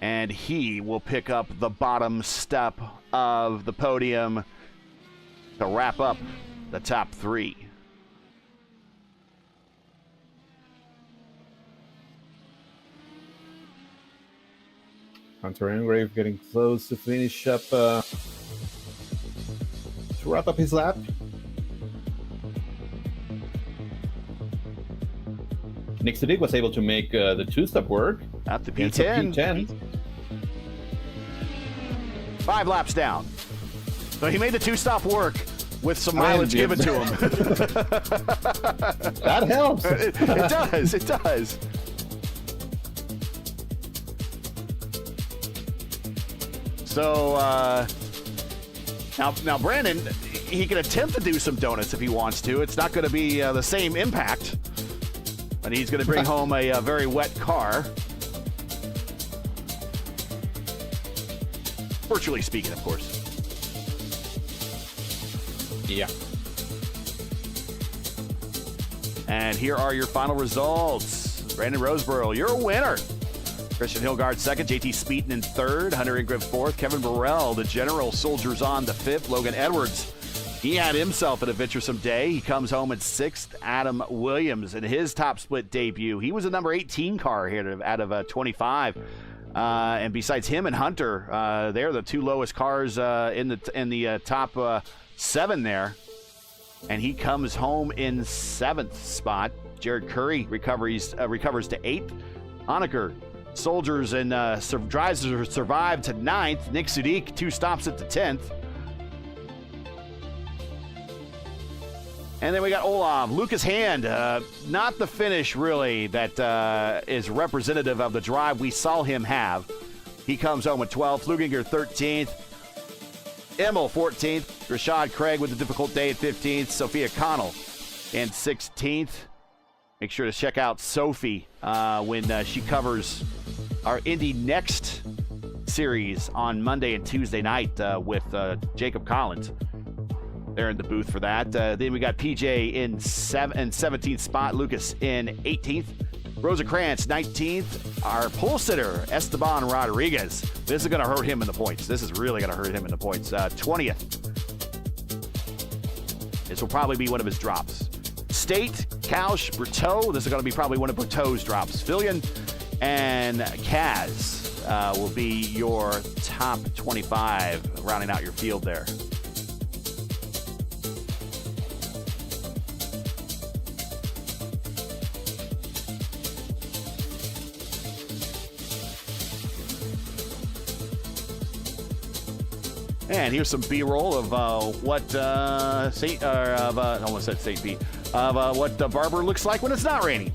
and he will pick up the bottom step of the podium to wrap up the top 3. Hunter Ingrave getting close to finish up, to wrap up his lap. Nick Sadiq was able to make the 2-step work. At the Against the P10. 5 laps down. So he made the 2-stop work with some mileage given to him. That helps. It does. It does. So now Brandon, he can attempt to do some donuts if he wants to. It's not going to be the same impact, but he's going to bring home a very wet car. Virtually speaking, of course. Yeah. And here are your final results. Brandon Roseboro, you're a winner. Christian Hilgard second, JT Smeaton in third, Hunter Ingram fourth, Kevin Burrell, the General Soldiers on the fifth, Logan Edwards. He had himself an adventuresome day. He comes home in sixth. Adam Williams in his top split debut. He was a number 18 car here out of 25. And besides him and Hunter, they're the 2 lowest cars in the top 7 there. And he comes home in 7th spot. Jared Curry recovers to 8th. Honecker Soldiers and drives to survive to 9th. Nick Sadiq 2 stops at the 10th. And then we got Olav. Lucas Hand, not the finish really that is representative of the drive we saw him have. He comes home with 12th. Fluginger 13th. Emil 14th. Rashad Craig with a difficult day at 15th. Sophia Connell in 16th. Make sure to check out Sophie when she covers our Indy Next series on Monday and Tuesday night with Jacob Collins. They're in the booth for that. Then we got PJ in 17th spot. Lucas in 18th. Rosa Krantz, 19th. Our pole sitter, Esteban Rodriguez. This is going to hurt him in the points. This is really going to hurt him in the points. 20th. This will probably be one of his drops. State, Kausch, Berteau. This is going to be probably one of Berteau's drops. Fillion and Kaz will be your top 25, rounding out your field there. And here's some B-roll of what what the Barber looks like when it's not raining.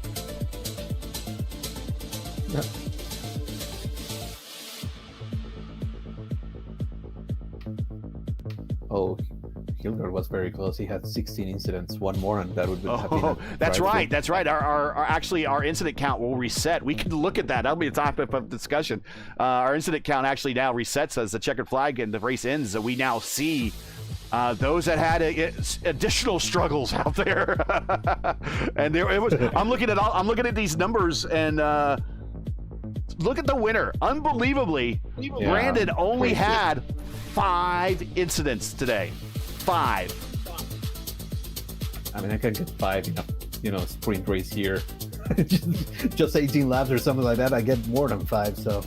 Oh, Hilgard was very close. He had 16 incidents, one more, and that would have been. Oh, that's right. That's right. Our incident count will reset. We can look at that. That'll be a topic of discussion. Our incident count actually now resets as the checkered flag and the race ends. So we now see those that had additional struggles out there. And there it was. I'm looking at these numbers and look at the winner. Unbelievably, Brandon only had 5 incidents today. 5. I mean, I can get 5 in a sprint race here. just 18 laps or something like that. I get more than 5. So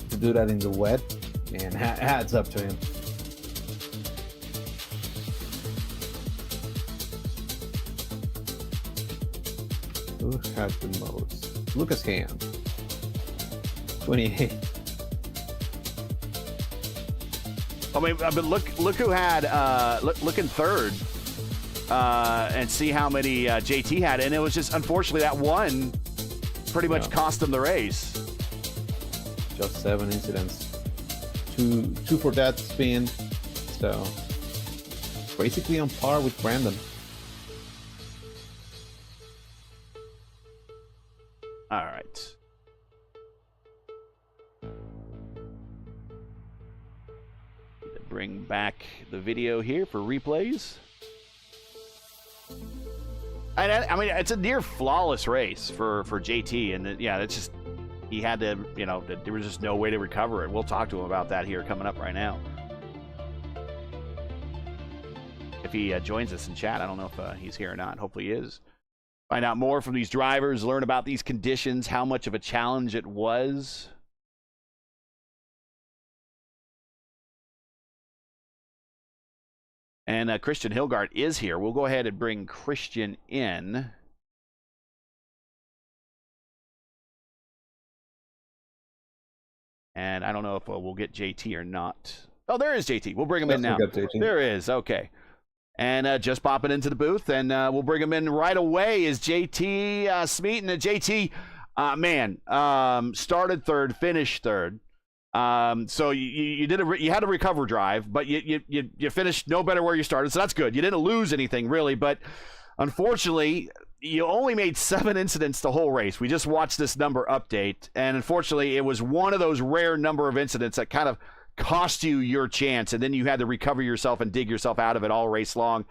to do that in the wet, man, hats up to him. Who had the most? Lucas Ham, 28. I mean, but look who had look in third, and see how many JT had, and it was just unfortunately that one pretty much cost him the race. Just 7 incidents, two for that spin, so basically on par with Brandon. All right. Bring back the video here for replays. And I mean, it's a near flawless race for JT, and it's just he had to, there was just no way to recover it. We'll talk to him about that here coming up right now. If he joins us in chat, I don't know if he's here or not. Hopefully he is. Find out more from these drivers, learn about these conditions, how much of a challenge it was. And Christian Hilgard is here. We'll go ahead and bring Christian in. And I don't know if we'll get JT or not. Oh, there is JT. We'll bring him in now. There is. Okay. And just popping into the booth, and we'll bring him in right away is JT Smeaton. And JT, started third, finished third. So you had a recover drive, but you finished no better where you started, so that's good. You didn't lose anything really, but unfortunately, you only made 7 incidents the whole race. We just watched this number update, and unfortunately, it was one of those rare number of incidents that kind of cost you your chance, and then you had to recover yourself and dig yourself out of it all race long.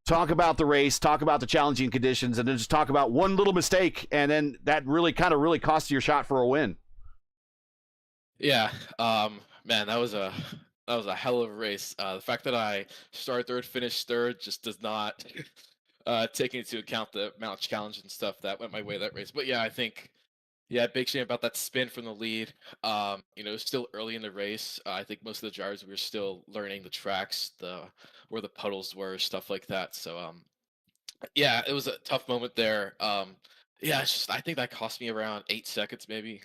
Talk about the race, talk about the challenging conditions, and then just talk about one little mistake, and then that really cost you your shot for a win. Yeah, man, that was a hell of a race. The fact that I started third, finished third, just does not take into account the amount of challenge and stuff that went my way that race. But yeah, I think, big shame about that spin from the lead. It was still early in the race. I think most of the drivers were still learning the tracks, where the puddles were, stuff like that. So it was a tough moment there. I think that cost me around 8 seconds maybe.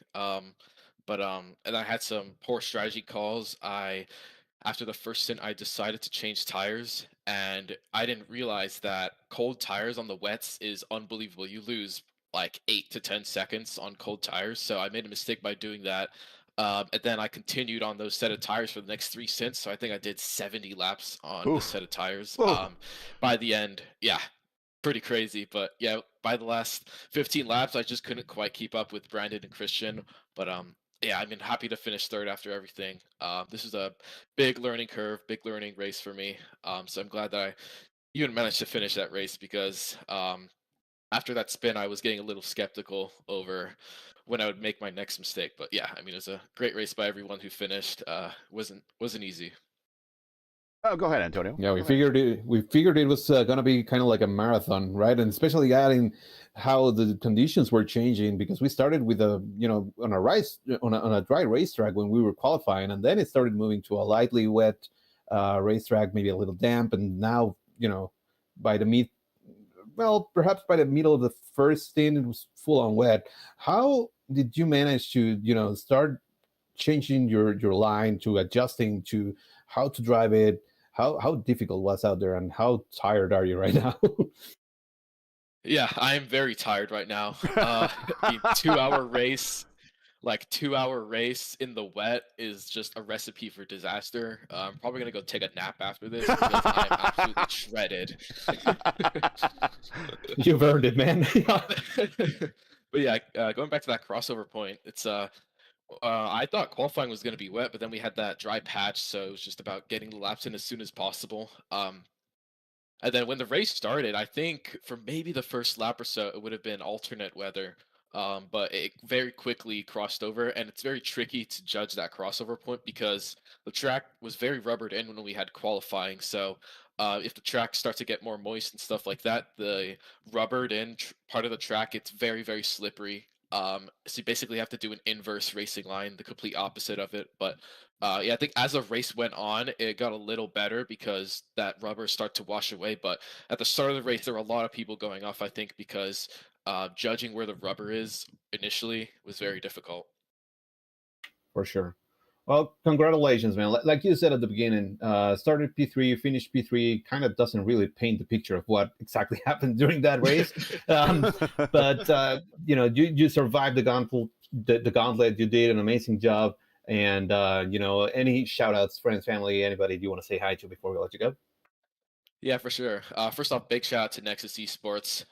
And I had some poor strategy calls. After the first stint, I decided to change tires, and I didn't realize that cold tires on the wets is unbelievable. You lose like 8 to 10 seconds on cold tires, so I made a mistake by doing that. And then I continued on those set of tires for the next 3 stints, so I think I did 70 laps on the set of tires. By the end, pretty crazy. But by the last 15 laps, I just couldn't quite keep up with Brandon and Christian. But happy to finish third after everything. This is a big learning curve, big learning race for me. So I'm glad that I even managed to finish that race, because after that spin, I was getting a little skeptical over when I would make my next mistake. But it was a great race by everyone who finished. Wasn't easy. Oh, go ahead, Antonio. Yeah, we figured it was going to be kind of like a marathon, right? And especially adding how the conditions were changing, because we started with on a dry racetrack when we were qualifying, and then it started moving to a lightly wet racetrack, maybe a little damp, and now perhaps by the middle of the first stint, it was full on wet. How did you manage to start changing your line, to adjusting to how to drive it? How difficult was out there, and how tired are you right now? Yeah, I am very tired right now. A 2-hour race like 2 hour race in the wet is just a recipe for disaster. I'm probably gonna go take a nap after this because I am absolutely shredded. You've earned it, man. But yeah, going back to that crossover point, it's I thought qualifying was going to be wet, but then we had that dry patch, so it was just about getting the laps in as soon as possible. And then when the race started, I think for maybe the first lap or so, it would have been alternate weather. But it very quickly crossed over, and it's very tricky to judge that crossover point because the track was very rubbered in when we had qualifying. So if the track starts to get more moist and stuff like that, the rubbered in part of the track, it's very, very slippery. So you basically have to do an inverse racing line, the complete opposite of it. But yeah, I think as the race went on, it got a little better because that rubber started to wash away. But at the start of the race, there were a lot of people going off, I think, because judging where the rubber is initially was very difficult. For sure. Well, congratulations, man. Like you said at the beginning, started P3, finished P3, kind of doesn't really paint the picture of what exactly happened during that race. But you survived the gauntlet. The gauntlet. You did an amazing job. And any shout outs, friends, family, anybody you want to say hi to before we let you go? Yeah, for sure. First off, big shout out to Nexus Esports,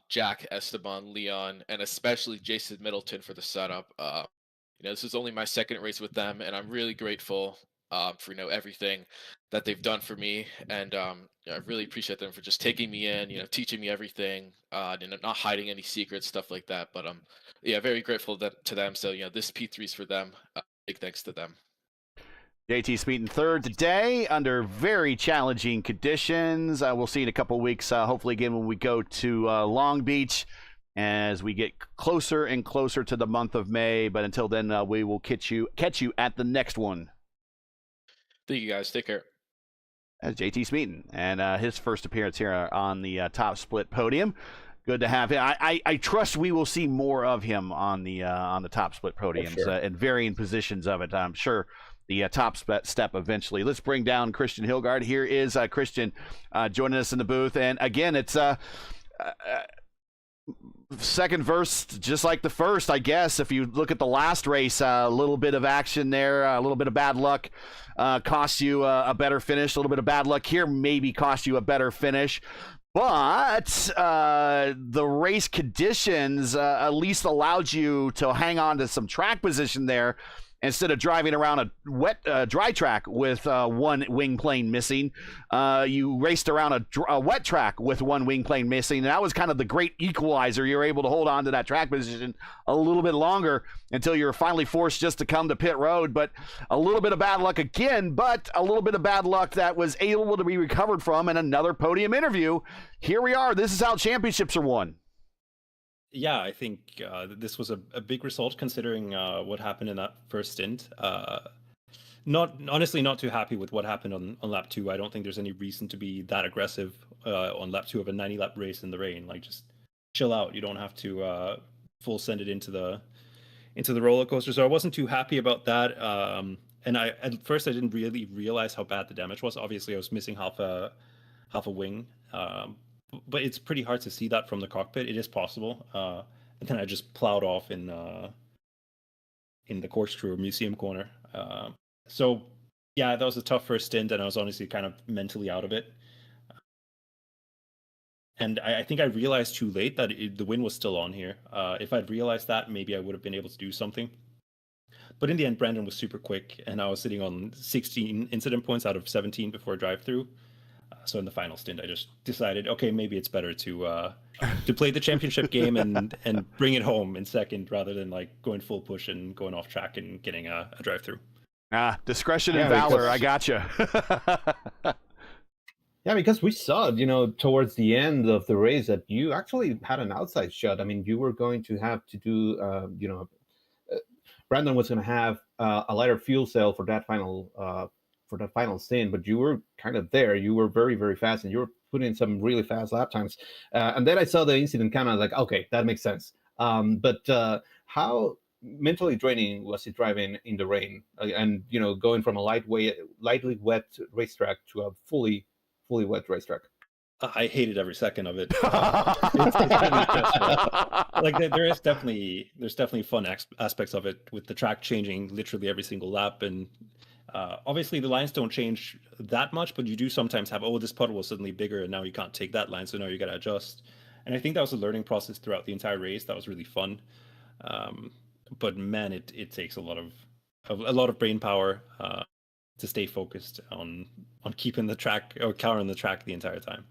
Jack, Esteban, Leon, and especially Jason Middleton for the setup. This is only my second race with them, and I'm really grateful for everything that they've done for me, and I really appreciate them for just taking me in, teaching me everything, and not hiding any secrets, stuff like that. But yeah, very grateful to them. So this P3 is for them. Big thanks to them. JT Smeaton third today under very challenging conditions. We'll see in a couple weeks, hopefully again when we go to Long Beach as we get closer and closer to the month of May. But until then, we will catch you at the next one. Thank you, guys. Take care. As JT Smeaton and his first appearance here on the top split podium. Good to have him. I trust we will see more of him on the top split podiums in varying positions of it. I'm sure the top step eventually. Let's bring down Christian Hilgard. Here is Christian joining us in the booth. And again, it's second verse, just like the first, I guess. If you look at the last race, a little bit of action there, a little bit of bad luck cost you a better finish. A little bit of bad luck here maybe cost you a better finish. But the race conditions at least allowed you to hang on to some track position there instead of driving around a wet, dry track with one wing plane missing. You raced around a wet track with one wing plane missing. And that was kind of the great equalizer. You were able to hold on to that track position a little bit longer until you were finally forced just to come to pit road. But a little bit of bad luck again, but a little bit of bad luck that was able to be recovered from in another podium interview. Here we are. This is how championships are won. Yeah, I think this was a big result considering what happened in that first stint. Honestly, not too happy with what happened on lap 2. I don't think there's any reason to be that aggressive on lap 2 of a 90-lap race in the rain. Like, just chill out. You don't have to full send it into the roller coaster. So I wasn't too happy about that. And at first I didn't really realize how bad the damage was. Obviously, I was missing half a wing. But it's pretty hard to see that from the cockpit. It is possible. And then I just plowed off in the corkscrew or museum corner. So yeah, that was a tough first stint, and I was honestly kind of mentally out of it. And I think I realized too late that the win was still on here. If I'd realized that, maybe I would have been able to do something. But in the end, Brandon was super quick, and I was sitting on 16 incident points out of 17 before drive-through. So in the final stint, I just decided, okay, maybe it's better to play the championship game and bring it home in second rather than like going full push and going off track and getting a drive-through. Discretion and valor. I gotcha. Yeah, because we saw, towards the end of the race that you actually had an outside shot. I mean, you were going to have to do, Brandon was going to have a lighter fuel cell for that final stint, but you were kind of there. You were very, very fast, and you were putting in some really fast lap times. And then I saw the incident, kind of like, okay, that makes sense. But how mentally draining was it driving in the rain and going from a lightly wet racetrack to a fully wet racetrack? I hated every second of it. It's really stressful. Like there's definitely fun aspects of it with the track changing literally every single lap, and obviously the lines don't change that much, but you do sometimes have, oh, this puddle was suddenly bigger and now you can't take that line, so now you got to adjust. And I think that was a learning process throughout the entire race. That was really fun. Um, but man, it takes a lot of brain power to stay focused on keeping the track or covering the track the entire time.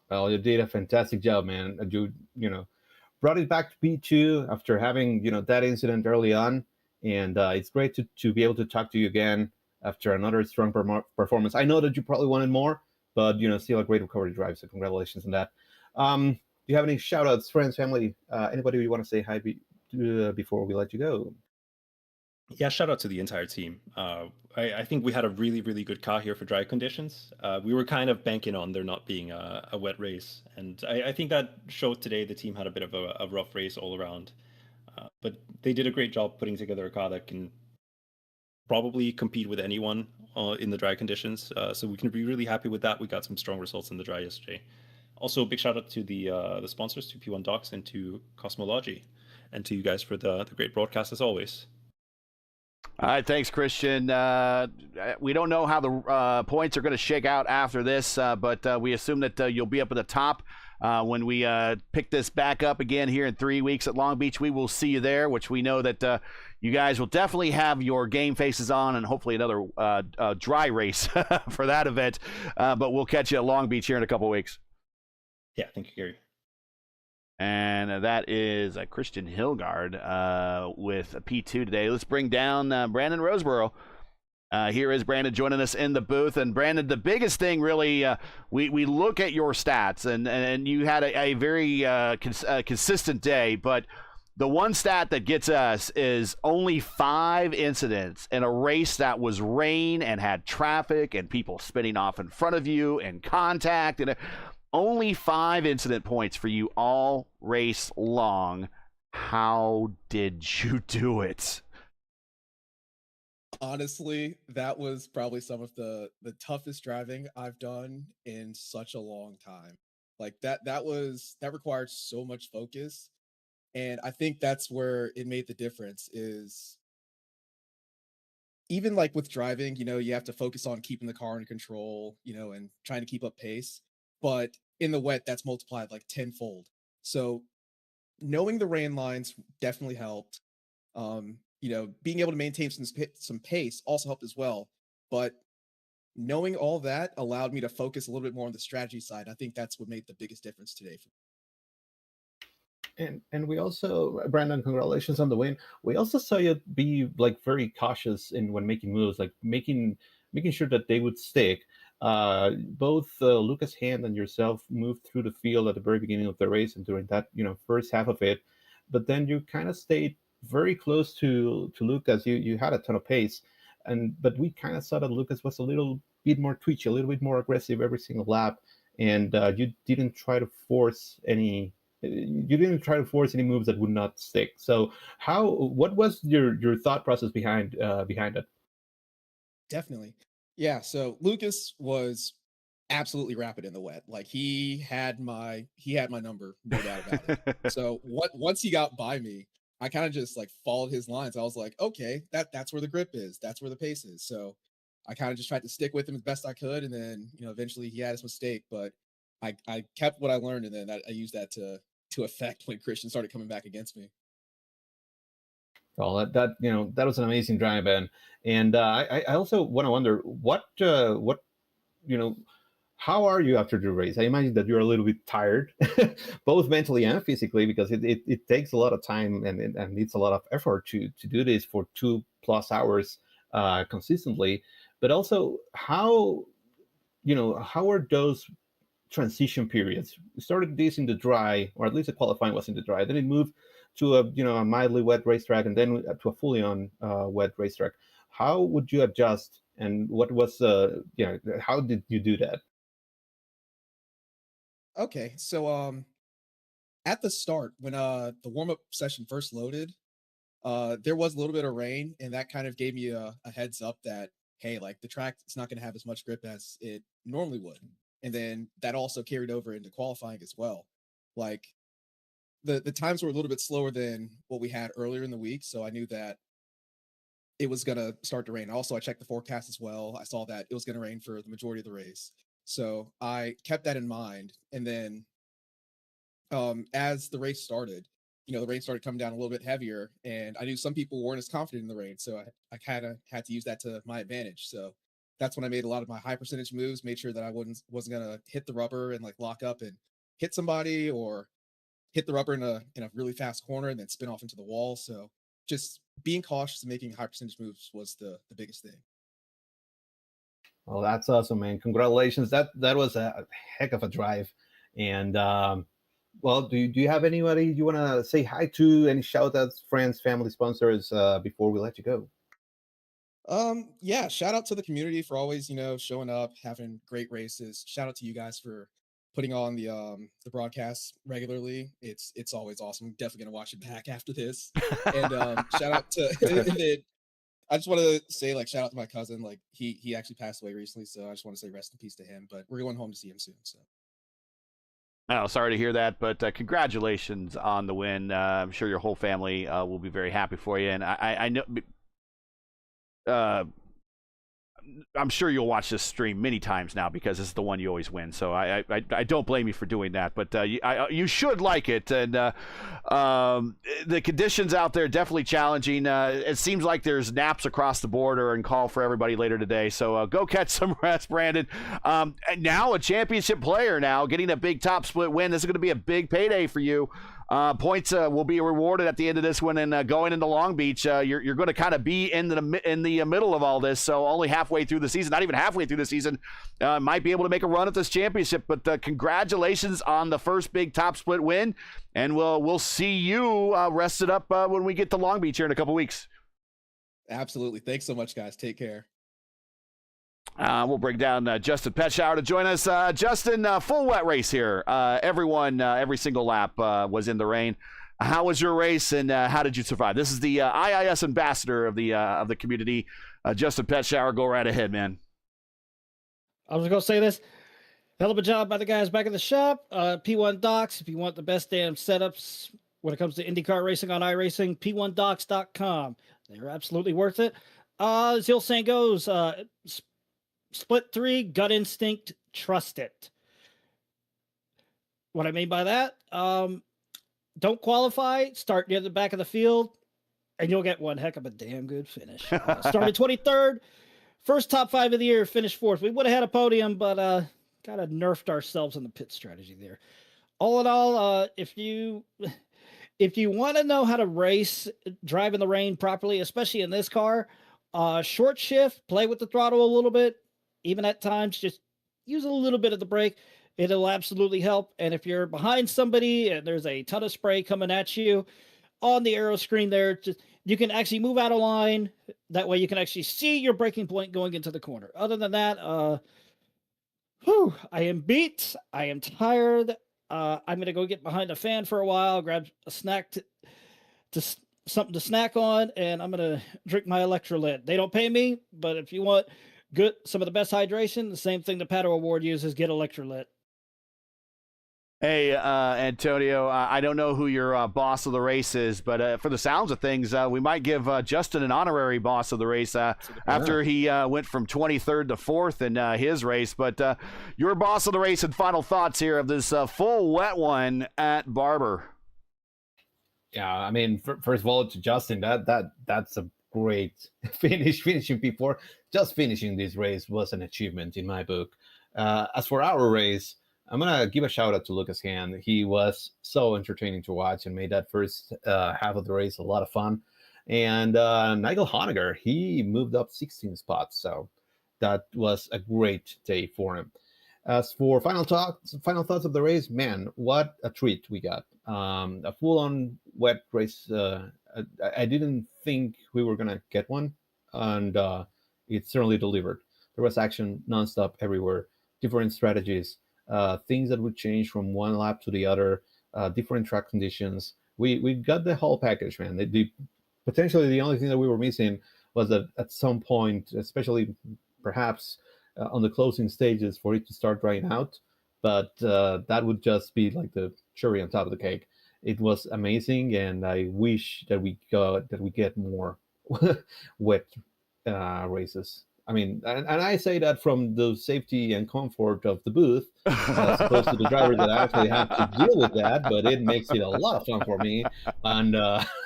Well, you did a fantastic job, man. You brought it back to P2 after having that incident early on, and it's great to be able to talk to you again after another strong performance. I know that you probably wanted more, but still a great recovery drive. So congratulations on that. Do you have any shout outs, friends, family, anybody you want to say hi before we let you go? Yeah, shout out to the entire team. I think we had a really, really good car here for dry conditions. We were kind of banking on there not being a wet race, and I think that showed today. The team had a bit of a rough race all around, but they did a great job putting together a car that can probably compete with anyone in the dry conditions. So we can be really happy with that. We got some strong results in the dry yesterday. Also, a big shout out to the sponsors, to P1 Docs and to Cosmology, and to you guys for the great broadcast as always. All right, thanks, Christian. We don't know how the points are going to shake out after this, but we assume that you'll be up at the top when we pick this back up again here in 3 weeks at Long Beach. We will see you there, which we know that you guys will definitely have your game faces on and hopefully another dry race for that event. But we'll catch you at Long Beach here in a couple weeks. Yeah, thank you, Gary. And that is Christian Hilgard with P2 today. Let's bring down Brandon Roseborough. Here is Brandon joining us in the booth. And Brandon, the biggest thing really, we look at your stats, and you had a very consistent day, but the one stat that gets us is only 5 incidents in a race that was rain and had traffic and people spinning off in front of you and contact, and only 5 incident points for you all race long. How did you do it? Honestly, that was probably some of the toughest driving I've done in such a long time. Like that required so much focus. And I think that's where it made the difference is even like with driving, you have to focus on keeping the car under control, and trying to keep up pace. But in the wet, that's multiplied like tenfold. So knowing the rain lines definitely helped. Being able to maintain some pace also helped as well. But knowing all that allowed me to focus a little bit more on the strategy side. I think that's what made the biggest difference today for me. And we also, Brandon, congratulations on the win. We also saw you be like very cautious in when making moves, like making sure that they would stick. Both Lucas Hand and yourself moved through the field at the very beginning of the race and during that first half of it, but then you kind of stayed very close to Lucas. You had a ton of pace, but we kind of saw that Lucas was a little bit more twitchy, a little bit more aggressive every single lap, and you didn't try to force any. You didn't try to force any moves that would not stick. So, what was your thought process behind it? Definitely. Yeah, so Lucas was absolutely rapid in the wet. Like he had my number, no doubt about it. So once he got by me, I kind of just like followed his lines. I was like, okay, that's where the grip is, that's where the pace is. So I kind of just tried to stick with him as best I could, and then eventually he had his mistake, but I kept what I learned, and then I used that to affect when Christian started coming back against me. Well, that was an amazing drive, and I also want to wonder what how are you after the race? I imagine that you're a little bit tired, both mentally and physically, because it takes a lot of time and needs a lot of effort to do this for 2+ hours consistently. But also, how are those transition periods? We started this in the dry, or at least the qualifying was in the dry. Then it moved to a mildly wet racetrack, and then to a fully on wet racetrack. How would you adjust, and what was how did you do that? Okay, so at the start when the warm-up session first loaded, there was a little bit of rain, and that kind of gave me a heads up that hey, like the track is not going to have as much grip as it normally would. And then that also carried over into qualifying as well. Like the times were a little bit slower than what we had earlier in the week. So I knew that it was going to start to rain. Also, I checked the forecast as well. I saw that it was going to rain for the majority of the race. So I kept that in mind. And then as the race started, the rain started coming down a little bit heavier, and I knew some people weren't as confident in the rain. So I kind of had to use that to my advantage. So that's when I made a lot of my high percentage moves, made sure that I wasn't going to hit the rubber and like lock up and hit somebody, or hit the rubber in a really fast corner and then spin off into the wall. So just being cautious and making high percentage moves was the biggest thing. Well, that's awesome, man. Congratulations. That was a heck of a drive. And well, do you have anybody you want to say hi to? Any shout outs, friends, family, sponsors before we let you go? Yeah, shout out to the community for always, showing up, having great races. Shout out to you guys for putting on the broadcasts regularly. It's always awesome. Definitely gonna watch it back after this. And shout out to and then I just want to say, like, shout out to my cousin. Like, he actually passed away recently, so I just want to say rest in peace to him. But we're going home to see him soon. So. Oh, sorry to hear that, but congratulations on the win. I'm sure your whole family will be very happy for you, and I know. I'm sure you'll watch this stream many times now because it's the one you always win. So I don't blame you for doing that, but you should like it. And the conditions out there definitely challenging. It seems like there's naps across the board or in call for everybody later today. So go catch some rest, Brandon. And now a championship player now getting a big top split win. This is going to be a big payday for you. Points will be rewarded at the end of this one, and going into Long Beach, you're going to kind of be in the middle of all this. So only halfway through the season, not even halfway through the season, might be able to make a run at this championship. But congratulations on the first big top split win, and we'll see you rested up when we get to Long Beach here in a couple weeks. Absolutely. Thanks so much, guys. Take care. We'll bring down Justin Petschauer to join us. Justin, full wet race here. Everyone, every single lap was in the rain. How was your race, and how did you survive? This is the IIS ambassador of the community, Justin Petschauer. Go right ahead, man. I was going to say this. Hell of a job by the guys back in the shop. P1 Docs, if you want the best damn setups when it comes to IndyCar racing on iRacing, p1docs.com. They're absolutely worth it. As the old saying goes, Split 3, gut instinct, trust it. What I mean by that, don't qualify, start near the back of the field, and you'll get one heck of a damn good finish. Started 23rd, first top 5 of the year, finished 4th. We would have had a podium, but kind of nerfed ourselves on the pit strategy there. All in all, if you want to know how to race, drive in the rain properly, especially in this car, short shift, play with the throttle a little bit. Even at times, just use a little bit of the brake. It'll absolutely help. And if you're behind somebody and there's a ton of spray coming at you on the aero screen there, you can actually move out of line. That way you can actually see your braking point going into the corner. Other than that, I am beat. I am tired. I'm going to go get behind a fan for a while, grab a snack to something to snack on, and I'm going to drink my electrolyte. They don't pay me, but if you want some of the best hydration, the same thing the Paddle Award uses, get electrolyte. Hey, Antonio, I don't know who your boss of the race is, but for the sounds of things, we might give Justin an honorary boss of the race after he went from 23rd to 4th in his race. But your boss of the race and final thoughts here of this full wet one at Barber. Yeah, I mean, first of all, to Justin, that's a great finishing P4. Just finishing this race was an achievement in my book. As for our race, I'm going to give a shout out to Lucas Hand. He was so entertaining to watch and made that first half of the race a lot of fun. And Nigel Honegger, he moved up 16 spots. So that was a great day for him. As for final thoughts of the race, man, what a treat we got. A full-on wet race. I didn't think we were going to get one, and it certainly delivered. There was action nonstop everywhere, different strategies, things that would change from one lap to the other, different track conditions. We got the whole package, man. Potentially the only thing that we were missing was that at some point, especially perhaps on the closing stages for it to start drying out. But that would just be like the cherry on top of the cake. It was amazing, and I wish that we get more wet races. I mean, and I say that from the safety and comfort of the booth, as opposed to the drivers that actually have to deal with that. But it makes it a lot of fun for me, and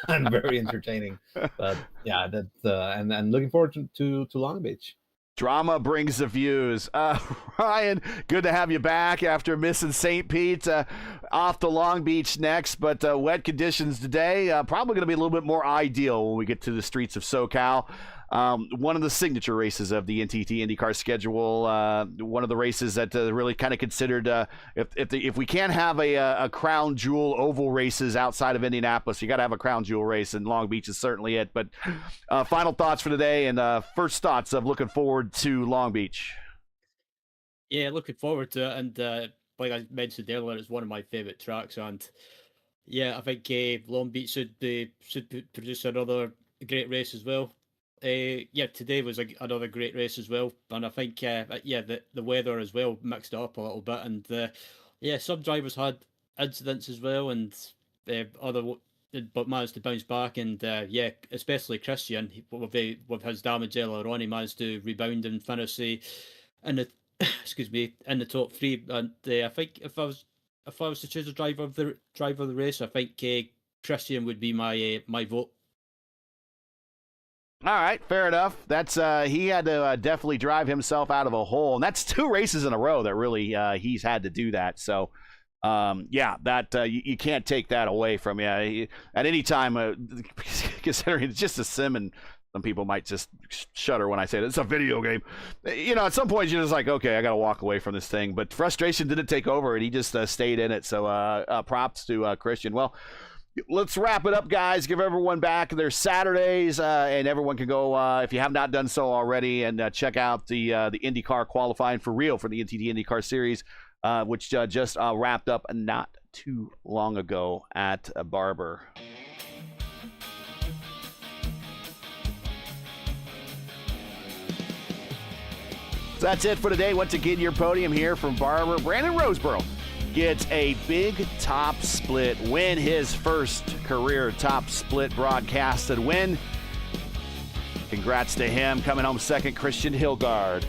and very entertaining. But yeah, that and looking forward to Long Beach. Drama brings the views. Ryan, good to have you back after missing St. Pete. Off to Long Beach next, but wet conditions today. Probably going to be a little bit more ideal when we get to the streets of SoCal. One of the signature races of the NTT IndyCar schedule. One of the races that really kind of considered if we can't have a crown jewel oval races outside of Indianapolis, you got to have a crown jewel race, and Long Beach is certainly it. But final thoughts for today, and first thoughts of looking forward to Long Beach. Yeah, looking forward to it, and like I mentioned earlier, it's one of my favorite tracks, and yeah, I think Long Beach should produce another great race as well. Yeah, today was another great race as well, and I think the weather as well mixed it up a little bit, and yeah, some drivers had incidents as well, and but managed to bounce back, and yeah, especially Christian with his damage earlier on, he managed to rebound and finish in the in the top three, and I think if I was to choose a driver of the race, I think Christian would be my vote. All right, fair enough. That's he had to definitely drive himself out of a hole, and that's 2 races in a row that really he's had to do that. So, yeah, that you can't take that away from you at any time. Considering it's just a sim, and some people might just shudder when I say that it's a video game. You know, at some point you're just like, okay, I got to walk away from this thing. But frustration didn't take over, and he just stayed in it. So, props to Christian. Well, let's wrap it up, guys. Give everyone back their Saturdays, and everyone can go, if you have not done so already, and check out the IndyCar qualifying for real for the NTT IndyCar Series, which just wrapped up not too long ago at Barber. So that's it for today. Once again, your podium here from Barber. Brandon Roseborough gets a big top split win, his first career top split broadcasted win. Congrats to him. Coming home second, Christian Hillgard.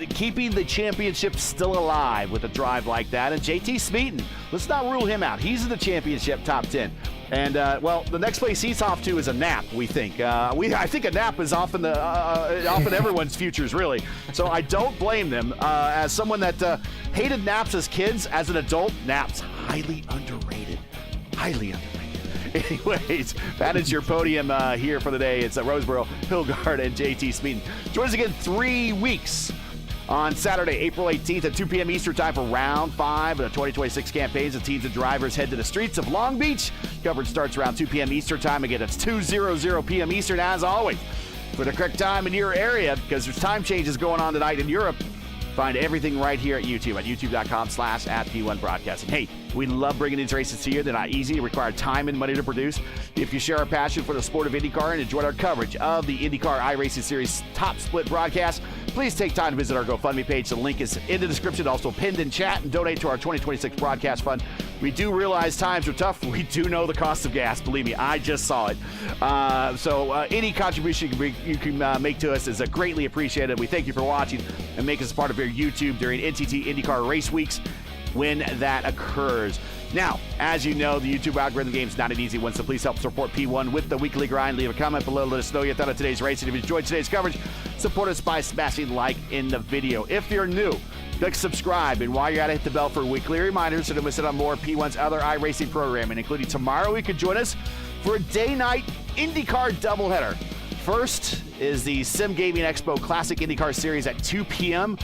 Keeping the championship still alive with a drive like that. And JT Smeaton, let's not rule him out. He's in the championship top 10. And, well, the next place he's off to is a nap, we think. I think a nap is often everyone's futures, really. So I don't blame them. As someone that hated naps as kids, as an adult, naps highly underrated. Highly underrated. Anyways, that is your podium here for the day. It's Roseborough, Hillgard, and JT Smeaton. Join us again 3 weeks on Saturday, April 18th at 2 p.m. Eastern Time for Round 5 of the 2026 campaigns. The teams and drivers head to the streets of Long Beach. Coverage starts around 2 p.m. Eastern Time. Again, it's 2:00 p.m. Eastern, as always. For the correct time in your area, because there's time changes going on tonight in Europe, find everything right here at YouTube at youtube.com/@P1 Broadcasting. Hey, we love bringing these races to you. They're not easy. They require time and money to produce. If you share our passion for the sport of IndyCar and enjoyed our coverage of the IndyCar iRacing Series top split broadcast, please take time to visit our GoFundMe page. The link is in the description, also pinned in chat, and donate to our 2026 broadcast fund. We do realize times are tough. We do know the cost of gas. Believe me, I just saw it. So any contribution you can make to us is greatly appreciated. We thank you for watching and make us part of your YouTube during NTT IndyCar race weeks when that occurs. Now, as you know, the YouTube algorithm game is not an easy one, so please help support P1 with the weekly grind. Leave a comment below. Let us know your thought of today's race. And if you enjoyed today's coverage, support us by smashing like in the video. If you're new, click subscribe. And while you're at it, hit the bell for weekly reminders so don't miss out on more P1's other iRacing programming, including tomorrow you can join us for a day-night IndyCar doubleheader. First is the Sim Gaming Expo Classic IndyCar Series at 2 p.m.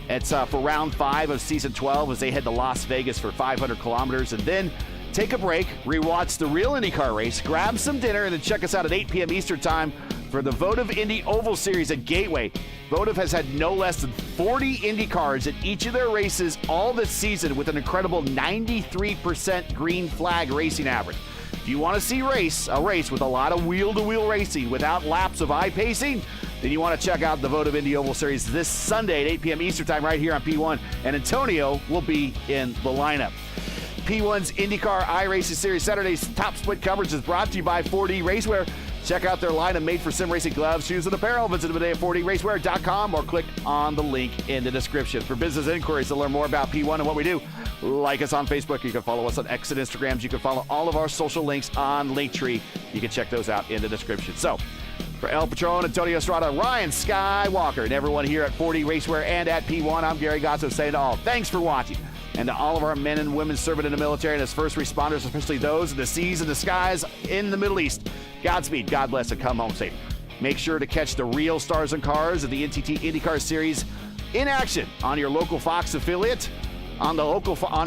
It's for round 5 of season 12 as they head to Las Vegas for 500 kilometers. And then take a break, rewatch the real IndyCar race, grab some dinner, and then check us out at 8 p.m. Eastern Time for the Votive Indy Oval Series at Gateway. Votive has had no less than 40 IndyCars in each of their races all this season with an incredible 93% green flag racing average. If you want to see a race with a lot of wheel-to-wheel racing without laps of eye pacing, then you want to check out the Vote of Indy Oval Series this Sunday at 8 p.m. Eastern Time right here on P1, and Antonio will be in the lineup. P1's IndyCar iRacing Series Saturday's top split coverage is brought to you by 4D Racewear. Check out their line of made-for-sim racing gloves, shoes, and apparel. Visit them today at 4dracewear.com or click on the link in the description. For business inquiries to learn more about P1 and what we do, like us on Facebook. You can follow us on X and Instagrams. You can follow all of our social links on Linktree. You can check those out in the description. So, for El Patron, Antonio Estrada, Ryan Skywalker, and everyone here at 4D Racewear and at P1, I'm Gary Gotzo saying to all, thanks for watching. And to all of our men and women serving in the military and as first responders, especially those in the seas and the skies in the Middle East, Godspeed, God bless, and come home safe. Make sure to catch the real stars and cars of the NTT IndyCar Series in action on your local Fox affiliate, on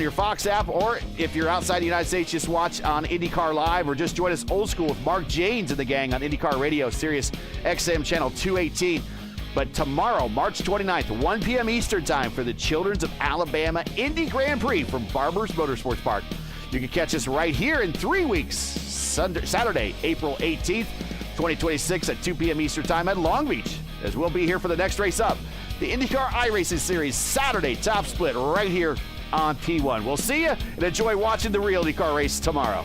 your Fox app, or if you're outside the United States, just watch on IndyCar Live, or just join us old school with Mark Janes and the gang on IndyCar Radio, Sirius XM Channel 218. But tomorrow, March 29th, 1 p.m. Eastern Time for the Children's of Alabama Indy Grand Prix from BARBER's Motorsports Park. You can catch us right here in 3 weeks, Saturday, April 18th, 2026 at 2 p.m. Eastern Time at Long Beach, as we'll be here for the next race up, the IndyCar iRacing Series Saturday top split right here on P1. We'll see you and enjoy watching the real IndyCar race tomorrow.